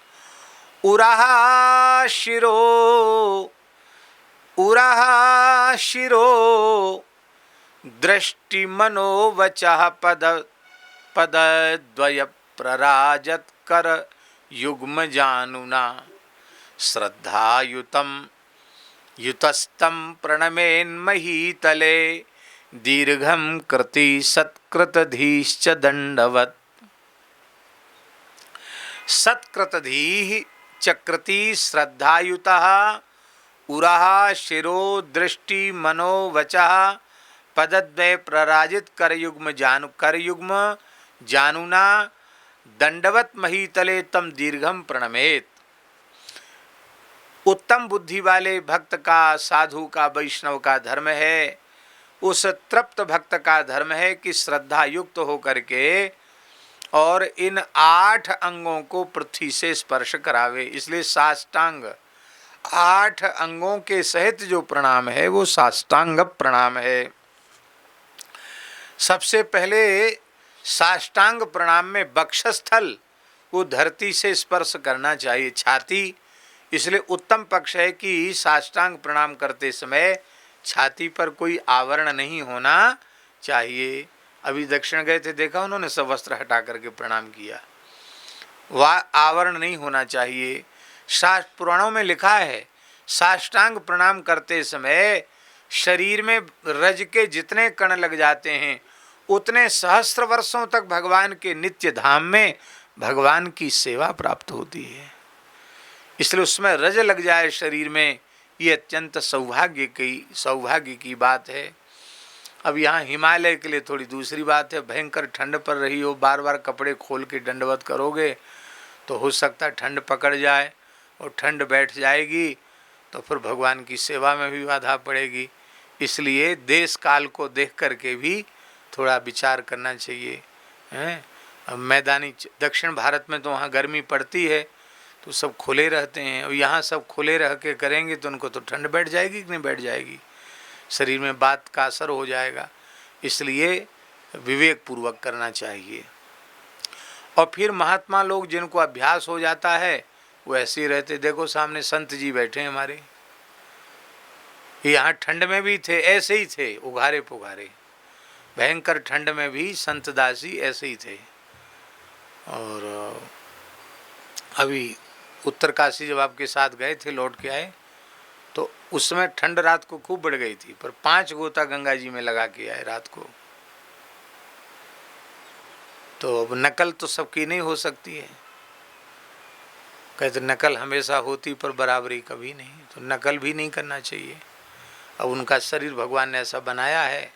उराहा शिरो दृष्टि मनोवचः पदद्वय प्रराजत कर युग्म जानुना श्रद्धायुतम युतस्तं प्रणमेन्महीतले दीर्घं कृति सत्कृतधीश्च दंडवत्। सत्कृतधीः चक्रति श्रद्धायुतः उरः शिरो दृष्टि मनोवचः पदद्वय प्रराजित करयुग्म जानुना दंडवत महीतले तम दीर्घम प्रणमेत। उत्तम बुद्धि वाले भक्त का, साधु का, वैष्णव का धर्म है, उस तृप्त भक्त का धर्म है कि श्रद्धा युक्त होकर के और इन 8 अंगों को पृथ्वी से स्पर्श करावे। इसलिए साष्टांग 8 अंगों के सहित जो प्रणाम है वो साष्टांग प्रणाम है। सबसे पहले साष्टांग प्रणाम में वक्षस्थल वो धरती से स्पर्श करना चाहिए, छाती। इसलिए उत्तम पक्ष है कि साष्टांग प्रणाम करते समय छाती पर कोई आवरण नहीं होना चाहिए। अभी दक्षिण गए थे, देखा उन्होंने सब वस्त्र हटा करके प्रणाम किया, वह आवरण नहीं होना चाहिए। शास्त्र पुराणों में लिखा है साष्टांग प्रणाम करते समय शरीर में रज के जितने कण लग जाते हैं उतने सहस्त्र वर्षों तक भगवान के नित्य धाम में भगवान की सेवा प्राप्त होती है। इसलिए उसमें रज लग जाए शरीर में, ये अत्यंत सौभाग्य की बात है। अब यहाँ हिमालय के लिए थोड़ी दूसरी बात है। भयंकर ठंड पड़ रही हो, बार बार कपड़े खोल के दंडवत करोगे तो हो सकता है ठंड पकड़ जाए, और ठंड बैठ जाएगी तो फिर भगवान की सेवा में भी बाधा पड़ेगी। इसलिए देश काल को देख करके भी थोड़ा विचार करना चाहिए। अब मैदानी दक्षिण भारत में तो वहाँ गर्मी पड़ती है तो सब खुले रहते हैं, और यहाँ सब खुले रह के करेंगे तो उनको तो ठंड बैठ जाएगी कि नहीं बैठ जाएगी, शरीर में बात का असर हो जाएगा। इसलिए विवेक पूर्वक करना चाहिए। और फिर महात्मा लोग जिनको अभ्यास हो जाता है वो ऐसे ही रहते। देखो सामने संत जी बैठे हैं हमारे, यहाँ ठंड में भी थे, ऐसे ही थे, उघारे पुघारे, भयंकर ठंड में भी संत दासी ऐसे ही थे। और अभी उत्तरकाशी जब आपके साथ गए थे, लौट के आए, तो उस समय ठंड रात को खूब बढ़ गई थी, पर 5 गोता गंगा जी में लगा के आए रात को। तो अब नकल तो सबकी नहीं हो सकती है, कहते नकल हमेशा होती पर बराबरी कभी नहीं, तो नकल भी नहीं करना चाहिए। अब उनका शरीर भगवान ने ऐसा बनाया है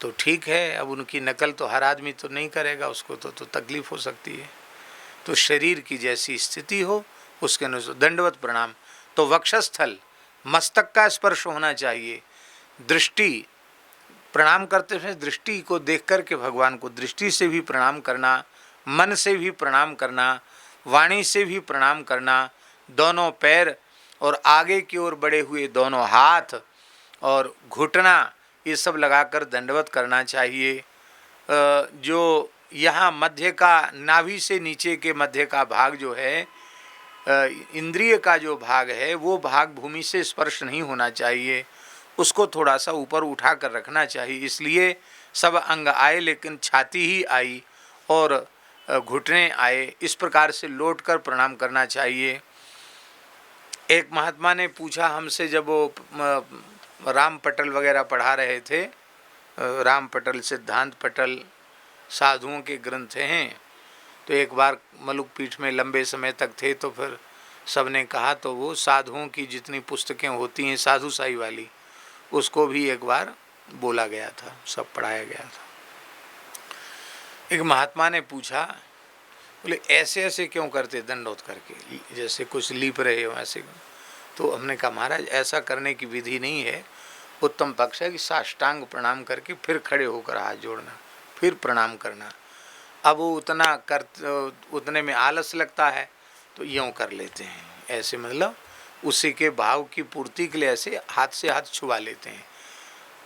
तो ठीक है, अब उनकी नकल तो हर आदमी तो नहीं करेगा, उसको तो तकलीफ हो सकती है। तो शरीर की जैसी स्थिति हो उसके अनुसार दंडवत प्रणाम। तो वक्षस्थल, मस्तक का स्पर्श होना चाहिए। दृष्टि, प्रणाम करते समय दृष्टि को देख कर के भगवान को दृष्टि से भी प्रणाम करना, मन से भी प्रणाम करना, वाणी से भी प्रणाम करना। दोनों पैर और आगे की ओर बढ़े हुए दोनों हाथ और घुटना, ये सब लगाकर दंडवत करना चाहिए। जो यहाँ मध्य का, नाभि से नीचे के मध्य का भाग जो है, इंद्रिय का जो भाग है, वो भाग भूमि से स्पर्श नहीं होना चाहिए, उसको थोड़ा सा ऊपर उठा कर रखना चाहिए। इसलिए सब अंग आए लेकिन छाती ही आई और घुटने आए, इस प्रकार से लौट कर प्रणाम करना चाहिए। एक महात्मा ने पूछा हमसे, जब वो राम पटल वगैरह पढ़ा रहे थे, राम पटल, सिद्धांत पटल साधुओं के ग्रंथ हैं, तो एक बार मलुक पीठ में लंबे समय तक थे, तो फिर सबने कहा तो वो साधुओं की जितनी पुस्तकें होती हैं साधुशाही वाली, उसको भी एक बार बोला गया था, सब पढ़ाया गया था। एक महात्मा ने पूछा, बोले ऐसे ऐसे क्यों करते दंडोत करके, जैसे कुछ लीप रहे हो ऐसे। तो हमने कहा महाराज ऐसा करने की विधि नहीं है, उत्तम पक्ष है कि साष्टांग प्रणाम करके फिर खड़े होकर हाथ जोड़ना, फिर प्रणाम करना। अब वो उतने में आलस लगता है तो यूँ कर लेते हैं, ऐसे मतलब उसी के भाव की पूर्ति के लिए ऐसे हाथ से हाथ छुआ लेते हैं।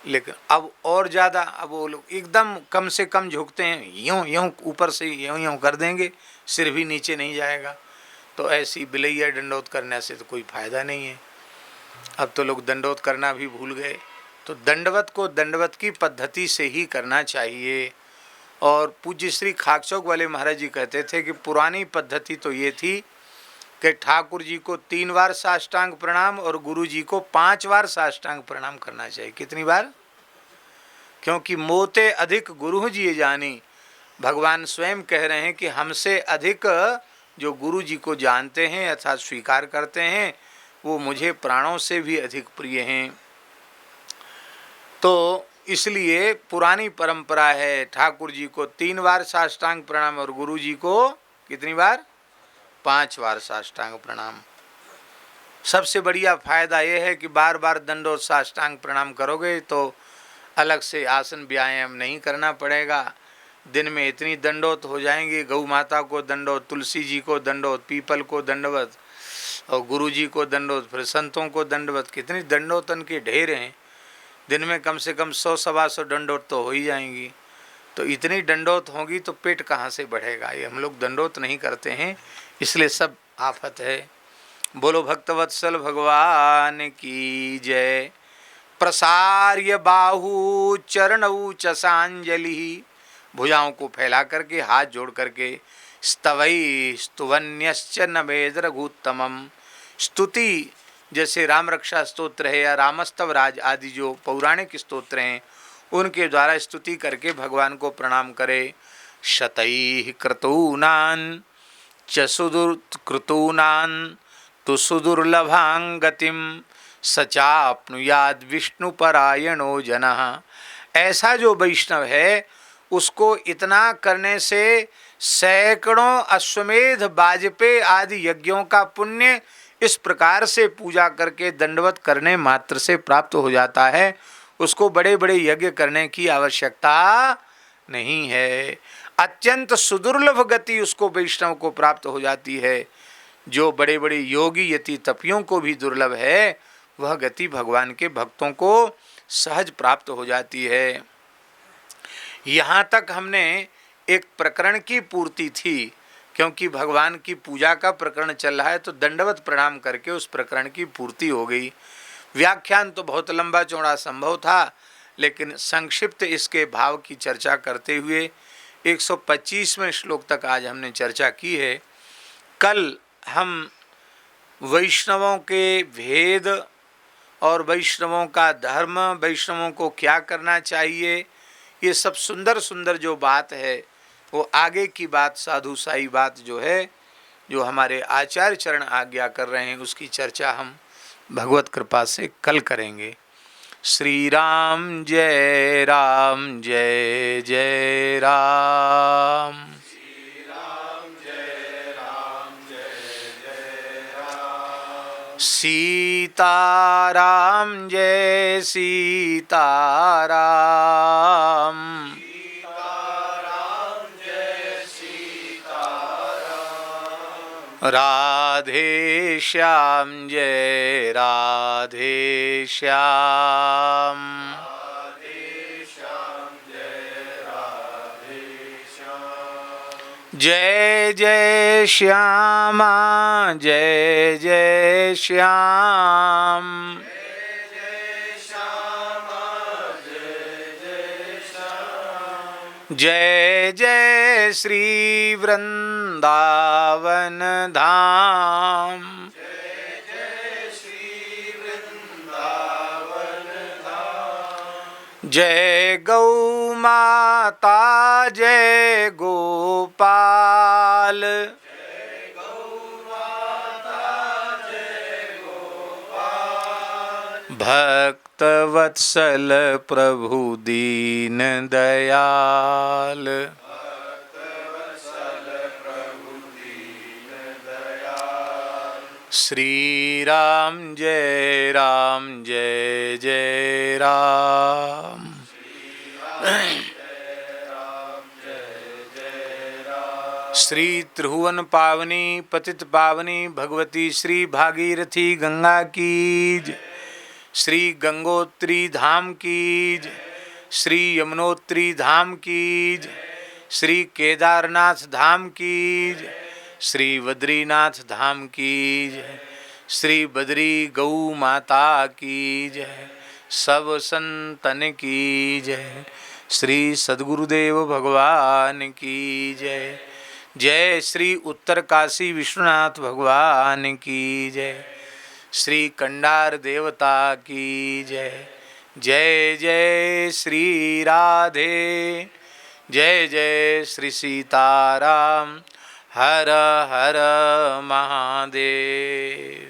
लेकिन अब और ज़्यादा, अब वो लोग एकदम कम से कम झुकते हैं, यूँ यूँ ऊपर से यूँ यूँ कर देंगे, सिर भी नीचे नहीं जाएगा। तो ऐसी बिलैया दंडोत करने से तो कोई फायदा नहीं है। अब तो लोग दंडोत करना भी भूल गए। तो दंडवत को दंडवत की पद्धति से ही करना चाहिए। और पूज्य श्री खाकचौक वाले महाराज जी कहते थे कि पुरानी पद्धति तो ये थी कि ठाकुर जी को 3 बार साष्टांग प्रणाम और गुरु जी को 5 बार साष्टांग प्रणाम करना चाहिए। कितनी बार? क्योंकि मोते अधिक गुरु जी जानी, भगवान स्वयं कह रहे हैं कि हमसे अधिक जो गुरु जी को जानते हैं अर्थात स्वीकार करते हैं, वो मुझे प्राणों से भी अधिक प्रिय हैं। तो इसलिए पुरानी परंपरा है, ठाकुर जी को 3 बार साष्टांग प्रणाम और गुरु जी को कितनी बार? 5 बार साष्टांग प्रणाम। सबसे बढ़िया फायदा यह है कि बार बार दंडोत साष्टांग प्रणाम करोगे तो अलग से आसन व्यायाम नहीं करना पड़ेगा। दिन में इतनी दंडोत हो जाएंगी, गौ माता को दंडोत, तुलसी जी को दंडोत, पीपल को दंडवत और गुरु जी को दंडोत, फिर संतों को दंडवत। कितनी दंडोतन के ढेर हैं। दिन में कम से कम 100-125 दंडोत तो हो ही जाएंगी। तो इतनी दंडोत होगी तो पेट कहाँ से बढ़ेगा। ये हम लोग दंडोत नहीं करते हैं, इसलिए सब आफत है। बोलो भक्तवत्सल भगवान की जय। प्रसार्य बाहु चरणौ चसांजलि, भुजाओं को फैला करके हाथ जोड़ करके स्तवै स्तुवन्यश्च नमेद रघुत्तमम, स्तुति जैसे राम रक्षा स्तोत्र है या रामस्तव राज आदि जो पौराणिक स्तोत्र हैं उनके द्वारा स्तुति करके भगवान को प्रणाम करे। शतैः क्रतूनां च सुदुर्कृतूनां तु सुदुर्लभां गतिं सचाप्नुयाद विष्णुपरायणो जनः। ऐसा जो वैष्णव है उसको इतना करने से सैकड़ों अश्वमेध वाजपेय आदि यज्ञों का पुण्य इस प्रकार से पूजा करके दंडवत करने मात्र से प्राप्त हो जाता है। उसको बड़े बड़े यज्ञ करने की आवश्यकता नहीं है। अत्यंत सुदुर्लभ गति उसको वैष्णव को प्राप्त हो जाती है। जो बड़े बड़े योगी यति तपियों को भी दुर्लभ है, वह गति भगवान के भक्तों को सहज प्राप्त हो जाती है। यहाँ तक हमने एक प्रकरण की पूर्ति थी, क्योंकि भगवान की पूजा का प्रकरण चल रहा है तो दंडवत प्रणाम करके उस प्रकरण की पूर्ति हो गई। व्याख्यान तो बहुत लंबा चौड़ा संभव था, लेकिन संक्षिप्त इसके भाव की चर्चा करते हुए 125वें श्लोक तक आज हमने चर्चा की है। कल हम वैष्णवों के भेद और वैष्णवों का धर्म, वैष्णवों को क्या करना चाहिए, ये सब सुंदर सुंदर जो बात है वो आगे की बात, साधु साई बात जो है, जो हमारे आचार्य चरण आज्ञा कर रहे हैं, उसकी चर्चा हम भगवत कृपा से कल करेंगे। श्री राम जय राम जय जय राम। श्री राम जय राम जय जय राम। सीताराम जय सीताराम। राधे श्याम जय राधे श्याम। राधे श्याम जय राधे श्याम। जय जय श्यामा जय जय श्याम। जय जय श्यामा जय जय श्याम। जय जय श्री वृंदावन धाम। जय जय श्री वृंदावन धाम। जय गौ माता जय गोपाल। जय गौ माता जय गोपाल। भक्तवत्सल प्रभु दीन दयाल। श्री राम जय जय राम। श्री त्रिभुवन पावनी पतित पावनी भगवती श्री भागीरथी गंगा की जय। श्री गंगोत्री धाम की जय। श्री यमुनोत्री धाम की जय। श्री केदारनाथ धाम की जय। श्री बद्रीनाथ धाम की जय। श्री बद्री गौ माता की जय। सब संतन की जय। श्री सद्गुरुदेव भगवान की जय। जय श्री उत्तर काशी विश्वनाथ भगवान की जय। श्री कंडार देवता की जय। जय जय श्री राधे। जय जय श्री सीताराम। हर हर महादेव।